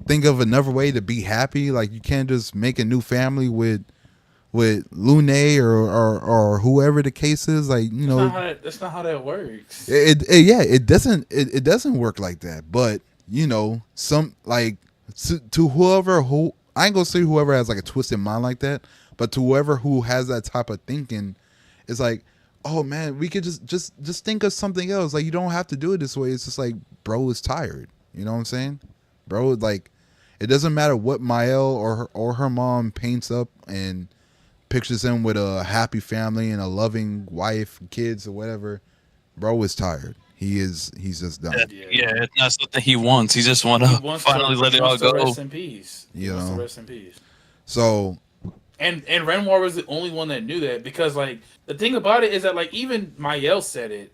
think of another way to be happy. Like you can't just make a new family with Lune or whoever the case is. Like, you know, that's not how that works. It doesn't work like that. But you know, some like to whoever I ain't gonna say whoever has like a twisted mind like that, but to whoever who has that type of thinking, it's like, oh man, we could just think of something else. Like you don't have to do it this way. It's just like, bro is tired. You know what I'm saying? Bro, like it doesn't matter what Mael or her mom paints up and pictures him with a happy family and a loving wife, kids or whatever. Bro is tired. He's just done. Yeah, it's not something he wants. He just want to finally let it all go. Rest in peace. Rest in peace. So, and Renoir was the only one that knew that, because like the thing about it is that like even Mael said it,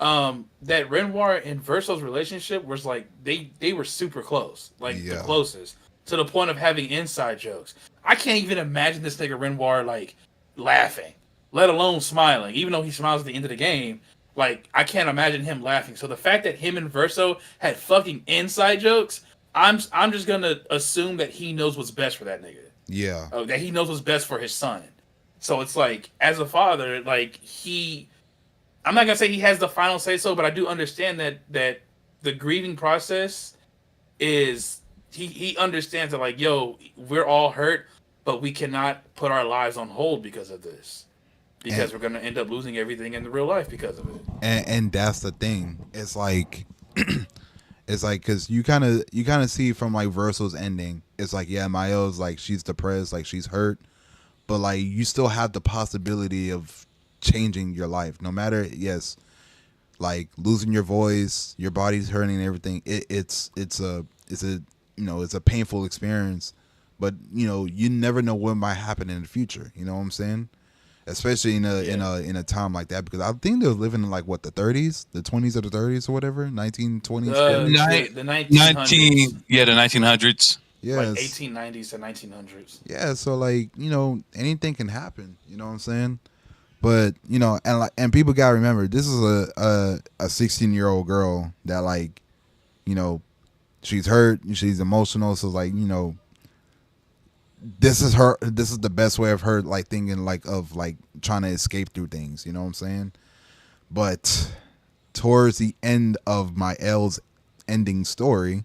that Renoir and Verso's relationship was like they were super close, like the closest, to the point of having inside jokes. I can't even imagine this nigga Renoir like laughing, let alone smiling. Even though he smiles at the end of the game, like I can't imagine him laughing. So the fact that him and Verso had fucking inside jokes, I'm just gonna assume that he knows what's best for that nigga. Yeah. That he knows what's best for his son. So it's like, as a father, like I'm not gonna say he has the final say so, but I do understand that the grieving process is he understands that like, yo, we're all hurt, but we cannot put our lives on hold because of this. because we're gonna end up losing everything in the real life because of it. And that's the thing. It's like it's like because you kind of see from like Verso's ending. It's like yeah, Mael's like she's depressed, like she's hurt, but like you still have the possibility of changing your life, no matter like losing your voice, your body's hurting and everything. It's a painful experience, but you never know what might happen in the future. You know what I'm saying? Especially in a time like that, because I think they were living in like what the 30s, the 20s or the 30s or whatever, 1920s. The 1900s. Yeah, the 1900s. Yes. Like 1890s to 1900s. Yeah, so like anything can happen. You know what I'm saying? But and people gotta remember this is a 16-year-old girl that like she's hurt, she's emotional, so like this is the best way of her like thinking like of like trying to escape through things. You know what I'm saying? But towards the end of my L's ending story,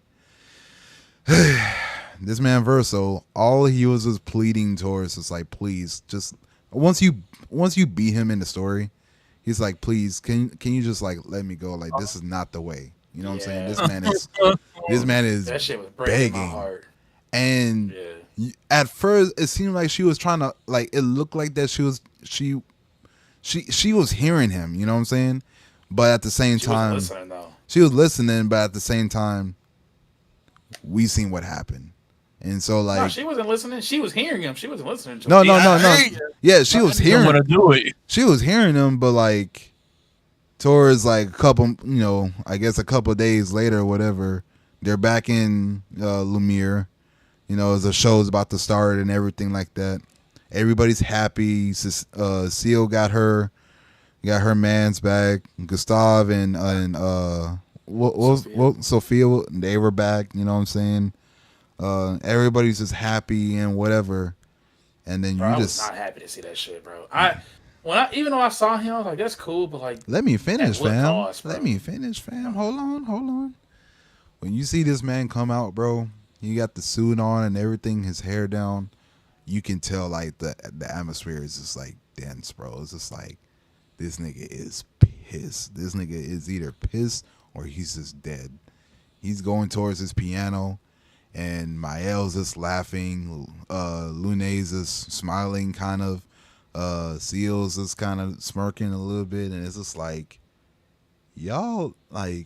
this man Verso, all he was pleading towards is like, please, just once you beat him in the story, he's like, please, can you just like let me go? Like this is not the way. You know what I'm saying? This man is that shit was breaking begging. my heart. And at first, it seemed like she was trying to like. It looked like that she was hearing him. You know what I'm saying? But at the same time, she was listening. But at the same time, we seen what happened, and so like no, she wasn't listening. She was hearing him. She wasn't listening to no. him. Yeah, she was hearing. Want to do it? She was hearing him, but like towards like a couple, I guess a couple of days later, or whatever, they're back in Lumiere. As the show's about to start and everything like that. Everybody's happy. Seal got her man's back. Gustav and Sophia, they were back. You know what I'm saying? Everybody's just happy and whatever. And then I was not happy to see that shit, bro. Even though I saw him, I was like, that's cool, but like, let me finish, fam. Cost, let me finish, fam. Hold on. When you see this man come out, bro. He got the suit on and everything, his hair down. You can tell like the atmosphere is just like dense, bro. It's just like this nigga is pissed. This nigga is either pissed or he's just dead. He's going towards his piano, and Mael's just laughing. Lune's just smiling, kind of. Seal's just kind of smirking a little bit, and it's just like, y'all like.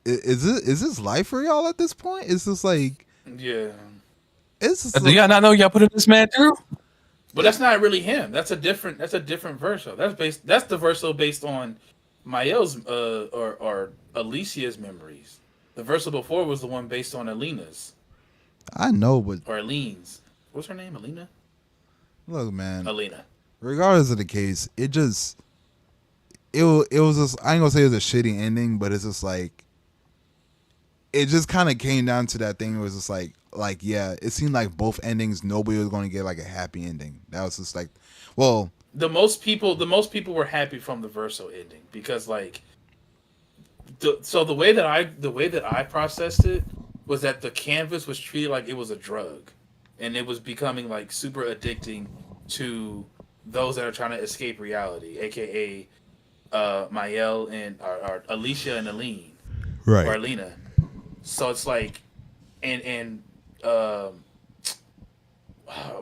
Is this life for y'all at this point? It's just like It's just do y'all not know y'all put this man through? But that's not really him. That's a different Verso. That's the Verso based on Mael's or Alicia's memories. The Verso before was the one based on Alina's. I know, but or Aline's. What's her name? Alina? Look, man. Alina. Regardless of the case, it was just, I ain't gonna say it was a shitty ending, but it's just like it just kind of came down to that thing. It was just like yeah, it seemed like both endings nobody was going to get like a happy ending. That was just like, well, the most people were happy from the Verso ending because like the way that I processed it was that the canvas was treated like it was a drug, and it was becoming like super addicting to those that are trying to escape reality, aka Mael and or Alicia and Aline, right, or Alina. So it's like, and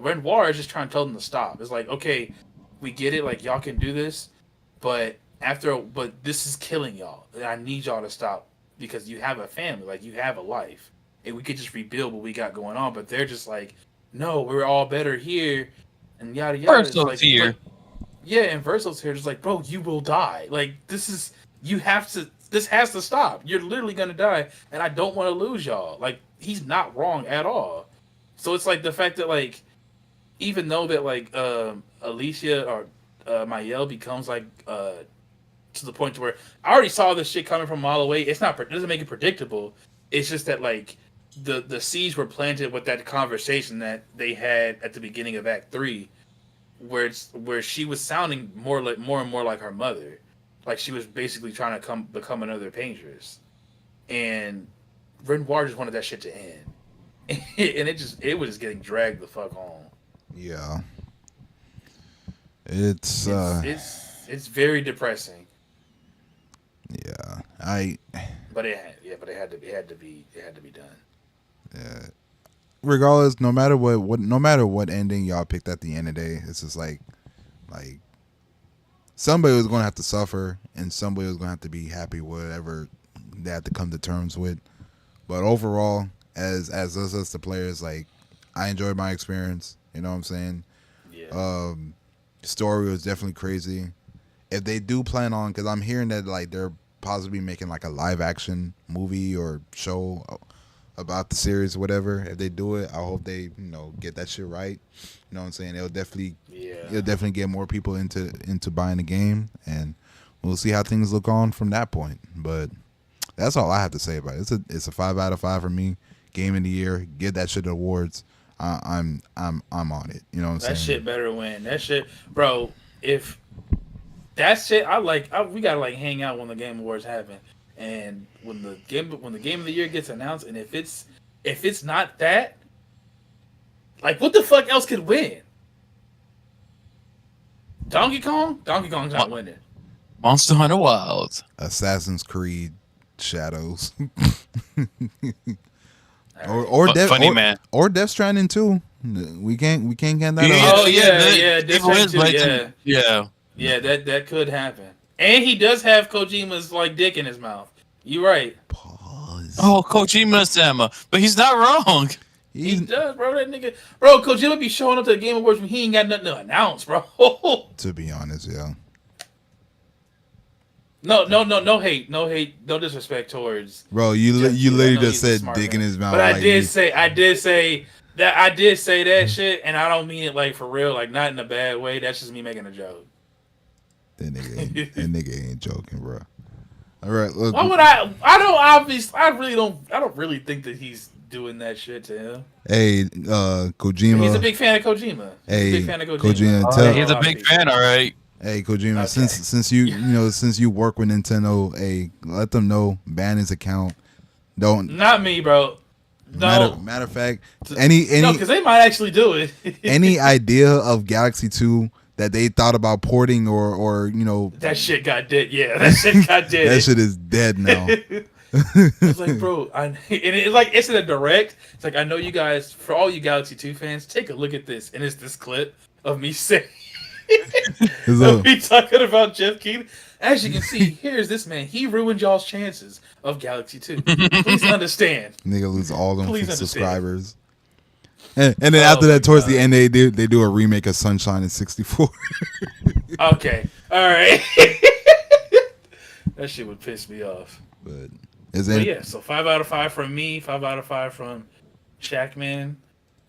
Renoir is just trying to tell them to stop. It's like, okay, we get it, like y'all can do this, but this is killing y'all. And I need y'all to stop because you have a family, like you have a life, and we could just rebuild what we got going on. But they're just like, no, we're all better here, and yada yada. Verso's like, here. Like, yeah, and Verso's here, just like, bro, you will die. Like this has to stop. You're literally gonna die, and I don't want to lose y'all. Like he's not wrong at all. So it's like the fact that like, even though that like Alicia or Mael becomes like to the point to where I already saw this shit coming from a mile away. It doesn't make it predictable. It's just that like the seeds were planted with that conversation that they had at the beginning of Act 3, where she was sounding more and more like her mother. Like she was basically trying to become another paintress, and Renoir just wanted that shit to end, and it was just getting dragged the fuck on. Yeah, It's it's very depressing. yeah. But it had to be done. Yeah. Regardless, no matter what ending y'all picked at the end of the day, it's just like somebody was gonna have to suffer and somebody was gonna have to be happy with whatever they had to come to terms with. But overall, as us as the players, like I enjoyed my experience. You know what I'm saying? Yeah. Story was definitely crazy. If they do plan on, because I'm hearing that like they're possibly making like a live action movie or show about the series, or whatever. If they do it, I hope they get that shit right. You know what I'm saying? It'll definitely get more people into buying the game, and we'll see how things look on from that point. But that's all I have to say about it. It's a 5 out of 5 for me. Game of the year, give that shit awards. I'm on it. You know what I'm saying? That shit better win. That shit, bro. If that shit, we gotta like hang out when the Game Awards happen, and when the game of the year gets announced, and if it's not that, like what the fuck else could win? Donkey Kong? Donkey Kong's not winning. Monster Hunter Wilds. Assassin's Creed Shadows. Man. Or Death Stranding too. We can't get that. Yeah, that could happen. And he does have Kojima's like dick in his mouth. You right. Pause. Oh, Kojima Sama, but he's not wrong. He does, bro. That nigga, bro. Kojima be showing up to the Game Awards when he ain't got nothing to announce, bro. To be honest, yeah. No hate, no disrespect towards. Bro, you literally just said dick in his mouth. But I did say that shit, and I don't mean it like for real, like not in a bad way. That's just me making a joke. That nigga ain't joking, bro. All right, look. Why would I don't really think that he's doing that shit to him. Hey, Kojima. He's a big fan of Kojima. He's he's a big fan, all right. Hey, Kojima, okay. since you work with Nintendo, hey, let them know, ban his account. Don't. Not me, bro. No. Matter of fact, because they might actually do it. Any idea of Galaxy 2 that they thought about porting or that shit got dead. Yeah, that shit got dead. That shit is dead now. It's like, bro, it's in a direct. It's like, I know you guys, for all you Galaxy 2 fans, take a look at this, and it's this clip of me saying. Me talking about Jeff Keighley. As you can see, here's this man. He ruined y'all's chances of Galaxy 2. Please understand. Nigga lose all them subscribers. And then after that, towards the end, they do a remake of Sunshine in 64. Okay, all right. That shit would piss me off. But so 5 out of 5 from me, 5 out of 5 from Shackman,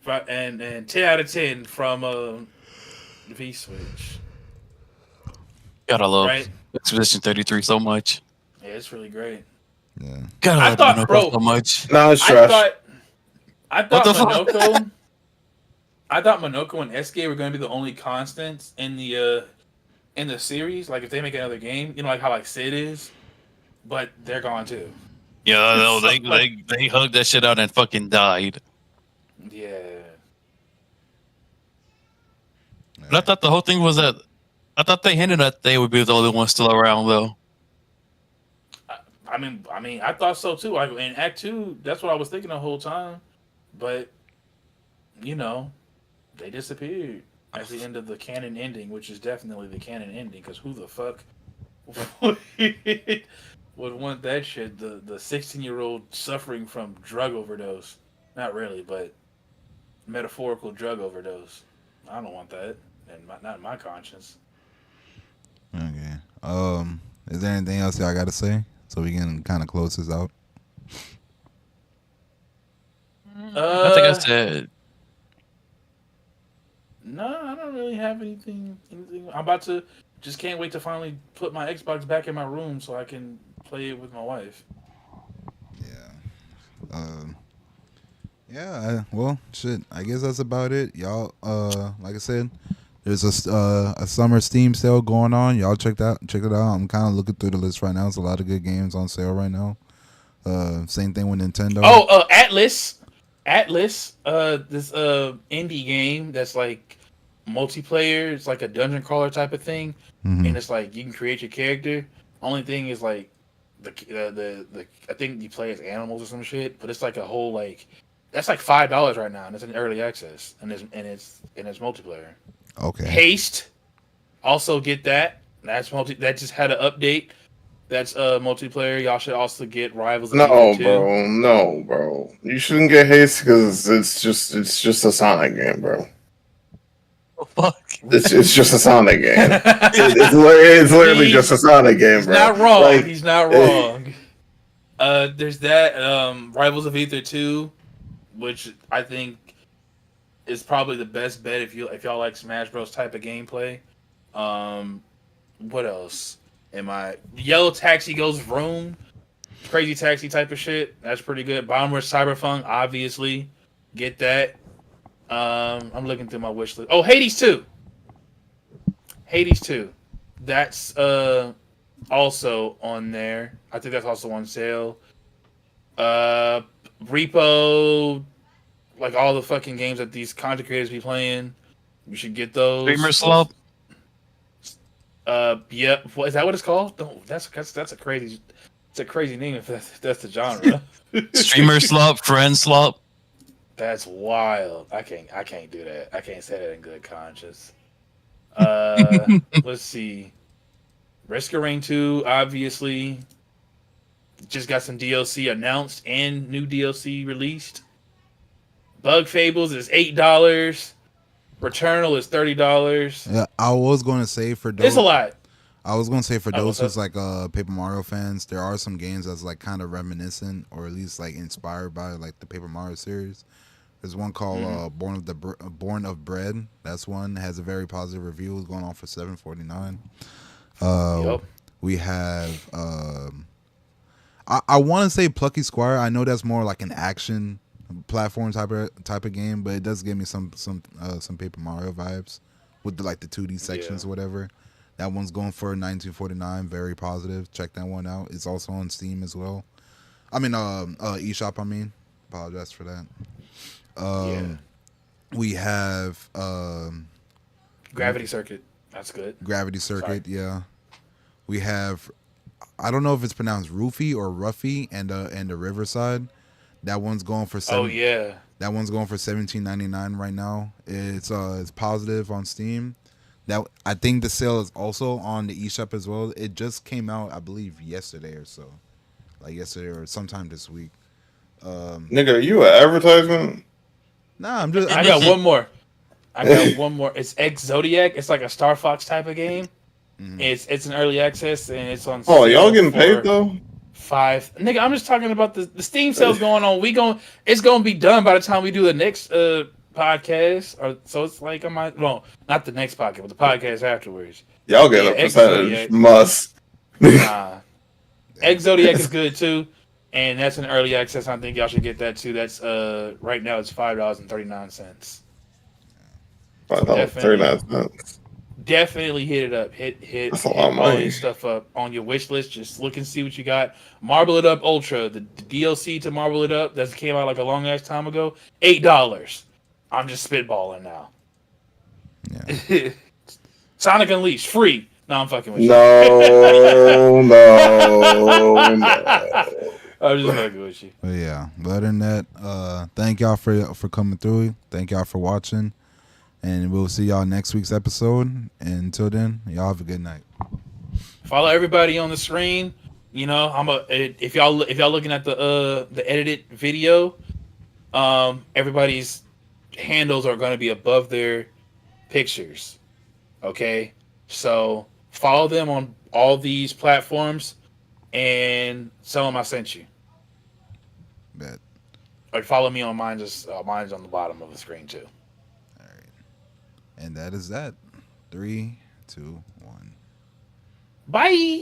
and 10 out of 10 from V-Switch. Gotta love Expedition 33 so much. Yeah, it's really great. Yeah. I thought, bro, so much. No, it's trash. I thought Monoko. I thought Monoko and SK were going to be the only constants in the series. Like if they make another game, like how like Sid is, but they're gone too. Yeah, they hugged that shit out and fucking died. Yeah. But I thought the whole thing was that I thought they hinted that they would be the only ones still around though. I mean, I thought so too. In Act 2, that's what I was thinking the whole time. But they disappeared at the end of the canon ending, which is definitely the canon ending. Because who the fuck would want that shit? The 16-year-old suffering from drug overdose. Not really, but metaphorical drug overdose. I don't want that, and not in my conscience. Okay. Is there anything else y'all got to say so we can kind of close this out? I think I said. No, I don't really have anything. I'm about to can't wait to finally put my Xbox back in my room so I can play it with my wife. Yeah. Well, shit. I guess that's about it, y'all. Like I said, there's a summer Steam sale going on. Y'all check it out. I'm kind of looking through the list right now. There's a lot of good games on sale right now. Same thing with Nintendo. Atlas. This indie game that's like multiplayer. It's like a dungeon crawler type of thing, Mhm. and it's like you can create your character. Only thing is like the I think you play as animals or some shit, but it's like a whole like that's like $5 right now, and it's in early access, and it's multiplayer. Okay. Haste, also get that. That's that just had an update. That's multiplayer. Y'all should also get Rivals of Ether No, 2. bro. No, bro. You shouldn't get haste because it's just a Sonic game, bro. Oh, fuck. It's just a Sonic game. It's literally just a Sonic game, He's bro. not wrong. Like, He's not wrong. There's that Rivals of Ether 2, which I think is probably the best bet if y'all like Smash Bros type of gameplay. What else? Yellow Taxi goes Vroom, Crazy Taxi type of shit. That's pretty good. Bomber Cyberpunk, obviously, get that. I'm looking through my wish list. Oh, Hades 2. Hades 2. That's also on there. I think that's also on sale. Repo, like all the fucking games that these content creators be playing. You should get those. Streamer slump. Yeah. What is that? What it's called? No, that's a crazy. It's a crazy name if that's the genre. Streamer slump. Friend slump. That's wild. I can't do that. I can't say that in good conscience. Let's see. Risk of Rain 2, obviously. Just got some DLC announced and new DLC released. Bug Fables is $8. Returnal is $30. Yeah, I was going to say for those. It's a lot. I was going to say for those what's who's like Paper Mario fans, there are some games that's like kind of reminiscent or at least like inspired by like the Paper Mario series. There's one called Born of Bread. That's one that has a very positive review. It's going on for $7.49. Yep. We have I want to say Plucky Squire. I know that's more like an action platform type of game, but it does give me some Paper Mario vibes with the 2D sections or whatever. That one's going for $19.49. Very positive. Check that one out. It's also on Steam as well. I mean, eShop. I mean, apologize for that. We have Gravity Circuit. That's good. Gravity Circuit. Sorry. Yeah. We have. I don't know if it's pronounced Roofy or Ruffy and the Riverside. That one's going for Oh yeah. That one's going for $17.99 right now. It's positive on Steam. That I think the sale is also on the eShop as well. It just came out, I believe, yesterday or so, like yesterday or sometime this week. Nigga, are you an advertisement? Nah, I'm just. I got one more. It's X Zodiac. It's like a Star Fox type of game. Mm-hmm. It's an early access and it's on. Oh, y'all getting paid though? $5. Nigga, I'm just talking about the Steam sales going on. It's gonna be done by the time we do the next podcast. So it's like not the next podcast, but the podcast afterwards. Y'all get a percentage. Must. Nah. X Zodiac is good too, and that's an early access. I think y'all should get that too. That's right now it's $5.39. $5.39. Definitely hit it up. Hit all this stuff up on your wish list. Just look and see what you got. Marble It Up Ultra, the DLC to Marble It Up that came out like a long ass time ago, $8. I'm just spitballing now. Yeah. Sonic Unleashed, free. No, I'm fucking with you. No. I'm just fucking with you. But yeah, but other than that, thank y'all for coming through. Thank y'all for watching. And we'll see y'all next week's episode. And until then, y'all have a good night. Follow everybody on the screen. You know, if y'all looking at the edited video, everybody's handles are going to be above their pictures. Okay, so follow them on all these platforms, and tell them I sent you. Bet. Or follow me on mine. Mine's on the bottom of the screen too. And that is that. 3, 2, 1. Bye.